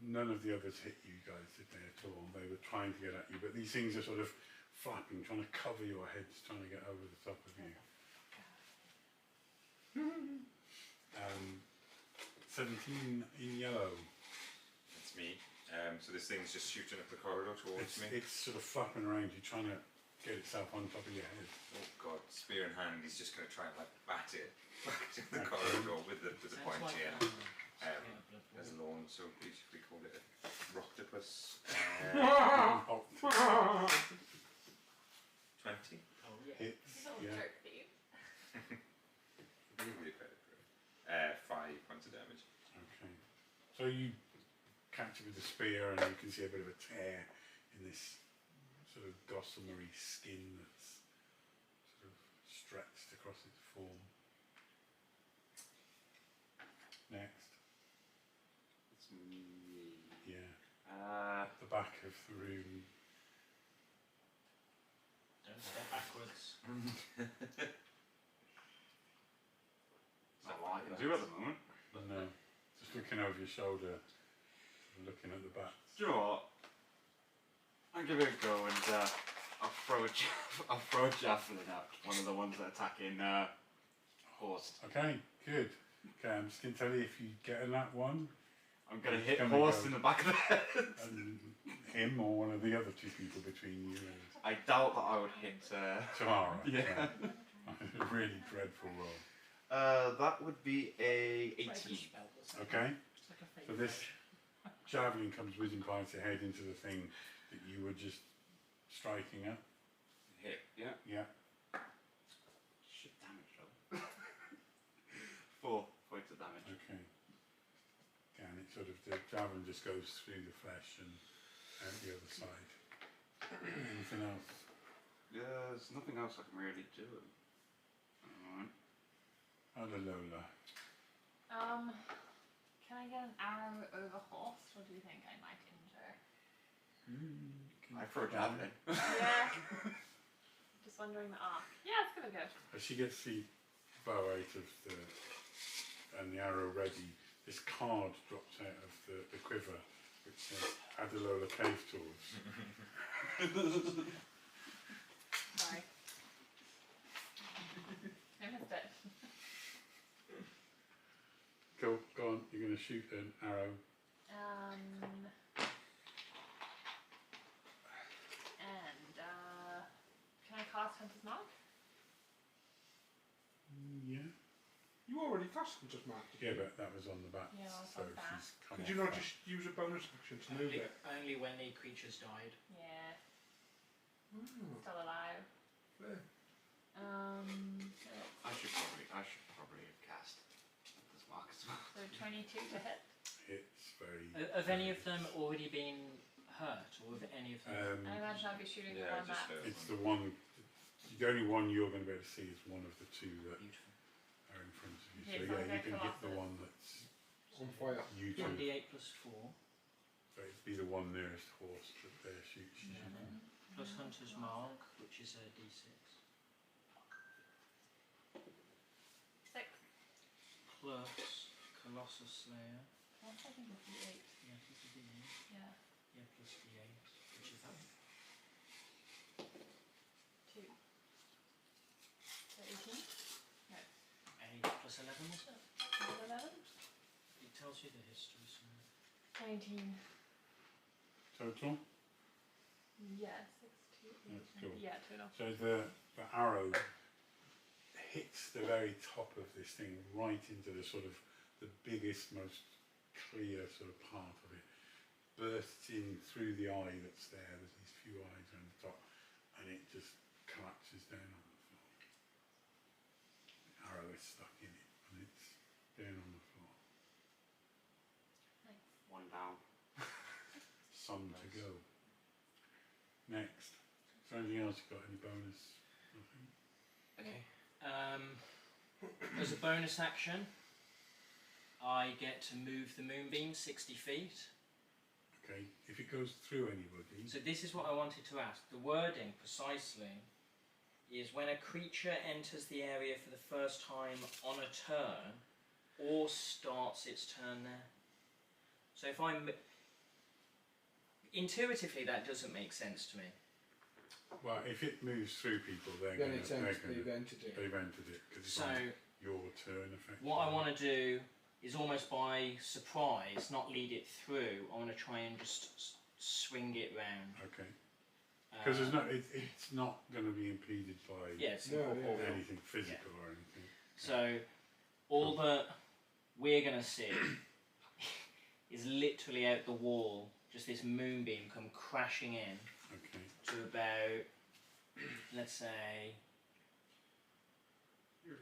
None of the others hit you guys, did they, at all? They were trying to get at you, but these things are sort of flapping, trying to cover your heads, trying to get over the top of you. 17 in yellow. That's me. So this thing's just shooting up the corridor towards me. It's sort of flapping around you, trying to get itself on top of your head. Oh god, spear in hand, he's just going to try and like bat it back to the corridor with the Sounds pointy like, end. yeah, blood As boil. lawn, so beautifully called it a roctopus. 20. Oh, Oh, Oh yeah. hits, little yeah. jerk thief. Give me credit for it. 5 points of damage. Okay. So you catch it with the spear and you can see a bit of a tear in this sort of gossamery skin that's sort of stretched across its form. Next. It's me. Yeah. The back of the room. Don't step backwards. Not what I can do at the moment. No. Just looking over your shoulder, looking at the back. Do you know what? I'll give it a go and I'll throw a javelin at one of the ones that are attacking Horst. Okay, good. Okay, I'm just going to tell you, if you get in that one, I'm going to It's hit gonna Horst go. in the back of the head. and him or one of the other 2 people between you and I doubt that I would hit. Tamara. Yeah. Right. A really dreadful roll. That would be a Try to 18. spell this. Okay, It's like a fake so this word. javelin comes whizzing past your head into the thing that you were just striking at. Hit, yeah. Yeah. Shit damage though. 4 points of damage. Okay. And it sort of, the javelin just goes through the flesh and out the other side. Anything else? Yeah, there's nothing else I can really do. Alright. Lola. Can I get an arrow over Horst, or do you think I might injure? I throw a javelin. Yeah. Just wondering the arc. Yeah, it's gonna go. As she gets the bow out of and the arrow ready, this card drops out of the quiver, which says Adalola Cave Tours. Sorry. I missed it. Cool, go on, you're going to shoot an arrow. And can I cast Hunter's Mark? Yeah. You already cast Hunter's Mark, did Yeah, you? but that was on the back, Yeah, it's so on the back. she's come Could off you not that. just use a bonus action to move Only, it? only when the creatures died. Yeah. Still alive. Fair. I should probably have cast this mark as well. So 22 to hit. It's very. Have any of them already been hurt, or have any of them? I imagine I'd be shooting the Yeah, one just that. It's the one. The only one you're going to be able to see is one of the two that Beautiful. are in front of you. Okay, So so I'll yeah, you go can hit the Colossus. one that's On fire. you two. 1d8 plus 4, So it'd be the one nearest horse that there shoots you. plus Hunter's Mark, which is a d6, 6. plus Colossus Slayer. What I think it's the 8. Yeah, plus a d8. Yeah. Yeah, plus d8, which is that. 2. So 18? No. 8 plus 11, was it? 11? It tells you the history, so. 19. Total. Yeah, 6, 2, 8. That's cool. Yeah, total. So the arrow hits the very top of this thing, right into the sort of the biggest, most clear sort of part of it. Bursts in through the eye that's there. There's these few eyes on the top, and it just collapses down on the floor. The arrow is stuck in it, and it's down on the floor. Nice. One down. Some to go. Next. Is there anything else you got? Any bonus? Nothing? Okay. As a bonus action, I get to move the moonbeam 60 feet. Okay. If it goes through anybody. So this is what I wanted to ask. The wording precisely is when a creature enters the area for the first time on a turn or starts its turn there. So if I'm... Intuitively that doesn't make sense to me. Well, if it moves through people, they're Then going it's to. they've entered it. They've entered it because it's So on your turn, effectively. what I want to do is almost by surprise, not lead it through. I want to try and just swing it round. Okay. Because there's no, it's not going to be impeded by Yeah, it's No, yeah, incorporeal. yeah. anything physical or anything. So all that we're going to see is literally out the wall, just this moonbeam come crashing in Okay. to about, let's say,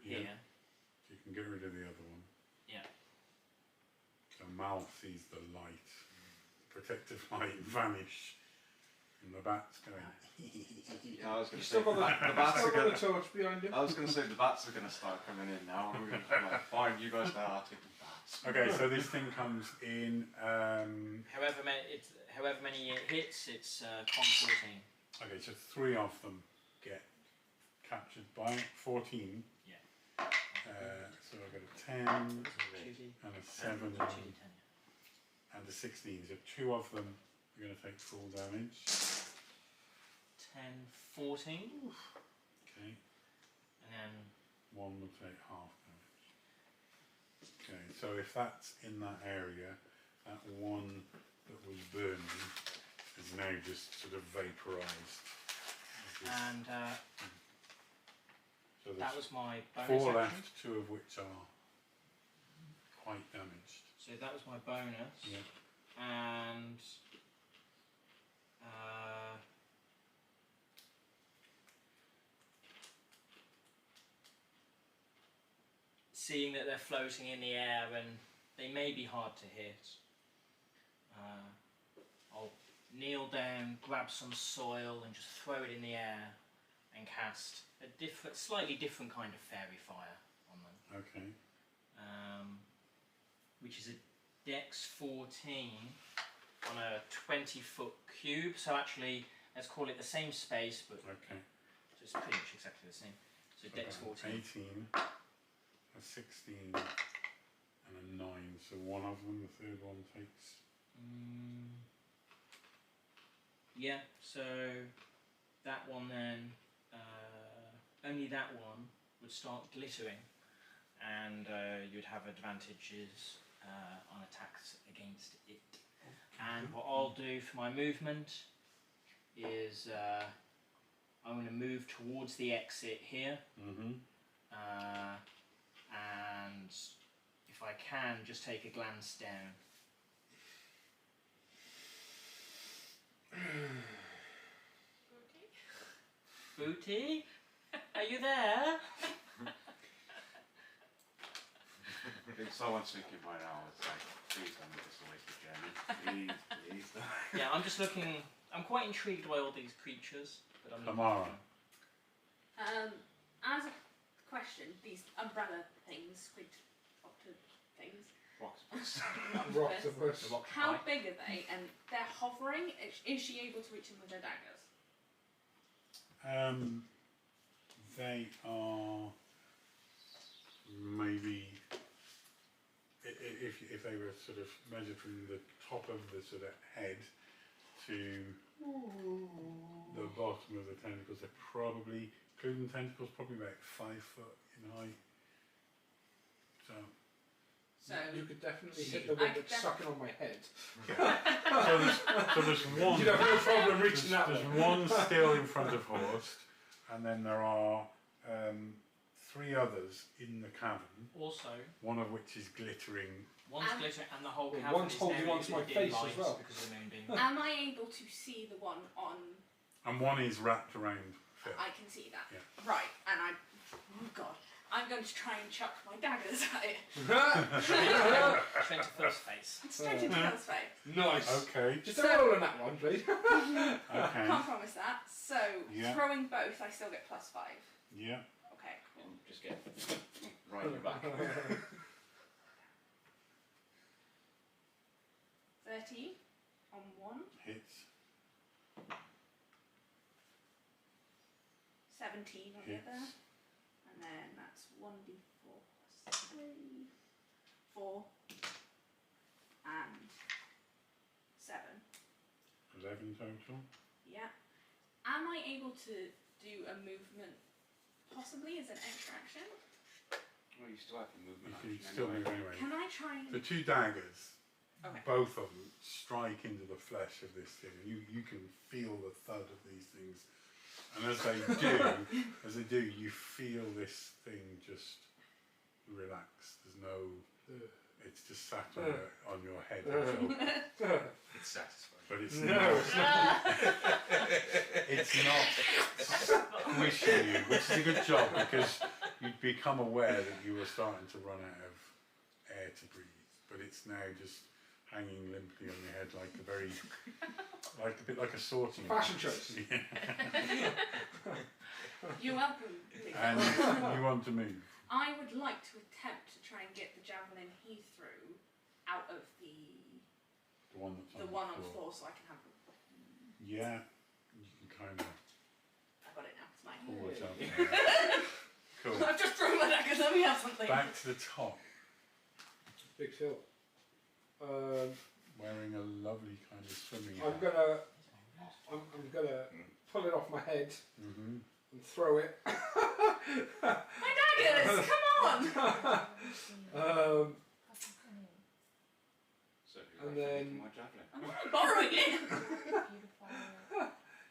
Yeah. here. So you can get rid of the other one. Yeah. So Mal sees the light, the protective light vanish, and the bat's going. Yeah, I was going You to say still got the bats Still are got going. the torch behind him. I was going to say the bats are going to start coming in now. I'm like, fine, you guys start taking bats. Okay, so this thing comes in. However many it hits, it's con 14. Okay, so 3 of them get captured by it. 14. Yeah. So I've got a 10 2d, and a 7 2d10, yeah. and a 16. So 2 of them are going to take full damage. 10, 14, Okay. and then 1 will take half damage. Okay, so if that's in that area, that one that was burning is now just sort of vaporised. and So that there's was my bonus 4 action. left, 2 of which are quite damaged. So that was my bonus. Yeah. And seeing that they're floating in the air and they may be hard to hit, I'll kneel down, grab some soil and just throw it in the air and cast a slightly different kind of fairy fire on them. Okay. Which is a Dex 14 on a 20-foot cube. So actually, let's call it the same space, but Okay. so it's pretty much exactly the same. So Dex About 14. 18, a 16, and a 9. So one of them, the third one, takes. Yeah, so that one then, only that one would start glittering, and you'd have advantages on attacks against it. And what I'll do for my movement is I'm going to move towards the exit here, Mm-hmm. and if I can, just take a glance down. Okay. Booty, are you there? If someone's thinking by now, it's like, please don't make this a wasted journey. Please, please. Yeah, I'm just looking. I'm quite intrigued by all these creatures, but I'm not. Tamara. As a question, these umbrella things, squid octo things, Octopus. The rock how pie. big are they? And they're hovering. Is she able to reach them with her daggers? They are maybe if they were sort of measured from the top of the sort of head to the bottom of the tentacles, they're probably, including tentacles, probably about 5 foot in height. So You could definitely hit I the one could that's sucking on my head. So there's one. You'd have no problem reaching that There's one. one still in front of Horst, and then there are 3 others in the cavern, Also, one of which is glittering. one's And- glittering and the whole Well, cavern one's is holding now onto my dim face as lights well. because of the moonbeam. am I able to see the one on? And one is wrapped around Phil. I can see that. Yeah. Right, and oh god, I'm going to try and chuck my daggers at it. Straight to Phil's face. Straight into Phil's face. Nice. Okay. Just a roll on that one, please. Okay. Can't promise that. So Yeah. throwing both, I still get +5. Yeah. Okay, cool. Just get right in your back. 30 on one, Hits. 17 on the Hits. other, and then that's 1d4 plus 3, 4, and 7. 11 total. Yeah. Am I able to do a movement, possibly as an extra action? Well, you still have your movement You can action still anyway. move anyway. Can I try and... The 2 daggers, Okay. both of them, strike into the flesh of this thing. You can feel the thud of these things. And as they do, you feel this thing just relax. There's no... It's just sat on your head. So, It's satisfying. but it's No, not... it's not. It's not squishing you, which is a good job because you'd become aware that you were starting to run out of air to breathe. But it's now just hanging limply on your head like a bit like a sorting. Fashion choice. Yeah. You're welcome. Nick. And you want to move. I would like to attempt to try and get the javelin he threw out of the The one that's the on one on the floor. the floor, so I can have. Yeah, you can kind of I got it now. It's mine. pull it up. There. Cool. I've just thrown my daggers. Let me have something. Back to the top, Big Phil. wearing a lovely kind of swimming I'm hat. gonna pull it off my head Mm-hmm. and throw it. My daggers! Come on! So And who got then- my javelin? I'm not borrowing it.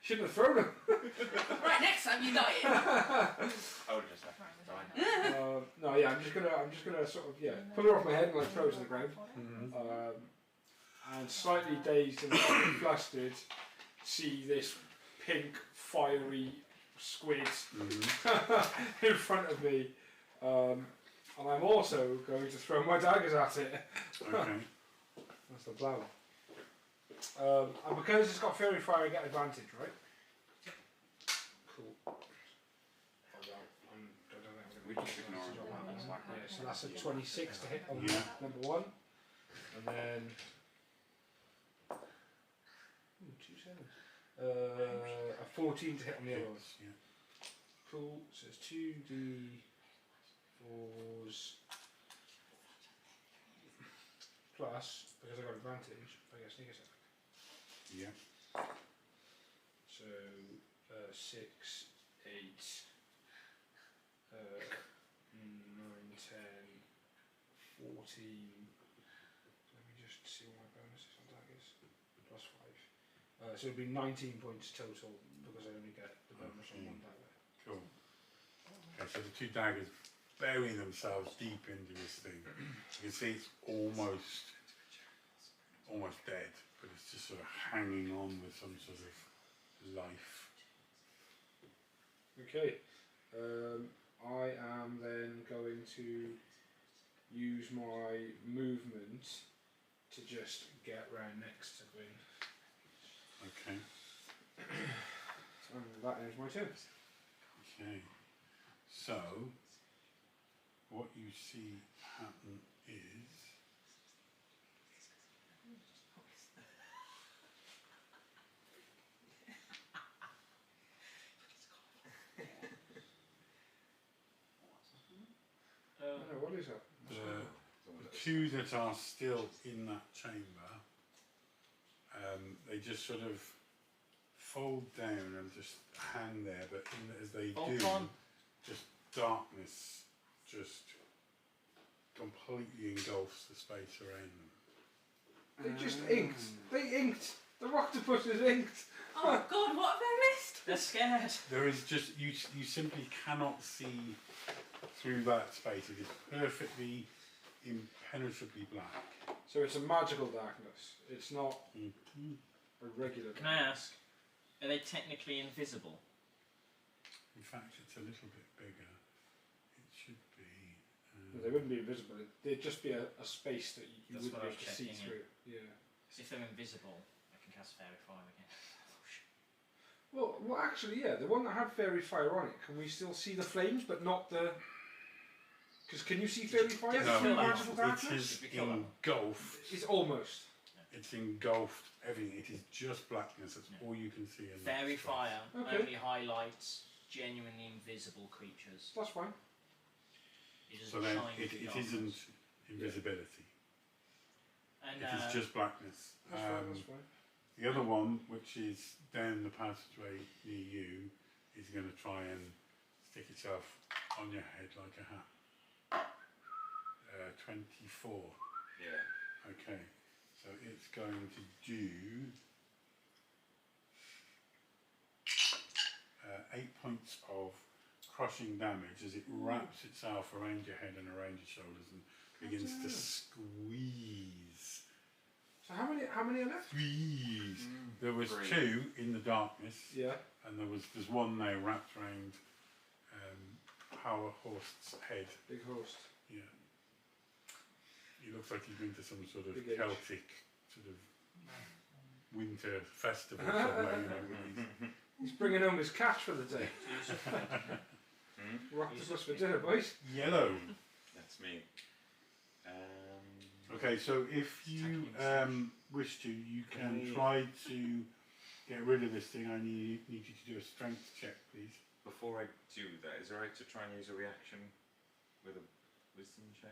Shouldn't have thrown them. Right, next time you die it. I would have just left it dying. No, yeah, I'm just gonna sort of pull it off my head and like throw it to the ground. Mm-hmm. And slightly dazed and slightly flustered, see this pink fiery squid Mm-hmm. in front of me, and I'm also going to throw my daggers at it. Okay. That's the plan. And because it's got fairy fire, I get advantage, right? Cool. We just ignore it. Yeah, so that's a 26 to hit on Yeah. number 1, and then 2 sevens. A 14 to hit on the other one. Hits, yeah. Cool. So it's 2d4s plus, because I got advantage, I get sneak attack. Yeah. So 6, 8, 9, 10, 14. Let me just see what my bonus is on daggers. Plus 5. So it'd be 19 points total because I only get the bonus on 1 dagger. Cool. Okay, so the 2 daggers bury themselves deep into this thing. You can see it's almost dead, but it's just sort of hanging on with some sort of life. Okay. I am then going to use my movement to just get round next to Gwyn. Okay. And that ends my turn. Okay. So, what you see happen is I know, what is that? the two that are still in that chamber, they just sort of fold down and just hang there, but as they do, just darkness just completely engulfs the space around them. They just inked. They inked. The octopus is inked. Oh God, what have I missed? They're scared. There is just, you simply cannot see through that space. It is perfectly, impenetrably black. So it's a magical darkness. It's not a regular Can I ask, are they technically invisible? In fact, it's a little bit bigger. It should be. No, they wouldn't be invisible. They'd just be a space that you That's wouldn't what I be able was to see checking, through. Yeah. Because if they're invisible, I can cast Fairy Fire again. Well, actually, yeah. The one that had fairy fire on it, can we still see the flames, but not the? Because can you see fairy fire No, through no, magical it darkness? is We kill that one. engulfed. It's almost. It's engulfed everything. It is just blackness. That's Yeah. all you can see. In Fairy that space. Fire Okay. only highlights genuinely invisible creatures. That's fine. It doesn't So then shine it through isn't darkness. invisibility. And, It is just blackness. That's fine. That's fine. The other one, which is down the passageway near you, is going to try and stick itself on your head like a hat. 24. Yeah. Okay, so it's going to do 8 points of crushing damage as it wraps itself around your head and around your shoulders and begins to squeeze. So how many are left? Squeeze. There was Great. 2 in the darkness, Yeah. and there's one now wrapped around Power Horst's head. Big host. Yeah. He looks like he's been to some sort of Big age. Celtic sort of winter festival somewhere, you know, with these. He's bringing home his catch for the day. We're octopus for dinner, boys. Yellow. That's me. Okay, so if you wish to, you can we- try to get rid of this thing. I need you to do a strength check, please. Before I do that, is it alright to try and use a reaction with a wisdom check?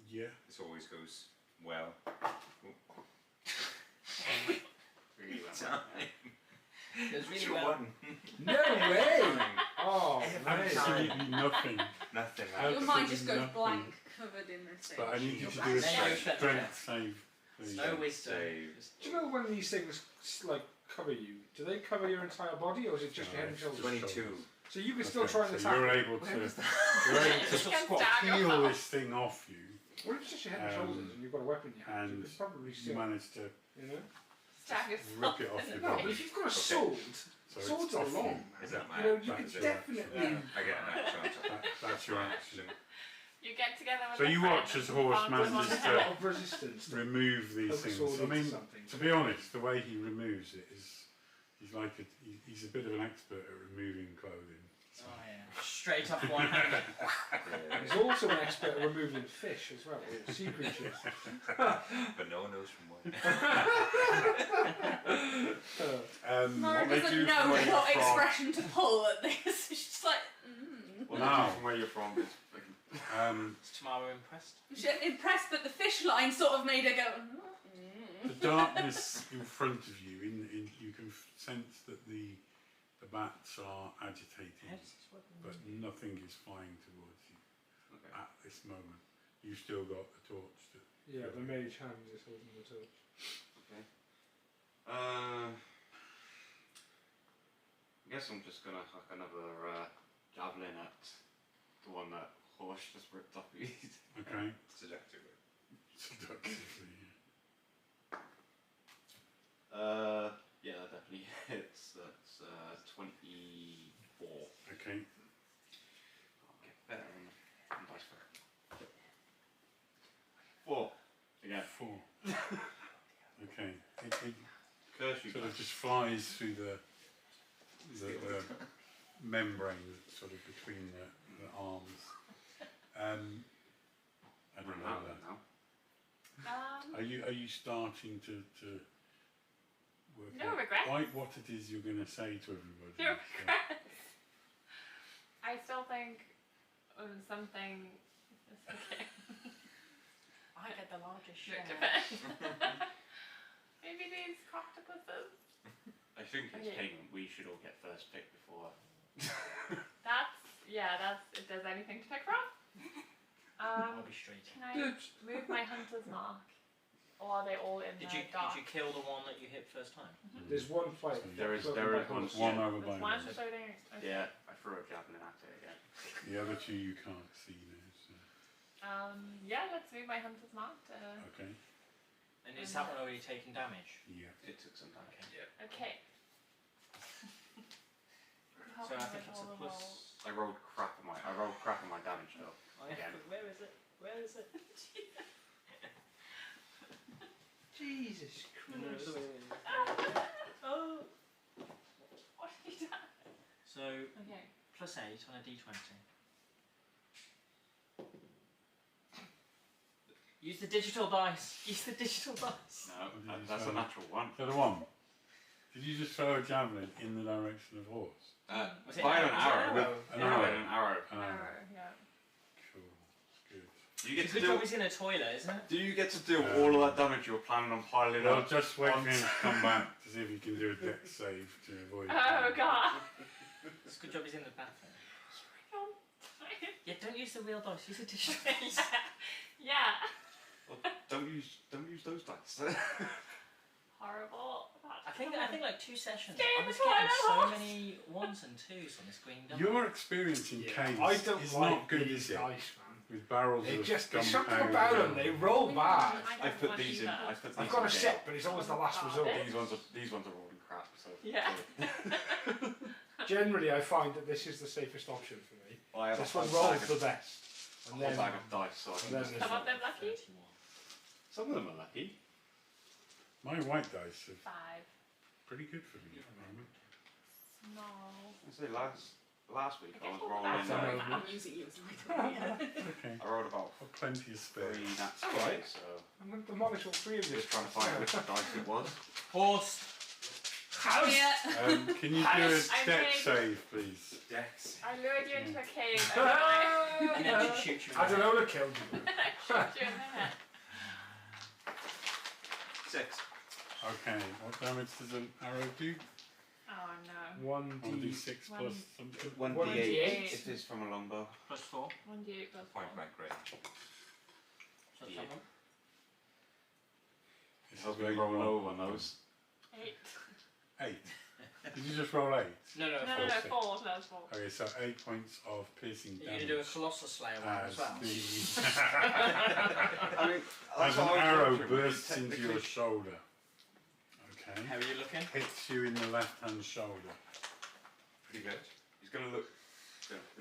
Yeah. This always goes well. Really well. Time. There's really Sure well. one. No way! Oh, man. Absolutely nothing. Nothing. Your mind just goes Nothing. blank, covered in this thing. But I need you Your to do a blank. Then you strength strength save, please. No wisdom. Save. Just- Do you know when these things like cover you? Do they cover your entire body, or is it just your head and it's shoulders? 22. So you can still Okay, try and so attack. you're able to Just gonna stab peel yourself. this thing off you. What if it's just your head and Um, shoulders and you've got a weapon in your hand? You and could probably You still, manage to you know. Stab yourself. rip it off your No, but body. if you've got a sword, So swords it's are off long. you. Man. Is that my You know, you That's could your definitely. action. I get an action on top. That's your action. You get together with So a you friend watch and as Horse pound them on manages the A to head. lot of resistance. to remove these poke a things. sword I into mean, something. to be honest, the way he removes it is, he's like he's a bit of an expert at removing clothing. Oh yeah. Straight off one hand. Yeah. He's also an expert at removing fish as well, or sea creatures. But no one knows from where. Mara what they doesn't do know from where you're what from- expression to pull at this. She's just like, Well, Now. from where you're from is fucking Is Tamara impressed? She's impressed, but the fish line sort of made her go, The darkness in front of you, you can sense that the bats are agitating, but nothing is flying towards you okay. at this moment. You've still got the torch. Yeah, the mage hand is holding the torch. Okay. I guess I'm just gonna huck another javelin at the one that Horse just ripped off his. Okay. Seductively. Seductively. Yeah, that definitely hits. That's 23. 4. Okay. I'll get better on dice for it. 4. Again. 4. Okay. It Curse you sort of guys. just flies through the membrane that's sort of between the arms. I don't Run know out that. there now. Are you starting to work No out regrets. quite what it is you're going to say to everybody? No regrets. I still think something. It's okay. I get the largest No share. defense. Maybe these octopuses. I think it's Okay. payment. We should all get first pick before. That's if there's anything to pick from. I'll be straight. Can I move my hunter's mark? Or are they all in Did the you dark? kill the one that you hit first time? There's one fight. There is Broken one. by horse. One over by That's one, one. so they okay. Yeah, I threw a javelin at it again. The other two you can't see now. So. Yeah, let's move my hunter's mark to. Okay. And is that one already taking damage? Yeah. It took some time. Okay. So I think it's a plus. I rolled crap on my damage though. Again. Where is it? Where is it? Jesus No, no, Christ. Oh. What have you done? So Okay. plus 8 on a d20. Use the digital dice. Use the digital dice. No, What did you that's say? a natural one. So the one. Did you just throw a javelin in the direction of horse? Was it Fire an arrow? arrow. An Fire arrow. an arrow. Arrow, yeah. Cool. Good. Do you get It's to a good job do? he's in a toilet, isn't it? Do you get to do all of that damage you were planning on piling Well, up? just wait for once? him to come back to see if you can do a dex save to avoid. Oh god. It's a good job he's in the bathroom. Oh, Yeah, don't use the real dice. Use the digital dice. yeah. Well, don't use those dice. Horrible. I think like 2 sessions. Stay in I was the getting toilet, so horse. many 1s and 2s on this green die. Your experience in Yeah, caves I don't is like not good, these is it? dice, man. With barrels They of just there's something gunpowder. about them. They roll bad. I put these in. I put these I've got a in set, but it's always the last result. These ones are rolling crap. So Yeah. Generally, I find that this is the safest option for me. I have This a one whole rolls bag the of, best. a And whole then bag of dice, so I and can then just. this Some of them lucky? 31. Some of them are lucky. My white dice are 5. pretty good for me at the moment. Small. I say last week I was Okay. rolling. Sorry. I'm using you as my Okay. I rolled about Got plenty of spare. 3 nats. Alright. So I'm going to demolish all 3 of these. just trying to find which dice it was. Horse. House! Yeah. Can you do a I'm dex getting- save, please? Dex. I lured you into a cave. And then just shoot you. I don't know what killed you. Shoot you in the head. 6. Okay, what damage does an arrow do? Oh no. 1d. 1d6 One- plus something? 1d8. If it's from a longbow. Plus 4. 1d8 plus 4. Point blank range. So Yeah. that one. This Help is me where you roll want over on those. 8. 8. Did you just roll 8? No, No, no, no, 4 plus 4. Okay, so 8 points of piercing You're damage. going to do a Colossus Slayer one as well. I mean, As that's an what I was arrow wondering, would bursts you into your technically- shoulder. Okay. How are you looking? Hits you in the left hand shoulder. Pretty good. He's gonna look.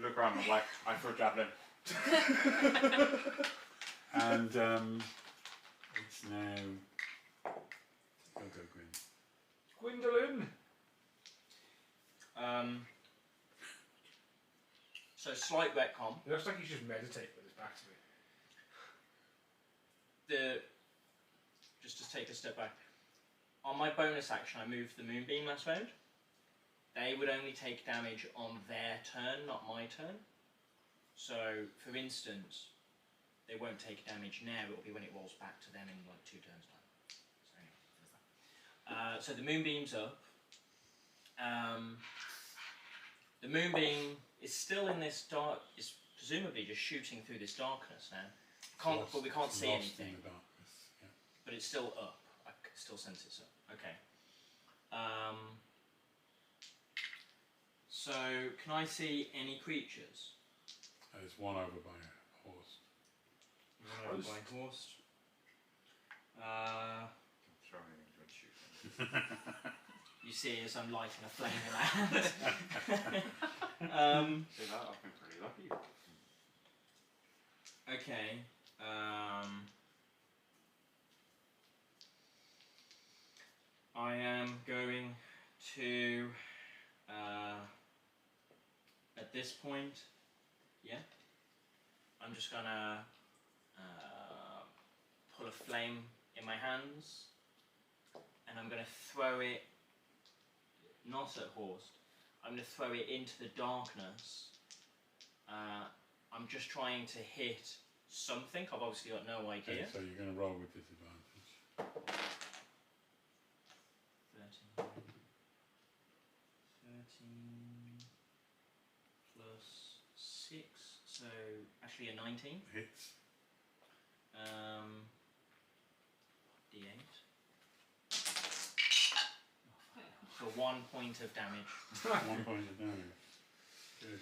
Look around and like, I threw a javelin. And it's now. Go, Gwyn. Gwendolyn! So slight retcon. It looks like he's just meditating with his back to me. Just to take a step back. On my bonus action, I moved the moonbeam last round. They would only take damage on their turn, not my turn. So, for instance, they won't take damage now. It will be when it rolls back to them in like 2 turns time. So, anyway, there's that. So the moonbeam's up. The moonbeam is still in this dark. Is presumably just shooting through this darkness now. But we can't see Lost anything. in the darkness. Yeah. But it's still up. I can still sense it's up. Okay. So, can I see any creatures? There's one over by a horse. One over by horse. Throw anything to shoot them. you see as I'm lighting a flame in my hand. See that? I've been pretty lucky. Okay. I am going to, at this point, yeah, I'm just gonna pull a flame in my hands, and I'm gonna throw it, not at Horst, I'm gonna throw it into the darkness. I'm just trying to hit something. I've obviously got no idea. Okay, so you're going to roll with disadvantage. 13 plus 6, so actually a 19. Hits. D8. For 1 point of damage. 1 point of damage. Good.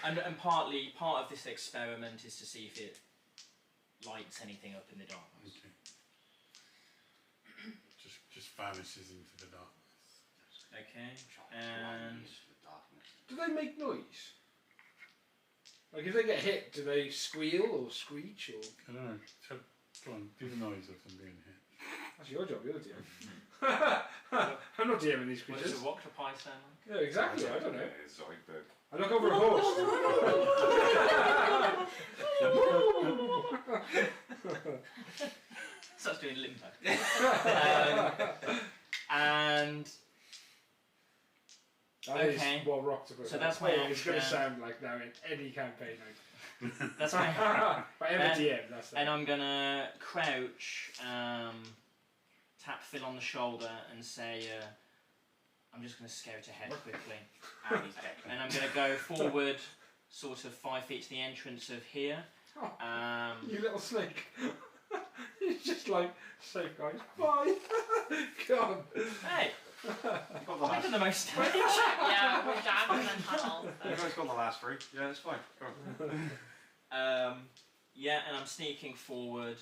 And part of this experiment is to see if it lights anything up in the darkness. Okay. Just vanishes into the darkness. Okay, and Do they make noise? Like if they get hit, do they squeal or screech or? I don't know. Go on, do the noise of them being hit. That's your job, you're the DM. I'm not DMing these what creatures. does a octopi sound like? Yeah, exactly. I don't know. Zoidberg. I look over a horse. Starts doing limbo. And That is Okay. what Rocktopus. So that's my It's going to action. sound like now in any campaign. that's my. By every DM, that's that. And I'm gonna crouch, tap Phil on the shoulder, and say, I'm just gonna scare it ahead quickly. And he's dead. And I'm gonna go forward, sort of 5 feet to the entrance of here. You little snake. He's just like, safe guys, bye. Come on. Hey, Got the I've last. done the most damage. Yeah, we're jamming and tunnel. You guys got the last 3. Yeah, it's fine. Go on. Yeah, and I'm sneaking forward.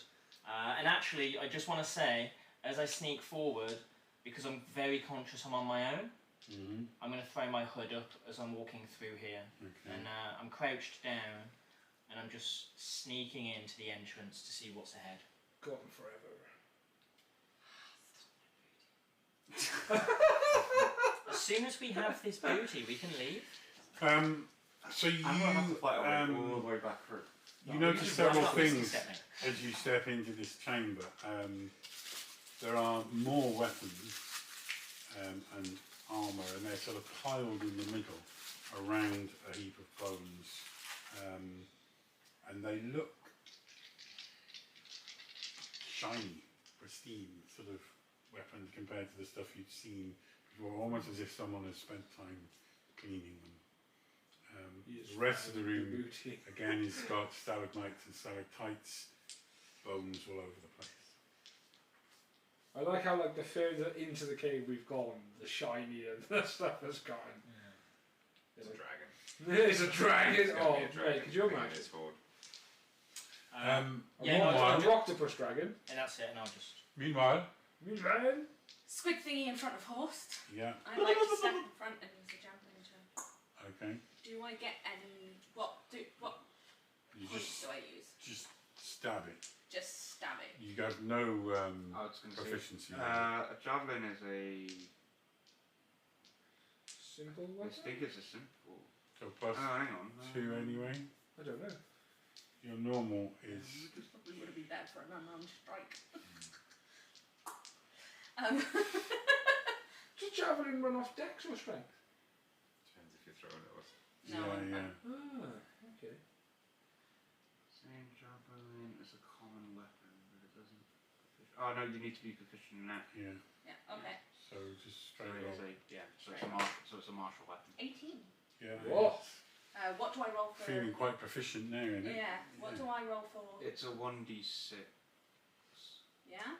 And actually, I just want to say, as I sneak forward, because I'm very conscious I'm on my own, Mm-hmm. I'm going to throw my hood up as I'm walking through here. Okay. And I'm crouched down, and I'm just sneaking into the entrance to see what's ahead. Gone forever. As soon as we have this booty, we can leave. So you I'm gonna have to fight all the way back through. you notice That's several not risky things stepping. as you step into this chamber. There are more weapons and armour, and they're sort of piled in the middle around a heap of bones, and they look shiny, pristine sort of weapons compared to the stuff you'd seen before, almost as if someone has spent time cleaning them. The rest of the room booty. again is got stalagmites and stalactites, bones all over the place. I like how like the further into the cave we've gone, the shinier the stuff has gotten. It's a dragon. It's a dragon. It's gonna Oh, be a dragon. mate, could you Bringing imagine? his horde. Yeah, a no, Rocktopus dragon. and that's it, and I'll just... Meanwhile, Dragon. Squid thingy in front of Horst. yeah, I'd like to step in front and use the javelin to. okay. Do I get any? What You points do I use? just stab it. Just stab it. You have no I was going to say. proficiency. A javelin is a. Simple I weapon. think it's a simple. So plus Oh, hang on. 2 anyway. I don't know. Your normal is Probably would have been better for an unarmed strike. Does javelin run off dex or strength? Depends if you're throwing it or No, yeah. Ah, okay. Same javelin is a common weapon, but it doesn't. Oh no, you need to be proficient in that. Yeah. Yeah. Okay. So just So straight it's roll. so it's a martial weapon. 18. Yeah. Whoa. What do I roll for? Feeling quite proficient now, isn't it? Yeah. What do I roll for? It's a 1d6. Yeah.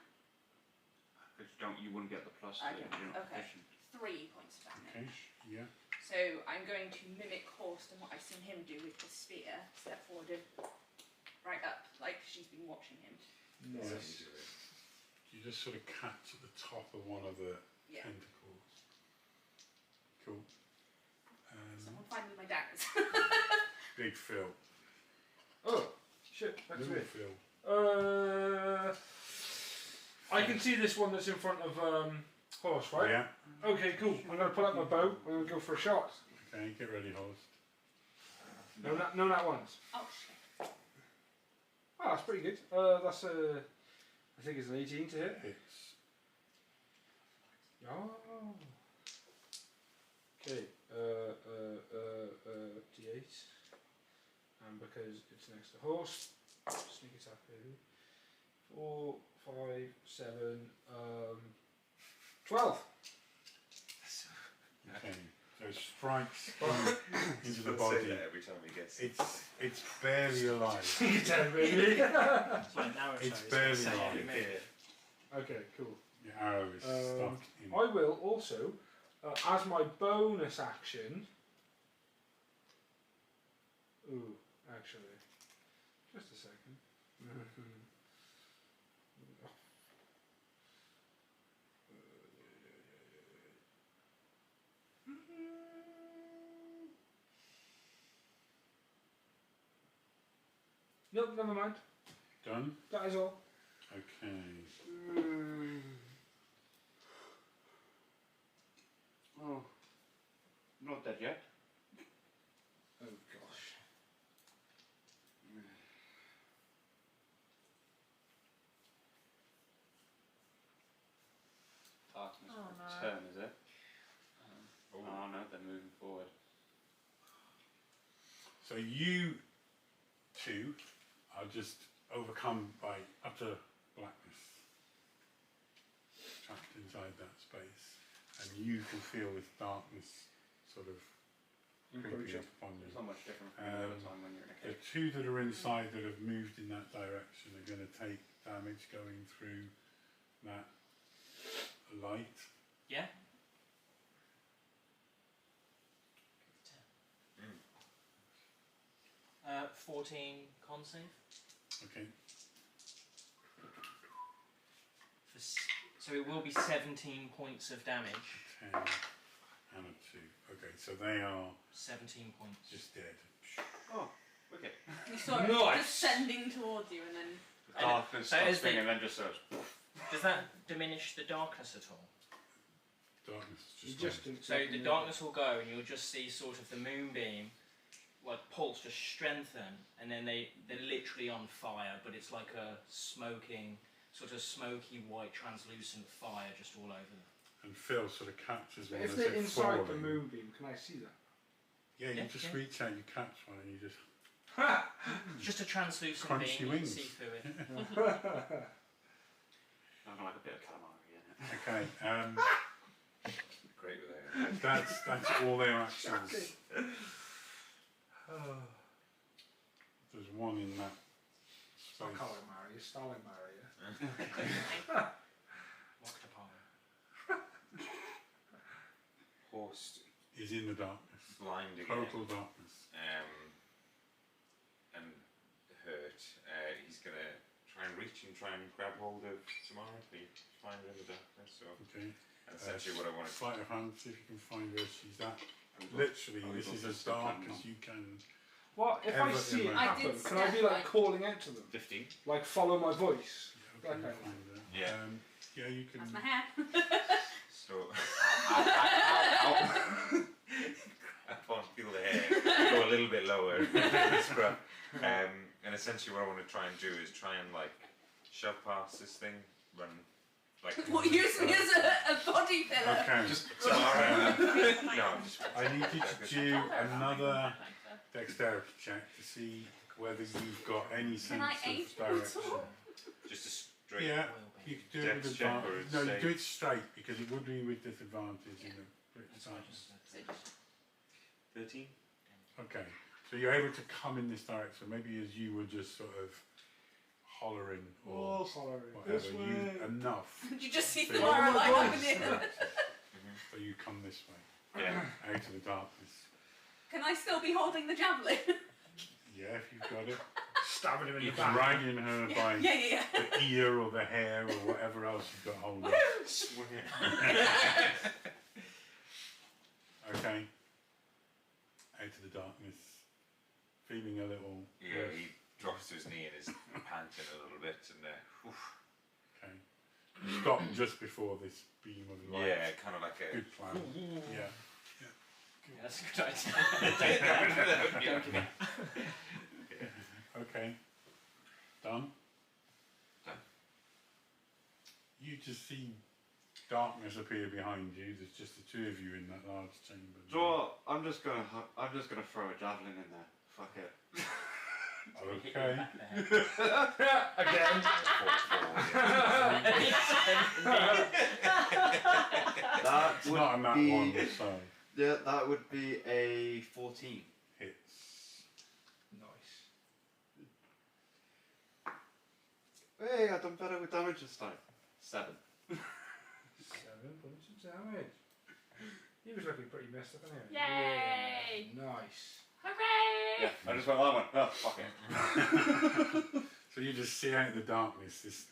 Because you wouldn't get the plus Okay, if you're not okay. proficient. 3 points of Okay. damage. Yeah. So I'm going to mimic Horst and what I've seen him do with the spear. Step forward and right up, like she's been watching him. Nice. You just sort of catch at the top of one of the Yeah. tentacles. Cool. Someone find me my daggers. Big Phil. Oh, shit, that's Little it. Phil. I can see this one that's in front of Horse, right? Yeah. Okay, cool. I'm going to pull out my bow. I'm going to go for a shot. Okay, get ready, Horst. No, not once. Oh shit. Oh, that's pretty good. That's I think it's an 18 to hit. It's Oh. Okay. D8. And because it's next to Horse, sneak attack. 4, 5, 7, 12. okay. So it strikes into the He'll say body. that every time he gets it. It's barely alive. Sneak attack, baby. It's like Naruto. It's he's barely gonna say alive. every move. Okay, cool. The arrow is stuck in. I will also, as my bonus action. Ooh, actually, just a second. Nope, never mind. Done? That is all. Okay. Oh, not dead yet. Oh gosh. Darkness Oh, no. return, is it? Oh no, they're moving forward. So you two are just overcome by utter blackness, trapped inside that space, and you can feel this darkness sort of creeping up upon you. It's not much different from the other time when you're in a The cave. two that are inside that have moved in that direction are going to take damage going through that light. Yeah. 14 con save. Okay. So it will be 17 points of damage. 10 and a 2. Okay, so they are 17 points. just dead. Oh, wicked. You saw it Nice. descending towards you and then. The darkness So starts is the- spinning and then just goes. Does that diminish the darkness at all? Darkness is You just, just gone. didn't So the darkness will go, and you'll just see sort of the moonbeam, like pulse, just strengthen, and then they're literally on fire, but it's like a smoking, sort of smoky white, translucent fire just all over them. And Phil sort of catches one If as they're it's inside the falling. moonbeam, can I see that? Yeah, you Yeah, just yeah. reach out, you catch one, and you just. It's just a translucent Crunchy beam, you can wings. see through it. I'm like a bit of calamari in it. Okay, Great with that. that's all their actions. There's one in that It's not space. calamari, it's Stalimari, yeah? Octopi. Horst Is in the darkness. blind again. Total darkness. And hurt. He's gonna try and reach and try and grab hold of Tamara. He find her in the darkness. So, Okay. and essentially, what I want to Sleight of hand, see if you can find where she's at. Literally, Oh, this we've is got as this dark one. as you can. What if I Ever see in it my- I happen? did Can I be step, like calling out to them? 15. Like follow my voice? Yeah, okay, Okay. you find her. Yeah. Yeah, you can. That's my hair. So I can't feel the hair. Go a little bit lower. Scrub. And essentially, what I want to try and do is try and like shove past this thing, run like. What, using me as a body filler? Okay. Tamara. No, just. I need you to do another dexterity check to see whether you've got any sense I of aid you at direction. all? Just a straight. Yeah, Will be. you can do it Dex with check or advantage. No, you save? do it straight because it would be with disadvantage in the British That's what I times. just said. So just 13. Okay, so you're able to come in this direction. Maybe as you were just sort of hollering or sorry. whatever, you enough. you just see So the you- Laura like Oh, up in the air. So you come this way, Yeah. out of the darkness. Can I still be holding the javelin? Yeah, if you've got it. stabbing him in You're the back. dragging her by Yeah. the ear or the hair or whatever else you've got hold of. Swing it. Okay. Out of the darkness. Feeling a little. Yeah, he drops to his knee and is panting a little bit, and Okay. You stop just before this beam of light. yeah, kind of like a. Good plan. Yeah. Yeah, that's a good idea. Don't give it. Okay. Done? Done. You just see darkness appear behind you. There's just the two of you in that large chamber. Do you know what? I'm just gonna throw a javelin in there. Fuck it. Okay. Again. That It's would not on that be one, so yeah. That would be a 14. hits. Nice. Hey, I've done better with damage this time. 7. 7 points of damage. He was looking pretty messed up anyway. Yay! Nice. Hooray! Yeah, I just went that one. Oh, fuck it. So you just see out in the darkness this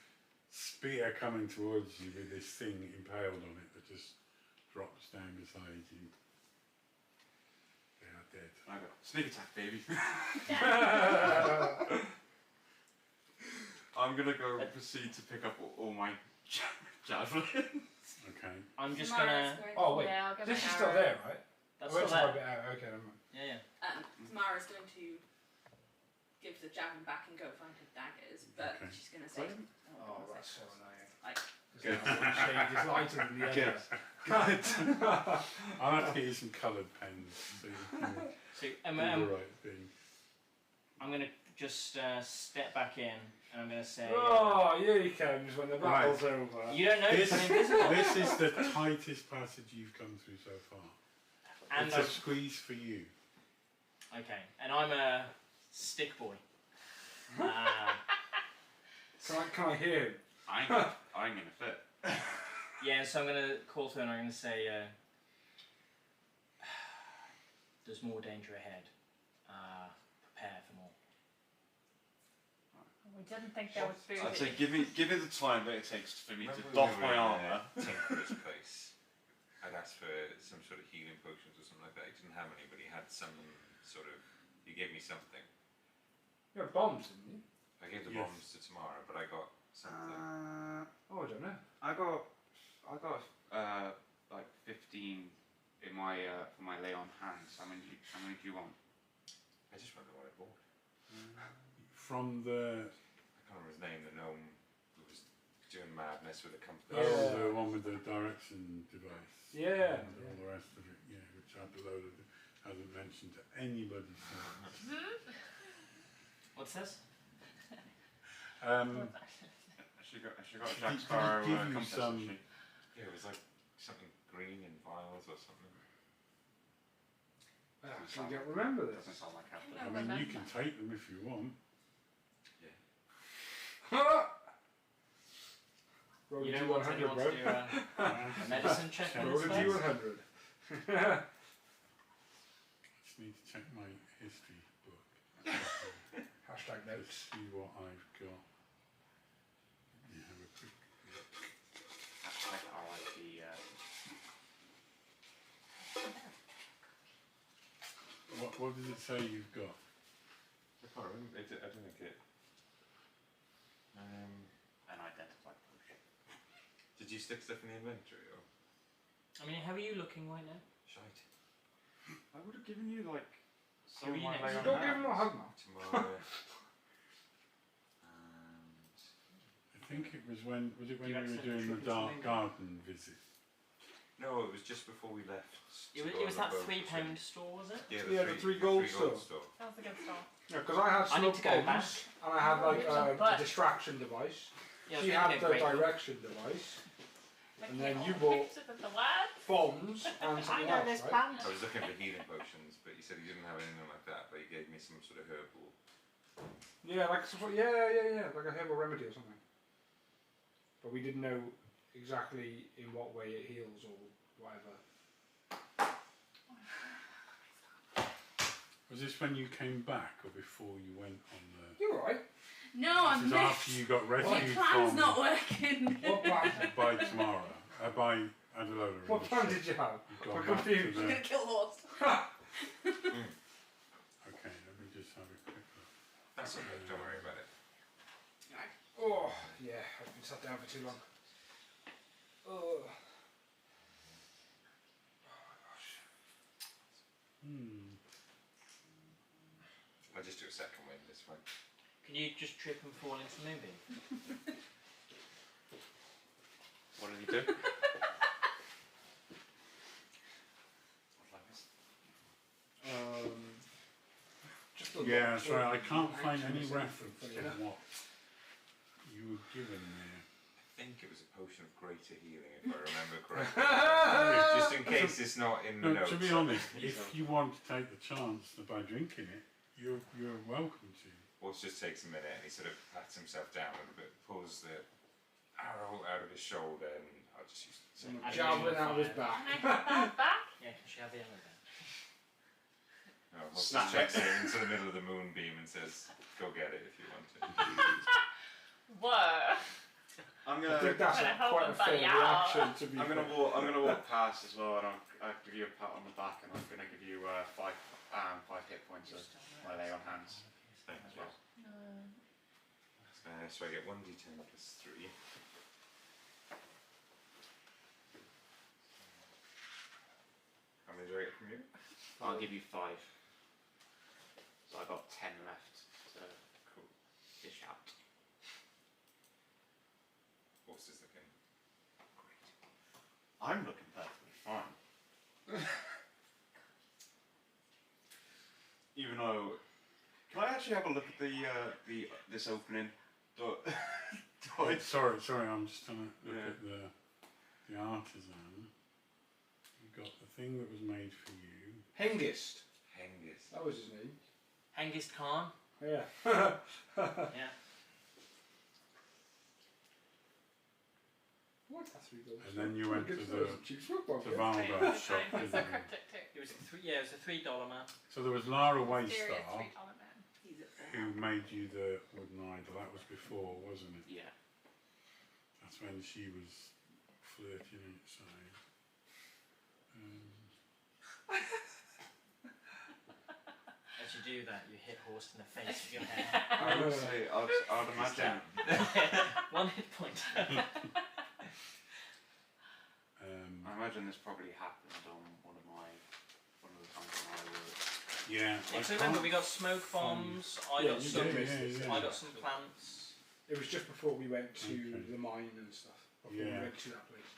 spear coming towards you with this thing impaled on it that just drops down beside you. They are dead. I go, sneak attack, baby. I'm gonna go proceed to pick up all my javelins. Okay. I'm just Tamara's gonna. going Oh, wait. Yeah, I'll get This my is still arrow. there, right? That's I went still to there. my bit out. Okay, never mind. Yeah. Tamara's going to give the javelin back and go find her daggers, but Okay. she's going to say. Oh, that's so annoying. Like, Because now one shade is lighter than the Good. other. I'll have to get you some coloured pens so you can So do the right thing. I'm gonna just step back in, and I'm gonna say. Oh, here he comes when the battle's over. You don't know This, I'm invisible. this is the tightest passage you've come through so far. And It's a I'm, squeeze for you. okay, and I'm a stick boy. Can I hear him? I ain't gonna fit. Yeah, so I'm gonna call to her and I'm gonna say, there's more danger ahead. Prepare for more. We didn't think there was food. I'd say give me the time that it takes for me to Remember doff we my were in, armour. Tinker's place. I'd asked for some sort of healing potions or something like that. He didn't have any, but he had some sort of. He gave me something. You had bombs, didn't you? I gave the Yes. bombs to Tamara, but I got something. Oh, I don't know. I got like 15 in my for my lay on hands. How many do you want? I just wonder what I bought. From the I can't remember his name. The gnome who was doing madness with the compass. Yeah. the one with the direction device. Yeah. And all the rest of it, yeah, which I uploaded, hasn't mentioned to anybody since. What's this? She got a Did- Jack did he Sparrow give you compass. some- Actually. Yeah, it was like something green in vials or something. I actually don't remember Doesn't this. sound like help. I mean, you can take them if you want. Roll You a don't want D100, anyone bro. to do a medicine check on Roll this a place? D100. Just need to check my history book. Hashtag Let's notes. see what I've got. Let me have a quick look. Hashtag RIP. What does it say you've got? I can't remember. I don't think it. An identified potion. Did you stick stuff in the inventory or I mean, how are you looking right now? shite? I would have given you like some Give of me my next. lay You on don't give him a hands. hug now. Tomorrow. And I think it was when Do you we were accept doing the trinkets dark and garden visit. no, it was just before we left. It to was, go it was on that the boat. £3 store, was it? Yeah, the three gold store. That was a good start. Yeah, because I had I some need to go back. bombs, and I had like But- a distraction device. Yeah, She I was had gonna the go break them. direction device, and then Looking you at all the bought pictures of the lads. bombs and I something know else, this right? band. I was looking for healing potions, but he said he didn't have anything like that. But he gave me some sort of herbal. Yeah, like some sort yeah, like a herbal remedy or something. But we didn't know exactly in what way it heals or whatever. Was Was this when you came back or before you went on the... You're right. No, This I'm is mixed. after you got My rescued plan's from... not working. What plan? by tomorrow. By Adelaide. What plan did you have? You've I'm gone back to confused. I'm the... gonna kill the horse. Okay, let me just have a quick look. That's okay, don't worry about it. Oh, yeah, I've been sat down for too long. Oh. I'll just do a second wind this one. Can you just trip and fall into the moonbeam? What did he do? Just a Yeah, lot sorry, of I can't find action any is reference anything, to funny enough. what you were given there. I think it was a potion of greater healing, if I remember correctly. Just in case it's not in the No, notes. to be honest, if you want to take the chance by drinking it, you're welcome to. Waltz just takes a minute and he sort of pats himself down a little bit, pulls the arrow out of his shoulder, and I'll just use it. And a javelin out of his back. Can I have that back? Yeah, can she have the other then? No, Waltz Snap just checks it into the middle of the moonbeam and says, "Go get it if you want it." Whoa. I'm I think gonna that's Gonna help quite a him, buddy, fair out. reaction to be I'm fair. gonna walk past as well, and I'll give you a pat on the back, and I'm gonna give you 5 hit points of my lay on hands Thank as you. well. No. So I get 1d10 plus 3. How many do I get from you? I'll give you 5. So I got 10 left to Cool. dish out. Waltz is looking great. I'm looking perfectly fine. Even though, can I actually have a look at the this opening? Sorry, I'm just trying to look Yeah. at the artisan. You've got the thing that was made for you. Hengist. Hengist. That was his name. Hengist Khan. Yeah. Yeah. What? That's $3. And then you went to the cheap football. to Yeah. Valbo shop, It's didn't so you? cryptic too. It was a $3 man. So there was Lara Serious Waystar $3 man. He's at who made you the wooden idol. That was before, wasn't it? Yeah. That's when she was flirting outside. As you do that, you hit Horst in the face with your hair. I would say I'd imagine. One hit point. I imagine this probably happened on one of the times when I worked. Yeah. Yeah, so remember we got smoke bombs. I Yeah, got you some. did. Yeah. I got some plants. It was just before we went to Okay. the mine and stuff. Before Yeah. we went to that place.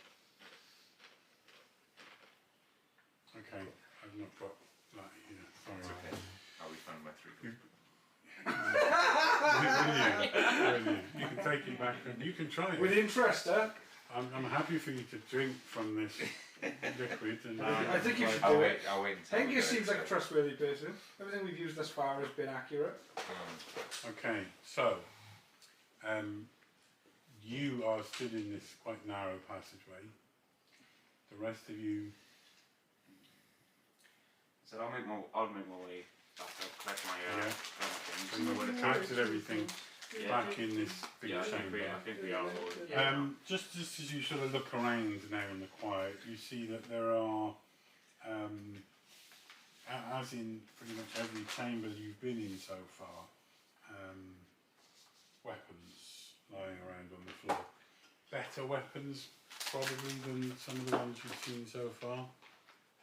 Okay, I've not got that here. Sorry. It's okay. Oh, we found my 3 gold. Brilliant. You can take it back and you can try With it. interest, huh? I'm happy for you to drink from this liquid. And I think you should I'll do wait. it. I'll wait until. we Hengist go seems like a to- trustworthy person. Everything we've used thus far has been accurate. Okay, so you are stood in this quite narrow passageway. The rest of you, So I'll make my way back. I'll collect my Yeah. things. so you would have collected everything Yeah. back in this big Yeah, I chamber. think we are all. Just as you sort of look around now in the quiet, you see that there are, as in pretty much every chamber you've been in so far, weapons lying around on the floor. Better weapons probably than some of the ones you've seen so far.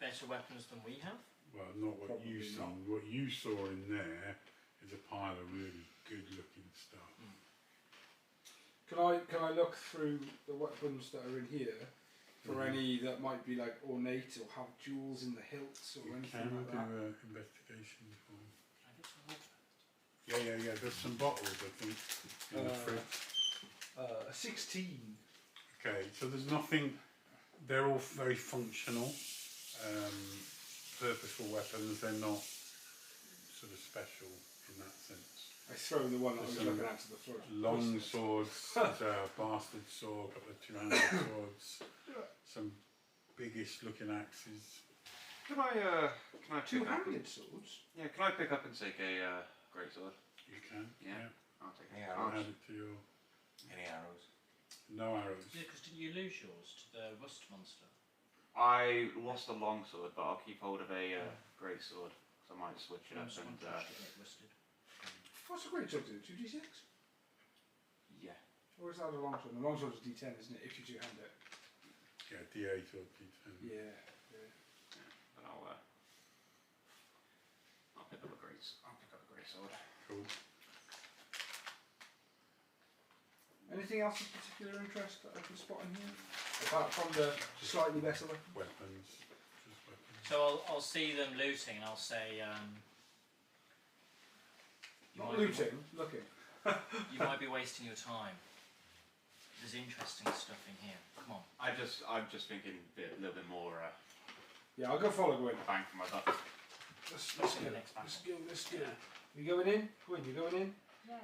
Better weapons than we have. Well, not what Probably you've seen. not. What you saw in there is a pile of really good looking stuff. Can I look through the weapons that are in here for any that might be like ornate or have jewels in the hilts or You anything can like do that? an investigation for. I think it's a Yeah. There's some bottles, I think, in the fridge. 16. Okay, so there's nothing. They're all very functional, purposeful weapons. They're not sort of special in that sense. I throw the one that I was Some looking at to the floor. Long swords, there's a bastard sword, a couple of two-handed swords, some biggish looking axes. Can I pick up? Two-handed swords? Yeah, can I pick up and take a great sword? You can. Yeah. I'll take it. Yeah, I'll arrows. add it to your. Any arrows? No arrows. Yeah, because didn't you lose yours to the rust monster? I lost a long sword, but I'll keep hold of a great sword. So I might switch it up Someone and touched it and it rusted. What's a great sword do? 2d6? yeah. Or is that a long sword? The long sword is d10, isn't it? If you two-hand it. Yeah, D8 or D10. Yeah. But I'll pick up a great sword. Cool. Anything else of particular interest that I can spot in here? Apart from the slightly better weapon? Weapons. Just weapons. So I'll see them looting and I'll say, you Not might be- looting, looking. You might be wasting your time. There's interesting stuff in here. Come on. I'm just thinking a little bit more Yeah, I'll go follow Gwyn. bang for my buck. Let's Let's go. do the next battle. Let's go. You going in? Gwyn, you going in? Yeah.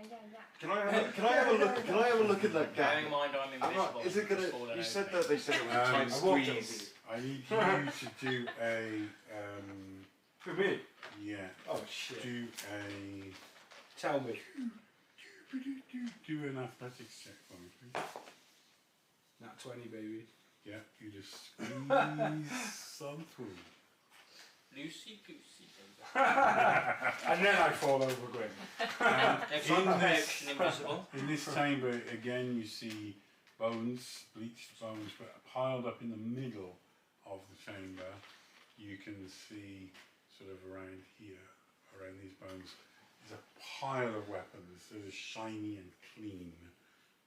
Can I have a look? Can I have a look at that Bearing in mind I'm invisible. Is it gonna? it's fallen You over said me. that they said it was Um, try and I walked over squeeze. I need you to do a. For me? Yeah. Oh shit. Do a. Tell me. Do an athletics check for me, please. Nat 20, baby. Yeah, you just squeeze some through. Loosey goosey. And then I fall over Gwyn. If I'm perched and invisible. In this chamber, again, you see bones, bleached bones, but piled up in the middle of the chamber. You can see sort of around here, around these bones, there's a pile of weapons that are shiny and clean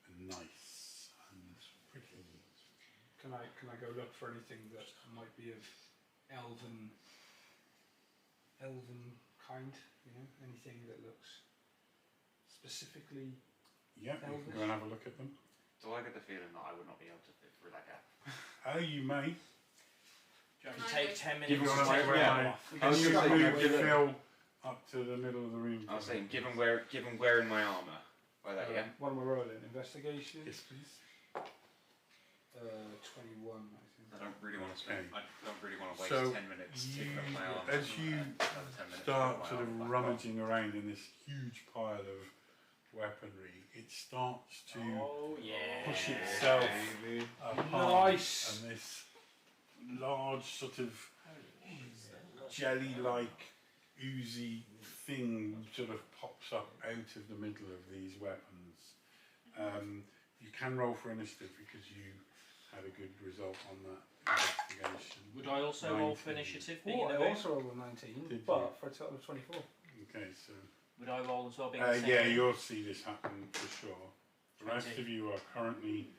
and nice and pretty. Can I go look for anything that might be of elven kind? You know, anything that looks specifically. Yeah, you can go and have a look at them. Do I get the feeling that I would not be able to fit through that gap? Oh, you may. Do you want to take 10 minutes Give to you take one your away. arm off? Can you Stuck move away your there. fill up to the middle of the room? I was saying, given wearing my armour, by that, yeah. What am I rolling? Investigation? Yes, please. 21, I think. I don't really want to spend. I don't really want to waste So 10 minutes you, taking up my armour. as you another 10 minutes start to sort put of my armour back on. rummaging around in this huge pile of weaponry, it starts to Oh, yeah. push itself Baby. apart, Nice. and this large sort of Holy shit. jelly-like oozy thing sort of pops up out of the middle of these weapons. You can roll for initiative because you had a good result on that investigation. Would I also roll for 19. initiative? Being Oh, in I the room? also rolled a 19, Did but you? for a total of 24. Okay, so Would I roll as well? Being in the same yeah, room? you'll see this happen for sure. The rest 20. of you are currently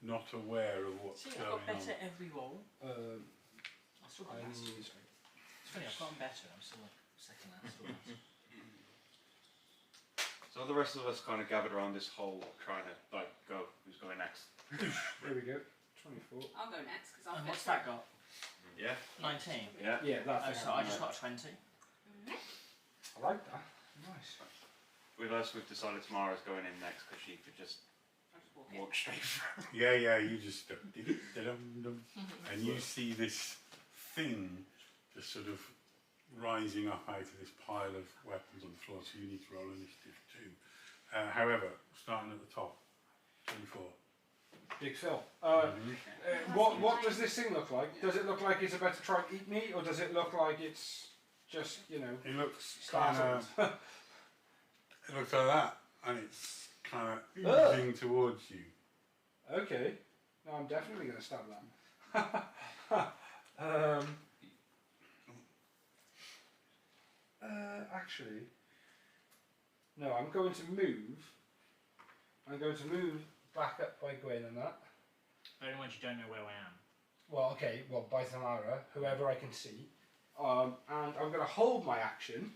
not aware of what's See, I've going got better on. every roll. I I've still got I better. need- It's funny, I've gotten better. I'm still second that. Still better. So the rest of us kind of gathered around this hole, trying to like go. Who's going next? There we go. 24. I'll go next because I'll And fit what's that got? Yeah. 19. Yeah. Yeah, Oh, that's so I just got a 20. I like that. Nice. With us, we've decided Tamara's going in next because she could just I'll just walk in. walk straight through. Yeah, you just and you see this thing just sort of rising up out of this pile of weapons on the floor, so you need to roll initiative too. However, starting at the top, 24. Big Phil. Mhm. What does this thing look like? Does it look like it's about to try and eat me, or does it look like it's just, you know, It looks kind startled? of, it looks like that, and it's kind of Ugh. oozing towards you. Okay. No, I'm definitely going to stab that. Actually, no, I'm going to move. I'm going to move back up by Gwen and that. Bear in mind you don't know where I am. Well, okay, well, by Tamara, whoever I can see. And I'm going to hold my action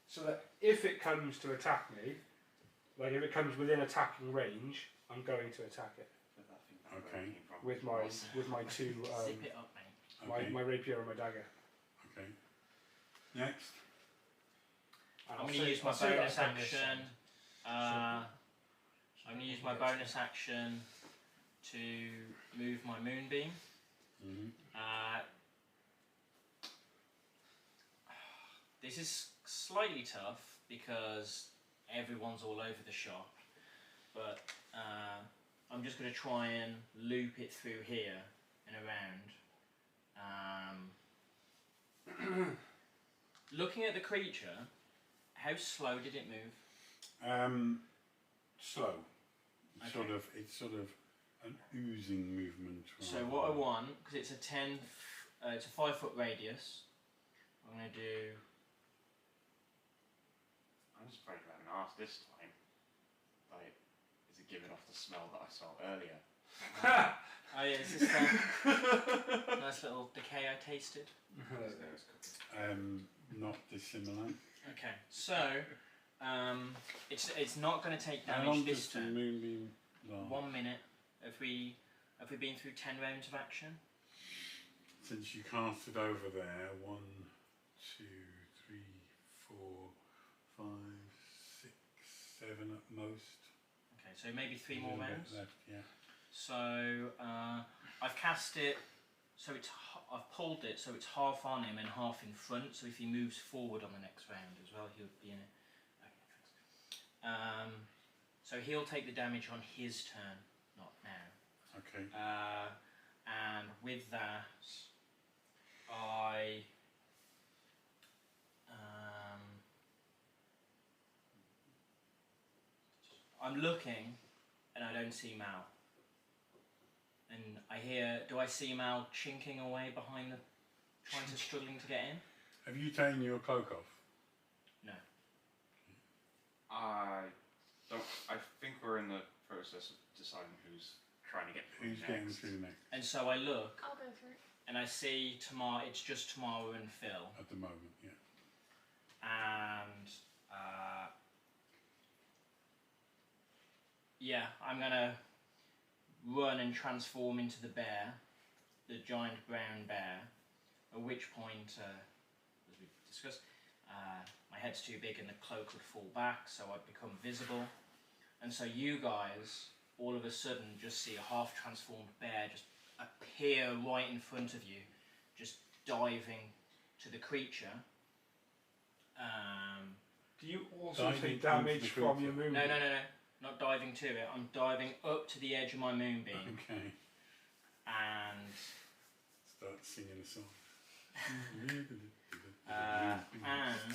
so that if it comes to attack me, like if it comes within attacking range, I'm going to attack it Okay. with my two Zip it up, mate. Okay. my rapier and my dagger. Okay. Next. And I'm I'll going to say- use my I'll say bonus that from this action. side. I'm going to use my bonus action to move my moonbeam. Mhm. this is slightly tough because everyone's all over the shop, but I'm just going to try and loop it through here and around. Looking at the creature, how slow did it move? Slow. Okay. It's sort of an oozing movement. So rather what I than- want, because it's a 5 foot radius, I'm going to do. I'm just afraid I haven't asked this time. Like, is it giving off the smell that I saw earlier? Oh yeah, is this the nice little decay I tasted? Not dissimilar. Okay, so it's not going to take How damage long this does the turn. moonbeam last? 1 minute. Have we been through 10 rounds of action? Since you cast it over there, 1, 2, 3, 4, 5, 6, 7 at most. Okay, so maybe 3 A more little bit rounds. left, yeah. So I've cast it. So I've pulled it so it's half on him and half in front. So if he moves forward on the next round as well, he'll be in it. Okay, thanks. So he'll take the damage on his turn, not now. Okay. And with that, I'm looking, and I don't see Mal. And I hear, do I see Mal chinking away behind the, struggling to get in? Have you taken your cloak off? No. I think we're in the process of deciding who's trying to get through Who's next. getting through next And so I look, I'll go through. and I see Tamar. It's just Tamara and Phil. at the moment? Yeah. And yeah, I'm gonna run and transform into the bear, the giant brown bear. At which point, as we discussed, my head's too big and the cloak would fall back, so I'd become visible. And so you guys, all of a sudden, just see a half-transformed bear just appear right in front of you, just diving to the creature. Do you also Diving take into damage the from your creature. movement? No, not diving to it. I'm diving up to the edge of my moonbeam, Okay. and Start singing a song. and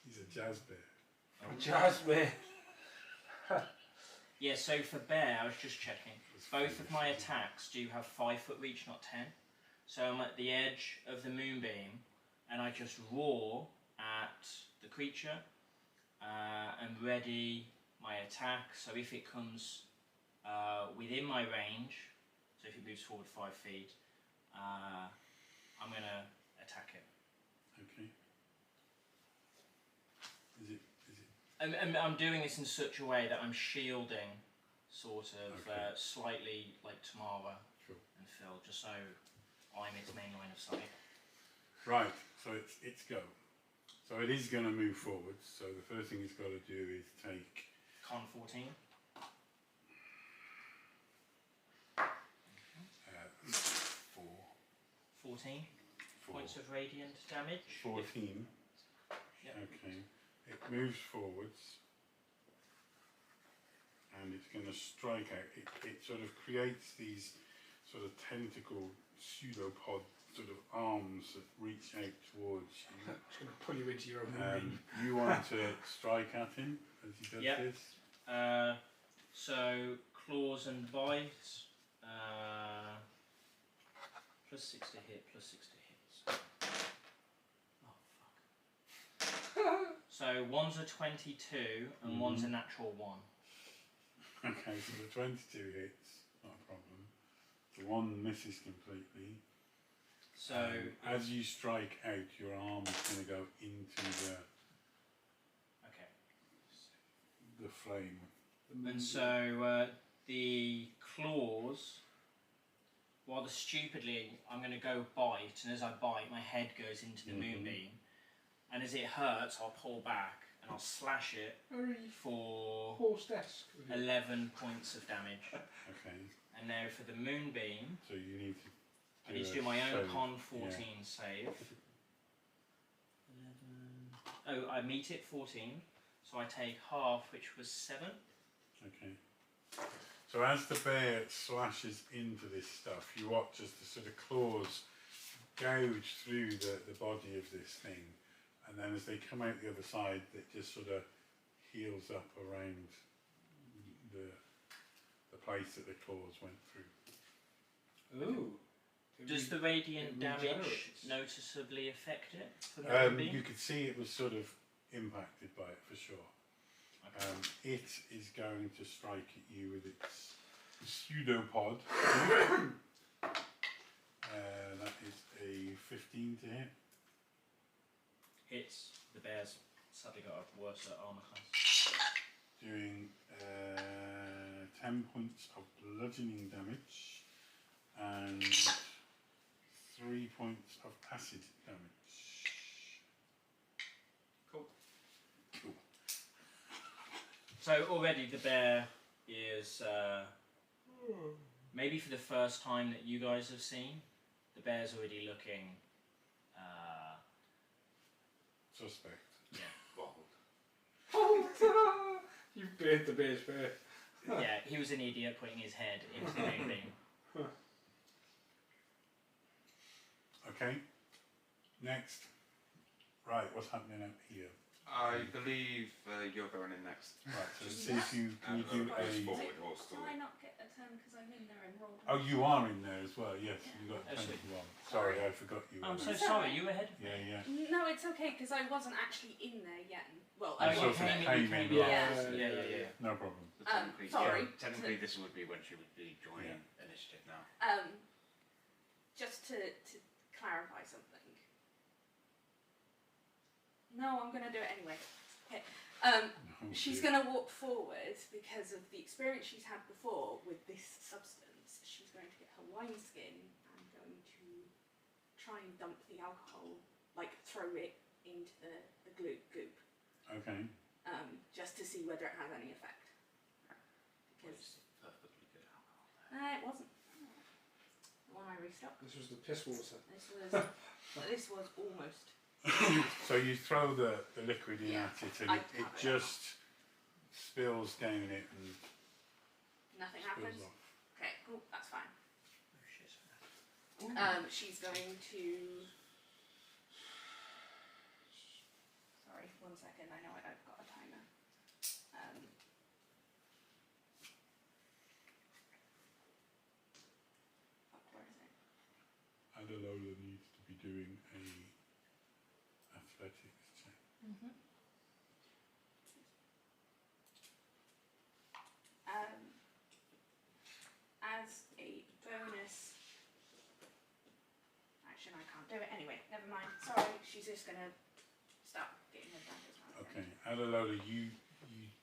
He's a jazz bear. Jasmine. yeah. So for bear, I was just checking. Both of my attacks do have 5 foot reach, not 10. So I'm at the edge of the moonbeam, and I just roar at the creature and ready my attack. So if it comes within my range, so if it moves forward 5 feet, I'm going to attack it. Okay. Is it? I'm doing this in such a way that I'm shielding, sort of, Okay. slightly like Tamara Sure. and Phil, just so I'm its main line of sight. Right. So it's go. So it is going to move forward. So the first thing it's got to do is take. Con 14. 4. 14 4. points of radiant damage. 14. Yep. Okay. It moves forwards. And it's going to strike out. It sort of creates these sort of tentacle pseudopod sort of arms that reach out towards you. It's going to pull you into your own moonbeam. You want to strike at him as he does Yep. this? So claws and bite. Plus 6 to hit, plus 6 to hit. Oh fuck. So one's a 22 and one's a natural 1. Okay, so the 22 hits, not a problem. The 1 misses completely. So as you strike out, your arm is going to go into okay. the flame. And so the claws, rather stupidly, I'm going to go bite, and as I bite, my head goes into the moonbeam. And as it hurts, I'll pull back and I'll slash it for Horse-esque. 11 points of damage. Okay, And now for the moonbeam, so you need to I need to do my own con 14 save. Oh, I meet it 14, so I take half, which was 7. Okay. So as the bear slashes into this stuff, you watch as the sort of claws gouge through the body of this thing, and then as they come out the other side, it just sort of heals up around the place that the claws went through. Ooh. Does the radiant it damage regenerates. noticeably affect it? For the time being? You could see it was sort of impacted by it for sure. It is going to strike at you with its pseudopod. That is a 15 to hit. Hits. The bear's sadly got a worse armor class. Doing 10 points of bludgeoning damage and 3 points of acid damage. Cool. Cool. So already the bear is, maybe for the first time that you guys have seen, the bear's already looking, Suspect. yeah. Oh, you bit the bear's bear. Yeah, he was an idiot putting his head into the moonbeam. Okay. Next. Right, what's happening out here? I believe you're going in next. Right, so see if you can you do Goes a. forward, horse Do to I not get a turn because I'm in there and rolled? Oh, you are in there as well. Yes, Yeah. you got Oh, so- 21. Sorry, I forgot you. I'm were so there. sorry, you were ahead of me. Yeah, yeah. No, it's okay because I wasn't actually in there yet. Well, Oh, I you sort was. of came in, came in, Yeah. No problem. But technically, sorry. technically this would be when she would be joining initiative now. Just to clarify something. No, I'm going to do it anyway. Okay. She's going to walk forward because of the experience she's had before with this substance. She's going to get her wineskin and going to try and dump the alcohol, like throw it into the goop, Okay. just to see whether it has any effect. Because Perfectly good alcohol. it wasn't. The one I restocked. This was the piss water. This was almost. So you throw the liquid in Yeah, at it and I it have it. just spills down it and Nothing spills happens. off. Okay, cool. That's fine. Oh, shit. She's going to. Sorry, 1 second. I know I've got a timer. Fuck, where is it? Adalola needs to be doing a athletics check. Mm-hmm. As a bonus action, I can't do it anyway. Never mind. Sorry, she's just gonna stop getting her daggers out. Okay, Adalola, you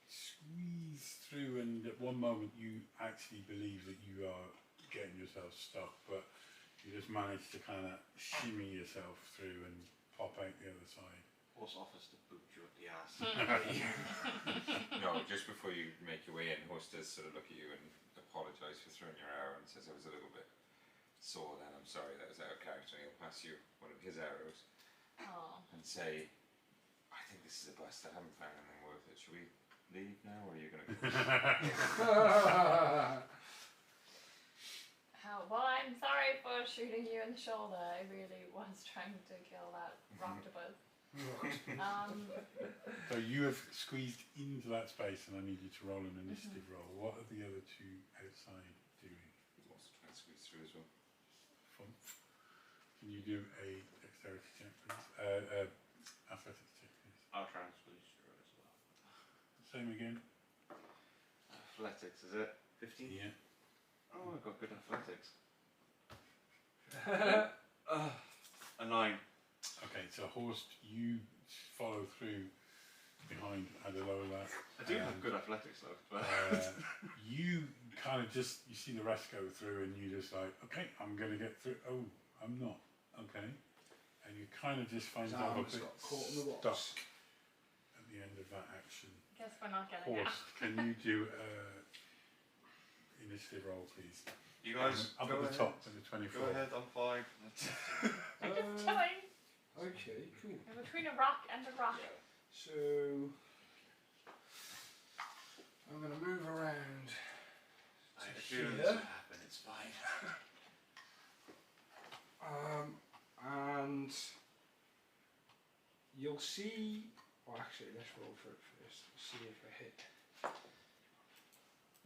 squeeze through, and at one moment you actually believe that you are getting yourself stuck, but you just manage to kind of shimmy yourself through and pop out the other side. Horse offers to boot you up the ass. No, just before you make your way in, horse does sort of look at you and apologise for throwing your arrow and says I was a little bit sore then, I'm sorry that was out of character, and he'll pass you one of his arrows Oh. and say, I think this is a bust, I haven't found anything worth it, should we leave now or are you going to go? Well, I'm sorry for shooting you in the shoulder. I really was trying to kill that octopus. So you have squeezed into that space, and I need you to roll an initiative roll. What are the other two outside doing? We'll also try and squeeze through as well. Fun. Can you do a dexterity check, please? Athletics check, please. I'll try and squeeze through as well. Same again. Athletics, is it? 15? Yeah. Oh, I've got good athletics. A 9. Okay, so Horst, you follow through behind Adalola. I do have good athletics though. But You kind of just, you see the rest go through and you just like, okay, I'm going to get through. Oh, I'm not. Okay. And you kind of just find His yourself a arms bit got caught in the stuck rocks. at the end of that action. Guess we're not getting out. Horst, can you do initiative roll, please? you guys, Up go at the ahead. top with the 24. Go ahead, I'm fine. I'm just telling. Okay, cool. Between between a rock and a rock. So I'm going to move around. I had a to feeling here. this would happen, it's fine. And you'll see. Well, actually, let's roll for it first. See if I hit.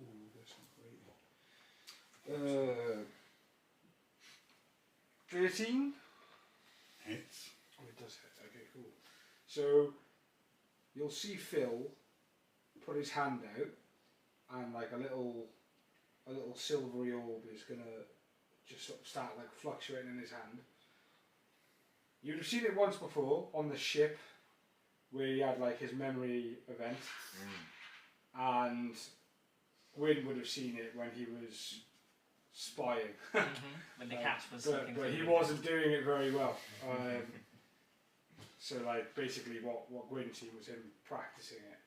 Ooh, that's not great. 13. Hits. Oh, it does hit. Okay, cool. So you'll see Phil put his hand out, and like a little silvery orb is gonna just sort of start like fluctuating in his hand. You'd have seen it once before on the ship where he had like his memory event, and Gwyn would have seen it when he was spying. When the cat was but looking for he the- wasn't doing it very well. So like basically what Gwyn seen was him practicing it.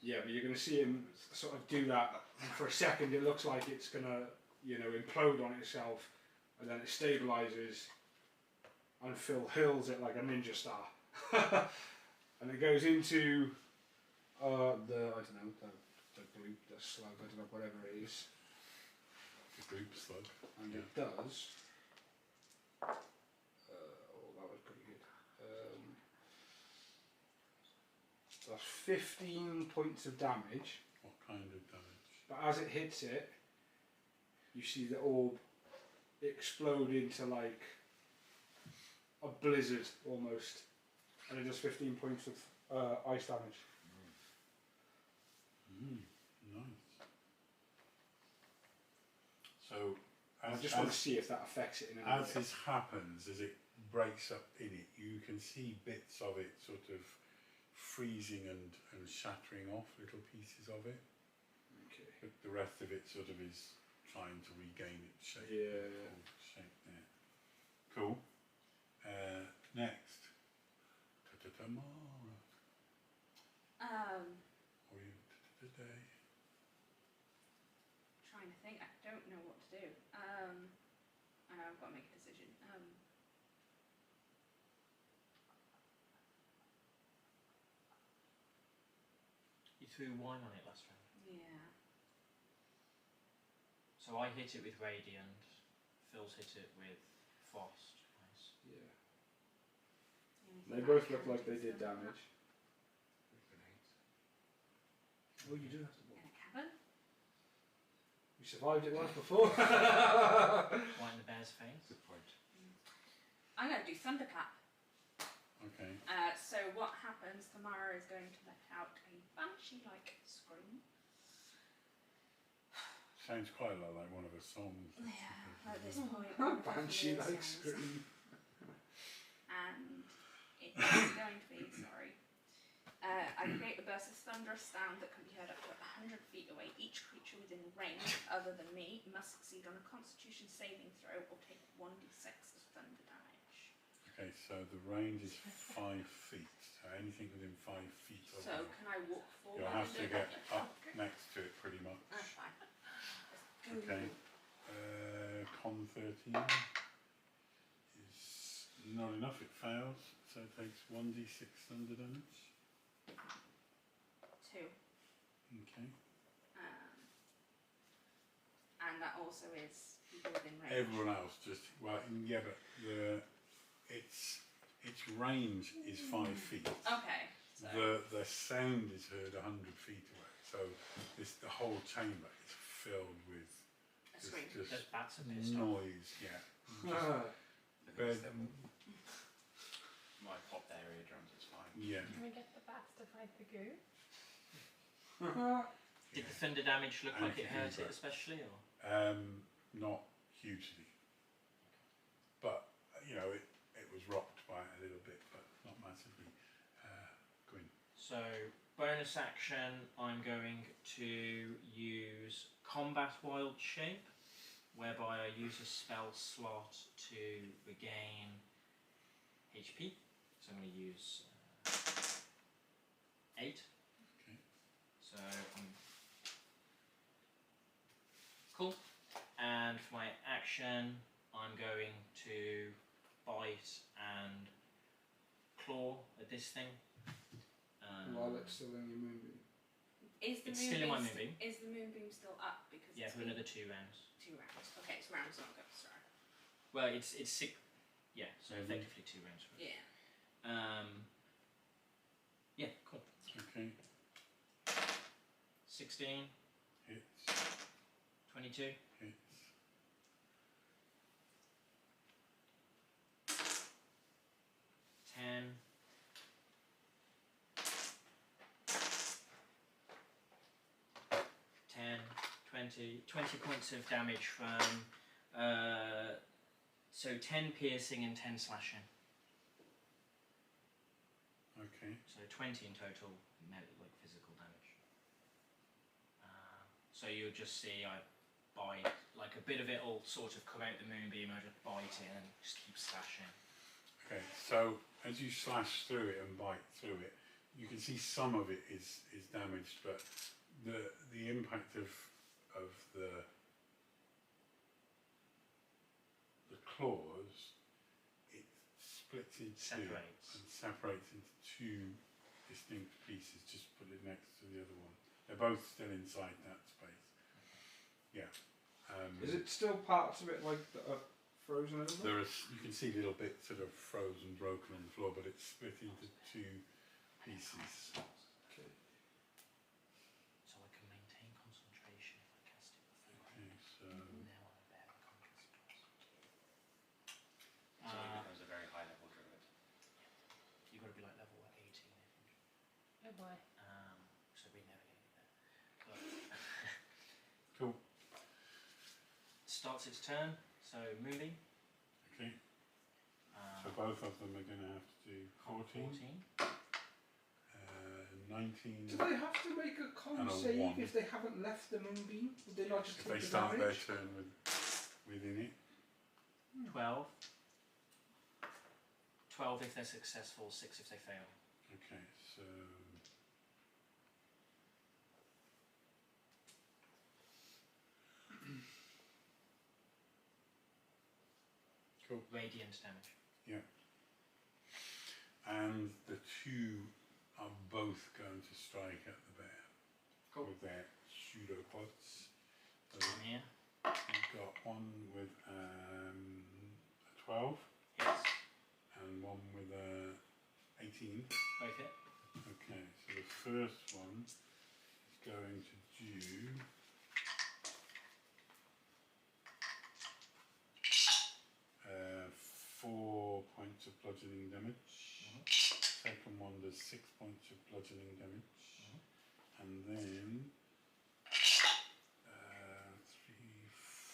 Yeah, but you're going to see him sort of do that, and for a second it looks like it's going to, implode on itself, and then it stabilises, and Phil hurls it like a ninja star. And it goes into the gloop, the slug, I don't know, whatever it is. The group slug. And it does. That was pretty good. That's 15 points of damage. What kind of damage? But as it hits it, you see the orb explode into like a blizzard almost, and it does 15 points of ice damage. Nice. So, I as, just want to see if that affects it in any as way. this happens, as it breaks up in it, you can see bits of it sort of freezing and shattering off, little pieces of it. Okay. But the rest of it sort of is trying to regain its shape. Yeah. Full shape there. Cool. Next. Ta-ta-ta-mara. Or you today. Trying to think. I don't know what to do. I know I've got to make a decision. You threw wine on it last round. Yeah. So I hit it with Radiant, Phil's hit it with Frost. Nice. Yeah. The They only thing both I look can like do they is did them damage. Oh, you do have to In walk. a cabin. We survived it once before. Right in the bear's face. Good point. I'm going to do thunderclap. Okay. So what happens? Tamara is going to let out a banshee-like scream. Sounds quite a lot like one of her songs. Yeah, at this point. it Banshee definitely like sounds. scream. And it is going to be, sorry. I create a burst of thunderous sound that can be heard up to 100 feet away. Each creature within range, other than me, must succeed on a Constitution saving throw or take 1d6 of thunder damage. Okay, so the range is 5 feet. So anything within 5 feet of So you. can I walk forward? You'll have and to do get that? up next to it pretty much. That's fine. Okay. Con 13 is not enough, it fails. So it takes 1d6 thunder damage. 2. Okay. And that also is people within range. Everyone else just, well, yeah, but its range is 5 feet. Okay. So The sound is heard 100 feet away. So the whole chamber is filled with a scream. just Those bats are pissed off. noise, yeah. Just bed, Might pop their eardrums, it's fine. yeah. Can we get the bats to fight the goo? Did the thunder damage look And like it if you hurt do it that. especially, or? Not hugely. But, it was rocked by it a little bit, but not massively. Gwyn. So, bonus action, I'm going to use Combat Wild Shape, whereby I use a spell slot to regain HP. So I'm going to use 8. Okay. So, cool. And for my action, I'm going to bite and claw at this thing. While it's still in your moonbeam. Is the It's still in my moonbeam moonbeam. Is the moonbeam still up because Yeah, it's for been another 2 rounds. 2 rounds? Okay, so rounds not go. Sorry. Well, it's 6. Yeah, so Mhm. effectively 2 rounds for it. Yeah. Yeah, cool. Okay. 16, Hits. 22, Hits. 10, 20 points of damage from, so 10 piercing and 10 slashing. Okay. So 20 in total, like physical damage. So you'll just see I bite, like a bit of it will sort of come out the moonbeam, I just bite it and just keep slashing. Okay. So as you slash through it and bite through it, you can see some of it is damaged, but the impact of the claws, it splits into Separates. and separates into 2 distinct pieces. Just put it next to the other one. They're both still inside that space. Yeah. Is it still parts of it like that are frozen over? There is. You can see little bits that are frozen, broken on the floor, but it's split into 2 pieces. Okay. So I can maintain concentration if I cast it before. Okay. So Now I'm barely conscious. So he becomes a very high level druid. You've got to be like level 18, I think. Oh boy. So we never get there. But cool. starts its turn, so moving. Okay. So both of them are going to have to do 14. 19. Do they have to make a con And a save 1. if they haven't left the moonbeam? Would they not just If take they the start their damage? turn within it. 12. 12 if they're successful, 6 if they fail. Okay, so cool. Radiant damage. And the 2 are both going to strike at the bear Cool. with their pseudopods. So I'm here. we've got one with a 12 Hits. and one with a 18. Both hit. Okay, so the first one is going to do 4 points of bludgeoning damage. Second one does 6 points of bludgeoning damage. And then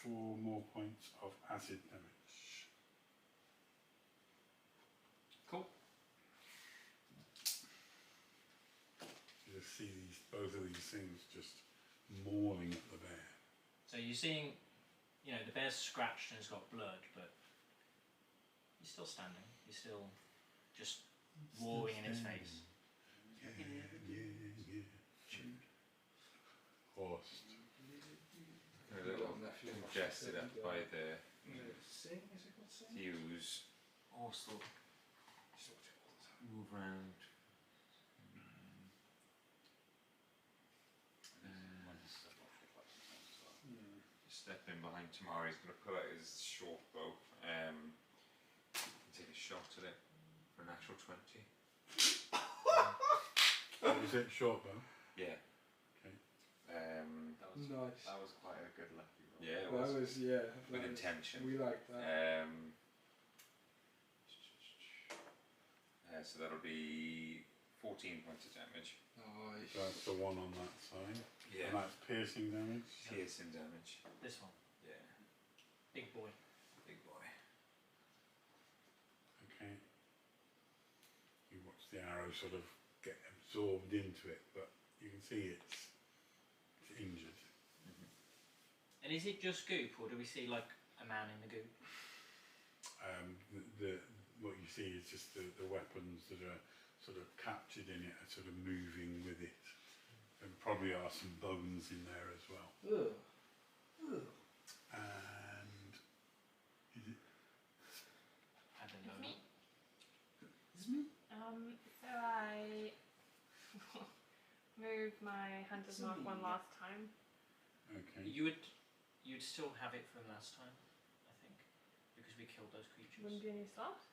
4 more points of acid damage. Cool. You just see both of these things just mauling at the bear. So you're seeing, the bear's scratched and it's got blood, but he's still standing. He's still just roaring in its face. Horsed. A little congested up by the Sing? Is it called sing? fuse. Also, Move round. Step in behind Tamari. He's going to pull out his short bow. And take a shot at it for a natural 20. Is it short bow? Yeah. Okay. Nice. That was quite a good lucky roll. Yeah, it That was. was, yeah. With that was- intention. We like that. So that'll be 14 points of damage. Nice. That's the one on that side. Yeah. And that's piercing damage. Piercing damage. this one. Yeah. Big boy. Big boy. Okay. You watch the arrow sort of get absorbed into it, but you can see it's injured. And is it just goop, or do we see like a man in the goop? What you see is just the weapons that are sort of captured in it are sort of moving with it. There probably are some bones in there as well. Ugh. Ugh. And is it? I don't know. Me? Is me? move my hunter's mark one last time. Okay. You'd still have it from last time, I think, because we killed those creatures. Wouldn't be any slot.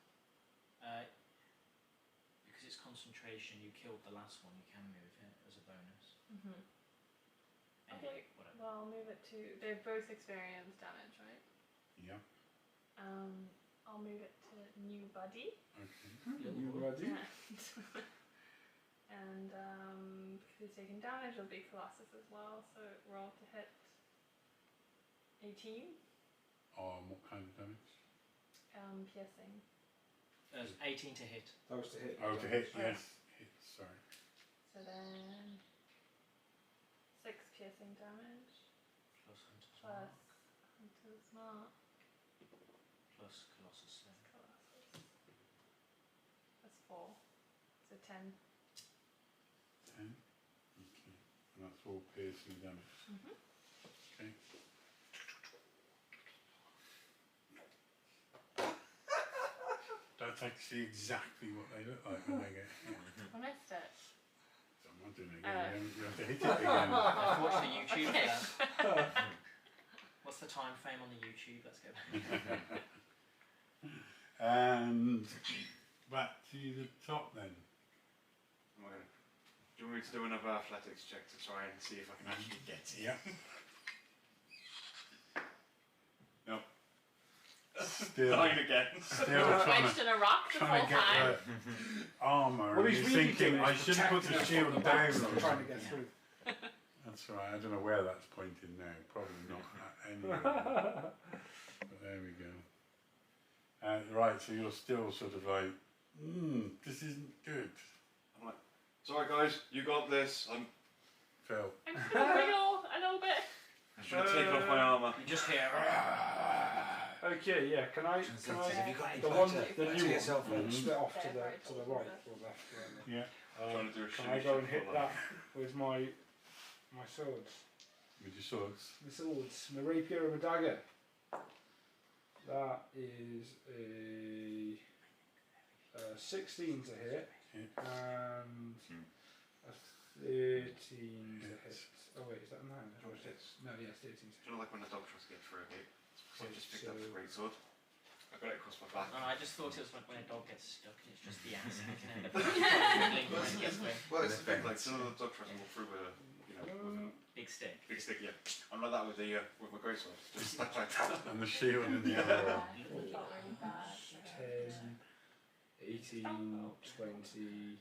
Because it's concentration, you killed the last one. You can move it as a bonus. Mhm. Anyway, Okay. whatever. Well, I'll move it to. They've both experienced damage, right? Yeah. I'll move it to new buddy. Okay. You ready? And because he's taking damage, it'll be Colossus as well. So roll to hit. 18. What kind of damage? Piercing. 18 to hit. That was to hit. Oh, to hit. Yes. Hit. Sorry. So then 6 piercing damage Plus Hunter's plus Mark. Hunter's Mark. Plus Colossus Save. Colossus. That's 4. So 10. 10. Okay. And that's all piercing damage. Mhm. Okay. That's actually exactly what they look like when they get hit. I missed it. Someone doing it again. You have to hit it again. Let's watch the YouTube for that. What's the time frame on the YouTube? Let's go back. And back to the top then. Am I gonna, do you want me to do another athletics check to try and see if I can actually get it? Yeah. No. Still, 9 again. still trying Wedged to, in a rock the trying whole to get time. the armour. What and he's you're really thinking, doing I is shouldn't put the protecting us shield from the down. backs and trying to get Yeah. through. That's right. I don't know where that's pointing now. Probably not at any level. But there we go. Right, so you're still sort of like, this isn't good. I'm like, sorry guys, you got this. I'm Phil. I'm just gonna wiggle a little bit. I should have taken off my armour. You just hear. Okay, yeah. Can I? Have you got any The one, butter? the Butter new yourself one, in. split off to Yeah, the very to the tall. right or left. Whatever. Yeah. Trying to do a Can shimmy I go and shimmy hit pull that up. with my swords? With your swords. My swords, my rapier and my dagger. That is a 16 to hit Hit. and Hmm. a 13 to Hit. hit. Oh wait, is that a 9? Sure it is. No, yeah, it's 13 to Do you know, like when the dog tries to get through a gate? So I just picked up the So- great sword. I got it across my back. No, I just thought it was like when a dog gets stuck and it's just the ass and it can end up wiggling when it gets through. Well, it's a bit like some of the dog tries to walk through with a, you know, with a Big stick. big stick. Yeah, I'm like that with the with my great sword. Just stuck like that. And the shield in the other one. It's not really bad. 10, 18, 20,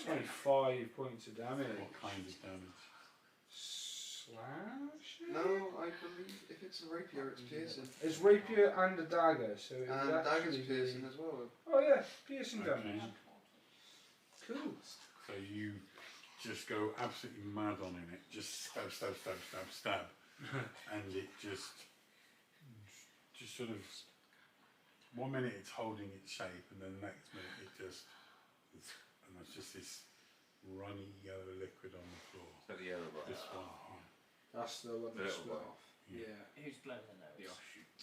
25 points of damage. What kind of damage? Slash? No, I believe if it's a rapier, it's piercing. It's rapier and a dagger, so it And would dagger's actually piercing be... as well. Oh yeah, piercing Okay. damage. Cool. So you just go absolutely mad on it. Just stab, stab, stab, stab, stab. And it just sort of, 1 minute it's holding its shape and then the next minute it just, and there's just this runny yellow liquid on the floor. So the yellow bar. This one, That's the one The that little split one. off. yeah. Yeah. Who's blowing the The nose? offshoot.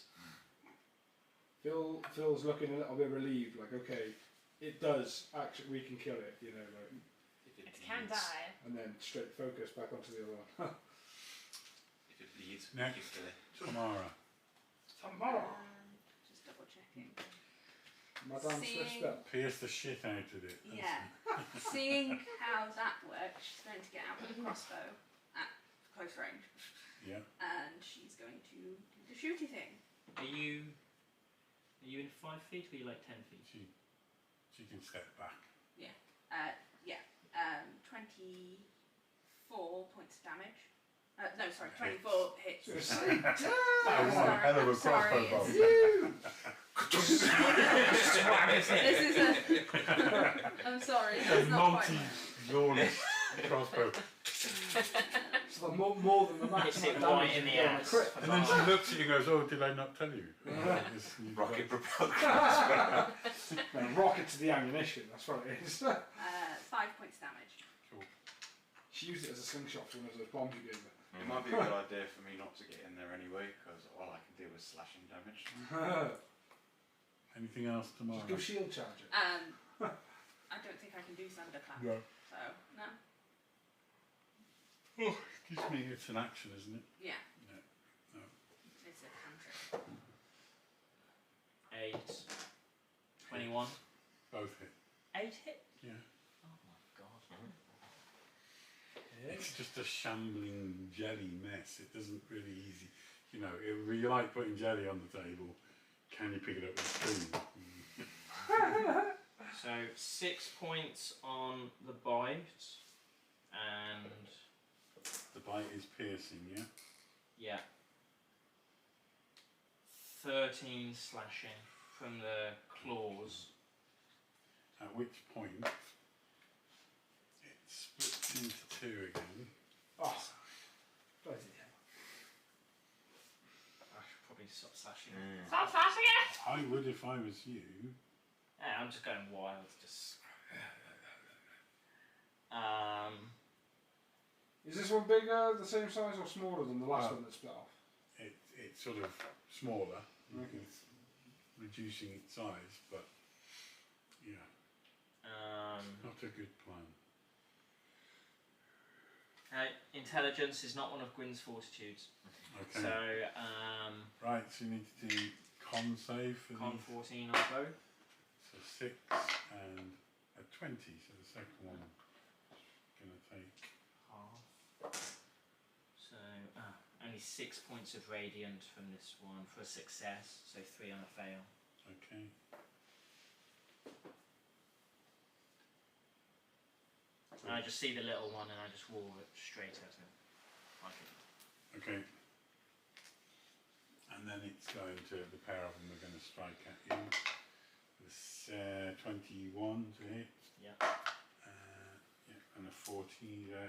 Phil's looking a little bit relieved, like, okay, it does actually, we can kill it, you know, like, It can die. and then straight focus back onto the other one. If it bleeds, Next. you kill it. Tamara. Tomorrow! Just double checking. Madame Seeing- Swifter. Pierce the shit out of it. That's Yeah. Seeing how that works, she's going to get out with a crossbow at close range, it. Yeah. and she's going to do the shooty thing. Are you in 5 feet or are you like 10 feet? She can step back. 24 points of damage. No, sorry, 24 hits. Hits. Sorry. I want a hell of a Sorry, crossbow it's- This is a. I'm sorry, A that's not quite. multi-lawless crossbow. So more than the Hits maximum it damage right in the you get on a ass. crit. And then she looks at you and goes, oh, did I not tell you? This- you've Rocket got- propelled. No, rocket to the ammunition, that's what it is. 5 points damage. Cool. She used it as a slingshot for one of those bombs you gave her. It might be a good idea for me not to get in there anyway, because all I can deal with slashing damage. Anything else tomorrow? Just go shield charge it. I don't think I can do thunderclap. No. So, no. Excuse me, it's an action, isn't it? Yeah, No. it's a cantrip. 8. 21. Both hit. 8 hit? Yeah. Oh my god. It's just a shambling jelly mess. It doesn't really easy. You know, it would be like putting jelly on the table. Can you pick it up with a spoon? So 6 points on the bite, and The bite is piercing, yeah? yeah, 13 slashing from the claws. At which point, it splits into two again. Oh, bloody hell. I should probably stop slashing. Stop slashing it! I would if I was you. Yeah, I'm just going wild. Just. Is this one bigger, the same size, or smaller than the last one that split off? It's sort of smaller. Okay. It's reducing its size, but yeah, not a good plan. Intelligence is not one of Gwyn's fortitudes. Okay. So, Right, so you need to do con save for con these. 14 on both. So 6 and a 20, so the second one going to take. Half. So, only 6 points of radiant from this one for a success, so 3 on a fail. Okay. And I just see the little one and I just wall it straight at him. Like it. Okay. And then it's going to, the pair of them are going to strike at you. This 21 to hit. Yeah. Yeah, and a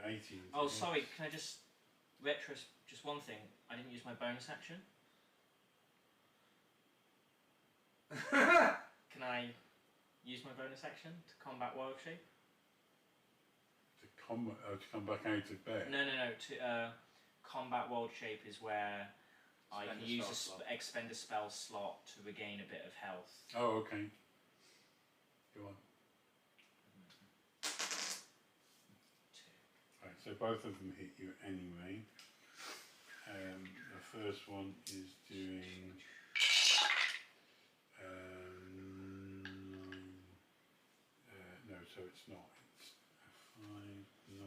18 to Oh, hit. sorry, can I just just one thing. I didn't use my bonus action. Can I use my bonus action to combat wild shape? To come back out of bed. No. To combat wild shape is where I Spend can a use spell slot. expend a spell slot to regain a bit of health. Oh, okay. Go on. 2. Right, so both of them hit you anyway. The first one is doing 9. No, so it's not. It's 5, 9.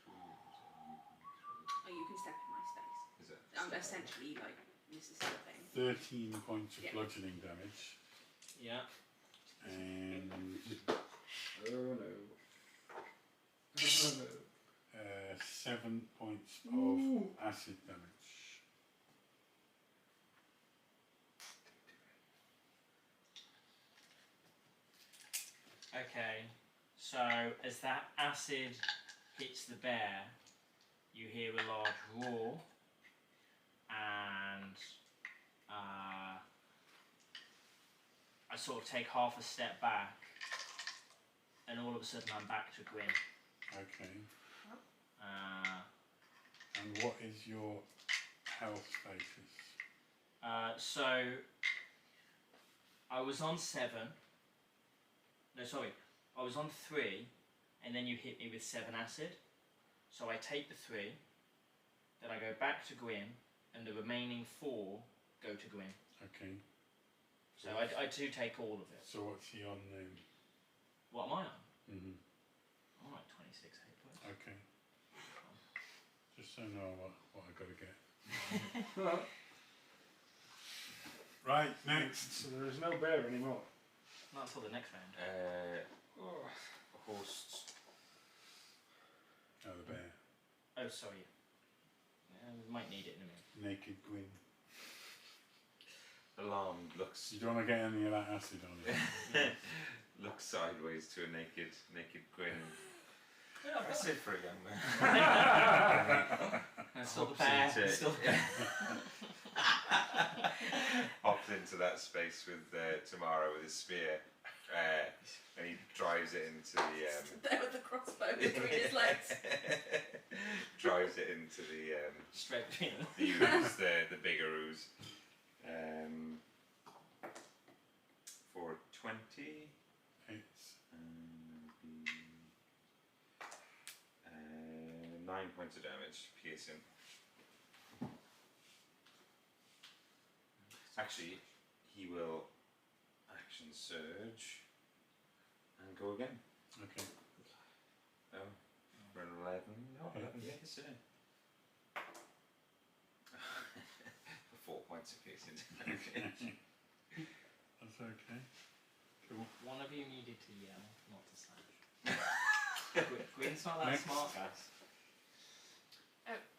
Oh, you can step in my space. Is it? Essentially, like, this is the thing. 13 points of Yeah. bludgeoning damage. Yeah. And Oh no. Oh no. 7 points Ooh. of acid damage. Okay. So as that acid hits the bear, you hear a large roar, and I sort of take half a step back, and all of a sudden I'm back to Gwyn. Okay. And what is your health status? So I was on 7. No, sorry. I was on 3, and then you hit me with 7 acid. So I take the 3, then I go back to Gwyn, and the remaining 4 go to Gwyn. Okay. So I do take all of it. So what's he on then? What am I on? Mm-hmm. I'm like 26 hit points. Okay. Just so I know what I got to get. Right, next. So there is no bear anymore. Not until the next round. Oh. Hosts. Oh, the bear. Oh, sorry. We might need it in a minute. Naked Gwyn. Alarmed, looks You don't want to get any of that acid on it. looks sideways to a naked Gwyn. That's it for a young man. And still the Hops bear. into- Still the bear. Hops into that space with Tamara with his spear, and he drives it into the. There with the crossbow between his legs. Drives it into the Straight between them. the ooze, the bigger ooze. For 20. It's 9 points of damage, piercing. Actually, he will action surge and go again. Okay. Oh, for an 11. Oh, 11, yeah, it's in. For 4 points of piercing damage. That's okay. Cool. One of you needed to yell, not to slash. Gwyn's not that Next. smart, guys.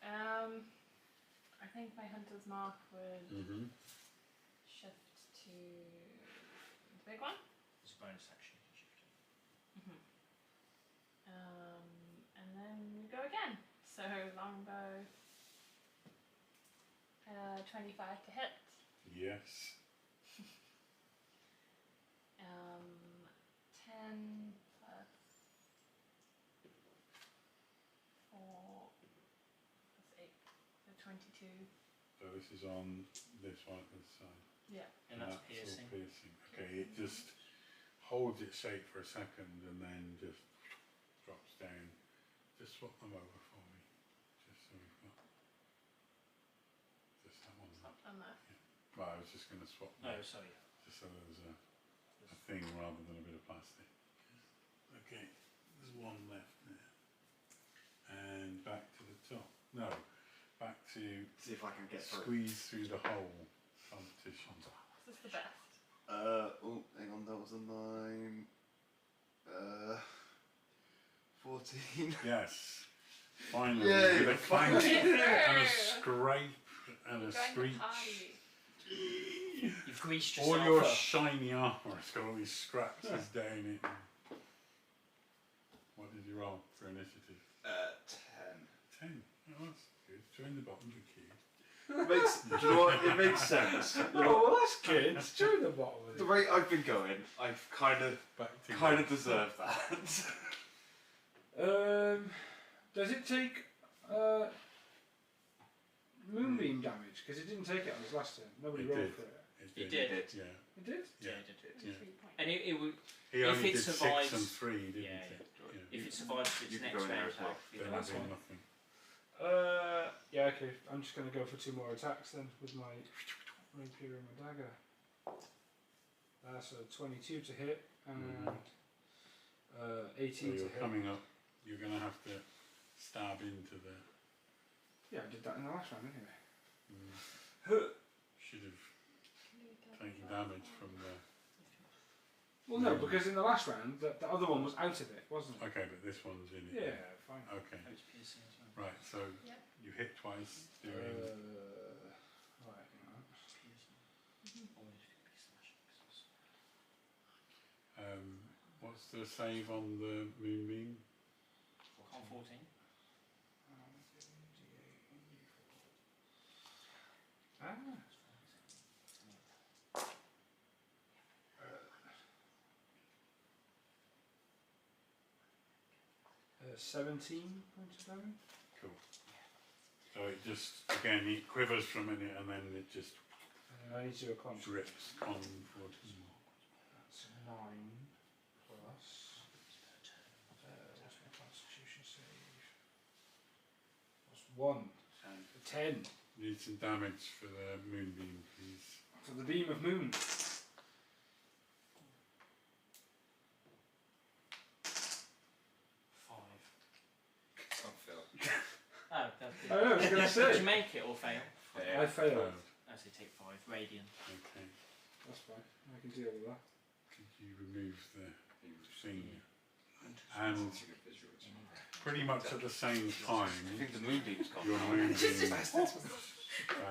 Oh, I think my hunter's mark would Mm-hmm. shift to the big one. It's a bonus action. You can shift it. And then go again. So longbow. 25 to hit. Yes. 10 plus 4 plus 8, so 22. So this is on this one at this side. Yeah. And that's all piercing. Okay, it just holds its shape for a second and then just drops down. Just swap them over for me. Just so we've got just that one. And that. Well, I was just going to swap Oh, them. sorry. Just so there's a thing rather than a bit of plastic. Okay, there's one left there. And back to the top. No, back to See if I can get through. squeeze through the hole competition. This is the best. Oh, hang on, that was a 9. 14. Yes, finally, Yay, with a clank Get and a through. scrape and a Join the screech. party. You've greased All yourself your up. shiny armour has got all these scratches down it. What did you roll for initiative? 10. 10. Oh, that's good. Join the bottom of the queue. Do you know what? It makes sense. Oh, well, that's good. It's during the bottom of The it. rate I've been going, I've kind of Back to deserved that. Does it take moonbeam damage? Because it didn't take it on his last turn. Nobody It rolled did. for it. It did. Yeah. It did? Yeah. it did. Yeah. 3 points. And it would, He If only it did survives- 6 and 3, didn't yeah, it? Yeah. if it survives its You can next go in there round as well. attack, Then that's I do fine. nothing. Yeah, okay. I'm just going to go for 2 more attacks then with my rapier and my dagger. That's a 22 to hit and 18 So to you're hit. coming up, you're going to have to stab into the... Yeah, I did that in the last round anyway. Should have taken damage from the... Well, no, because in the last round, the other one was out of it, wasn't it? Okay, but this one's in it. Yeah, fine. Okay, it's piercing as well. right, so Yep. you hit twice doing... Right, hang on. Piercing. Always be slashing. what's the save on the moonbeam? Con 14. Ah. 17 points of damage. Cool. So it just, again, it quivers for a minute and then it just I need to do a con. drips on 14 more. That's 9 plus. What's my constitution save? Plus 1. 10. Need some damage for the moonbeam, please. For the beam of moon. 5. Oh, Phil. Oh, that's good. I know, I was going to Did say. you make it or fail? I failed. I say take 5. Radiant. Okay. That's fine. I can deal with that. Could you remove the thing? And pretty much at the same time, I think the moonbeam's gone. your now. moonbeam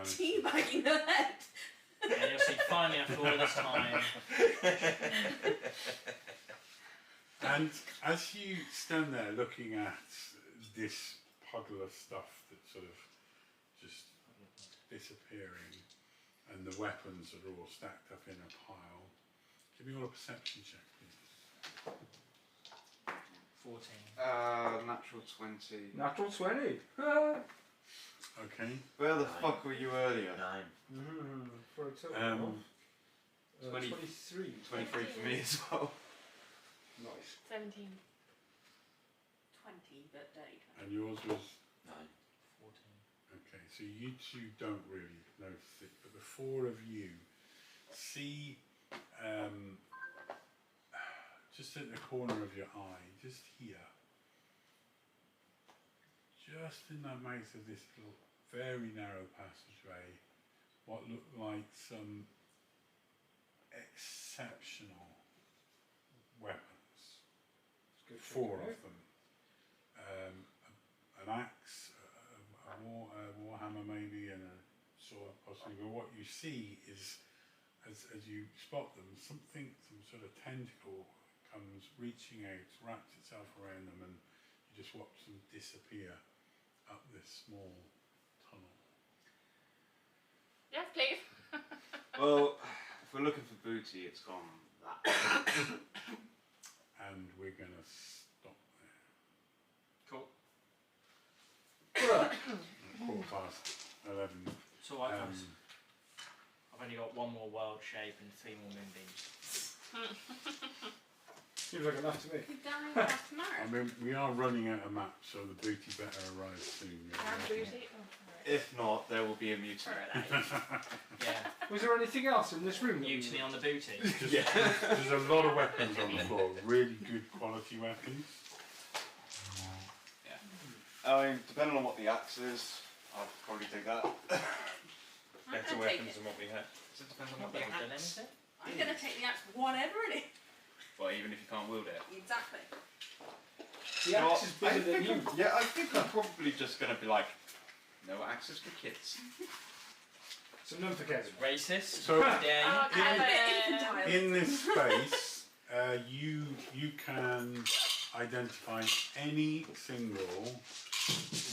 Teabagging her head. And you'll see finally after all this time. And as you stand there looking at this puddle of stuff that's sort of just disappearing, and the weapons are all stacked up in a pile, give me all a perception check, please. 14. Natural 20. Natural 20. Ah. Okay. Where the fuck were you earlier? 9. For a total of 20 23. 23 for me as well. Nice. 17. 20, but dirty 20. And yours was so you two don't really notice it, but the four of you see just at the corner of your eye, just here, just in the mouth of this little very narrow passageway, what looked like some exceptional weapons. Four of them. An axe, a warhammer maybe, and a sword possibly. But what you see is, as you spot them, some sort of tentacle comes reaching out, wraps itself around them, and you just watch them disappear up this small tunnel. Yes, please. Well, if we're looking for booty, it's gone that way. And we're going to stop there. Cool. At 11:15. So I I've only got one more world shape and 3 more moonbeams. Seems like enough to me. Could down back tomorrow. I mean, we are running out of maps, so the booty better arrive soon. Can booty. Oh, If not, there will be a mutiny. Yeah. Was there anything else in this room? that we- Mutiny on the booty. There's a lot of weapons on the floor, really good quality weapons. I mean, depending on what the axe is, I'll probably take that. I'm Better gonna take weapons it. than what we had. Does it depend on Not what the that I've done axe? anything. I'm gonna take the axe, whatever it is. Well, even if you can't wield it. Exactly. The You know axe what? is bigger than you. I think I'm probably just going to be like, no axes for kids. So none for Kevin. Racist. So Oh, Yeah. I'm a bit Kevin. infantile. in this space, you can identify any single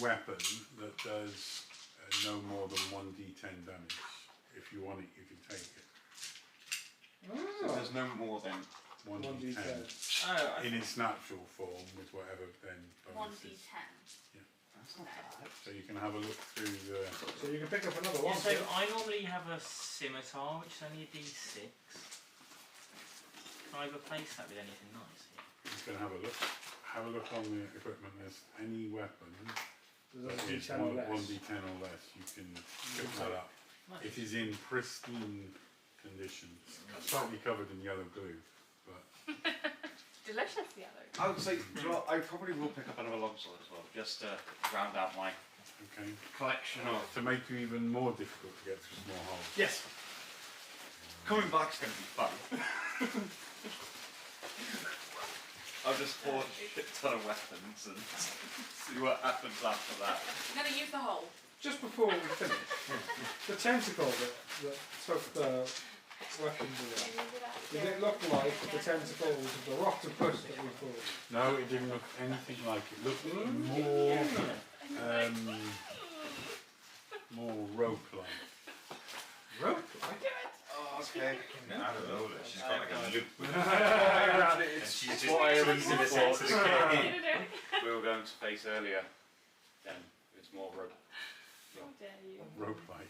weapon that does no more than 1d10 damage. If you want it, you can take it. So Oh. there's no more than 1d10 Oh, in its natural form with whatever then bonuses. 1d10. That's not bad. So you can have a look through the. So you can pick up another yeah, one. so I normally have a scimitar, which is only a d6. Can I replace that with anything nice? You can have a look. Have a look on the equipment. There's any weapon There's that a is D10 or less. 1d10 or less. You can pick that up. Nice. It is in pristine condition, slightly covered in yellow glue, but Delicious yellow. I would say, you know what, I probably will pick up another longsword as well, just to round out my okay. collection of... To make you even more difficult to get through small holes. Yes! Coming back's going to be fun. I'll just forge a shit ton of weapons and see what happens after that. I'm gonna use the hole. Just before we finish, the tentacle that took the weapons away, did it look like the tentacles of the octopus that we fought? No, it didn't look anything like it. It looked more, more rope-like. Rope? Oh, okay. I don't know, she's got like a loop. It's she's just what I twisting originally this out thought to the cave. we were going to face earlier. Then it's more rope. How dare you? Rope-like.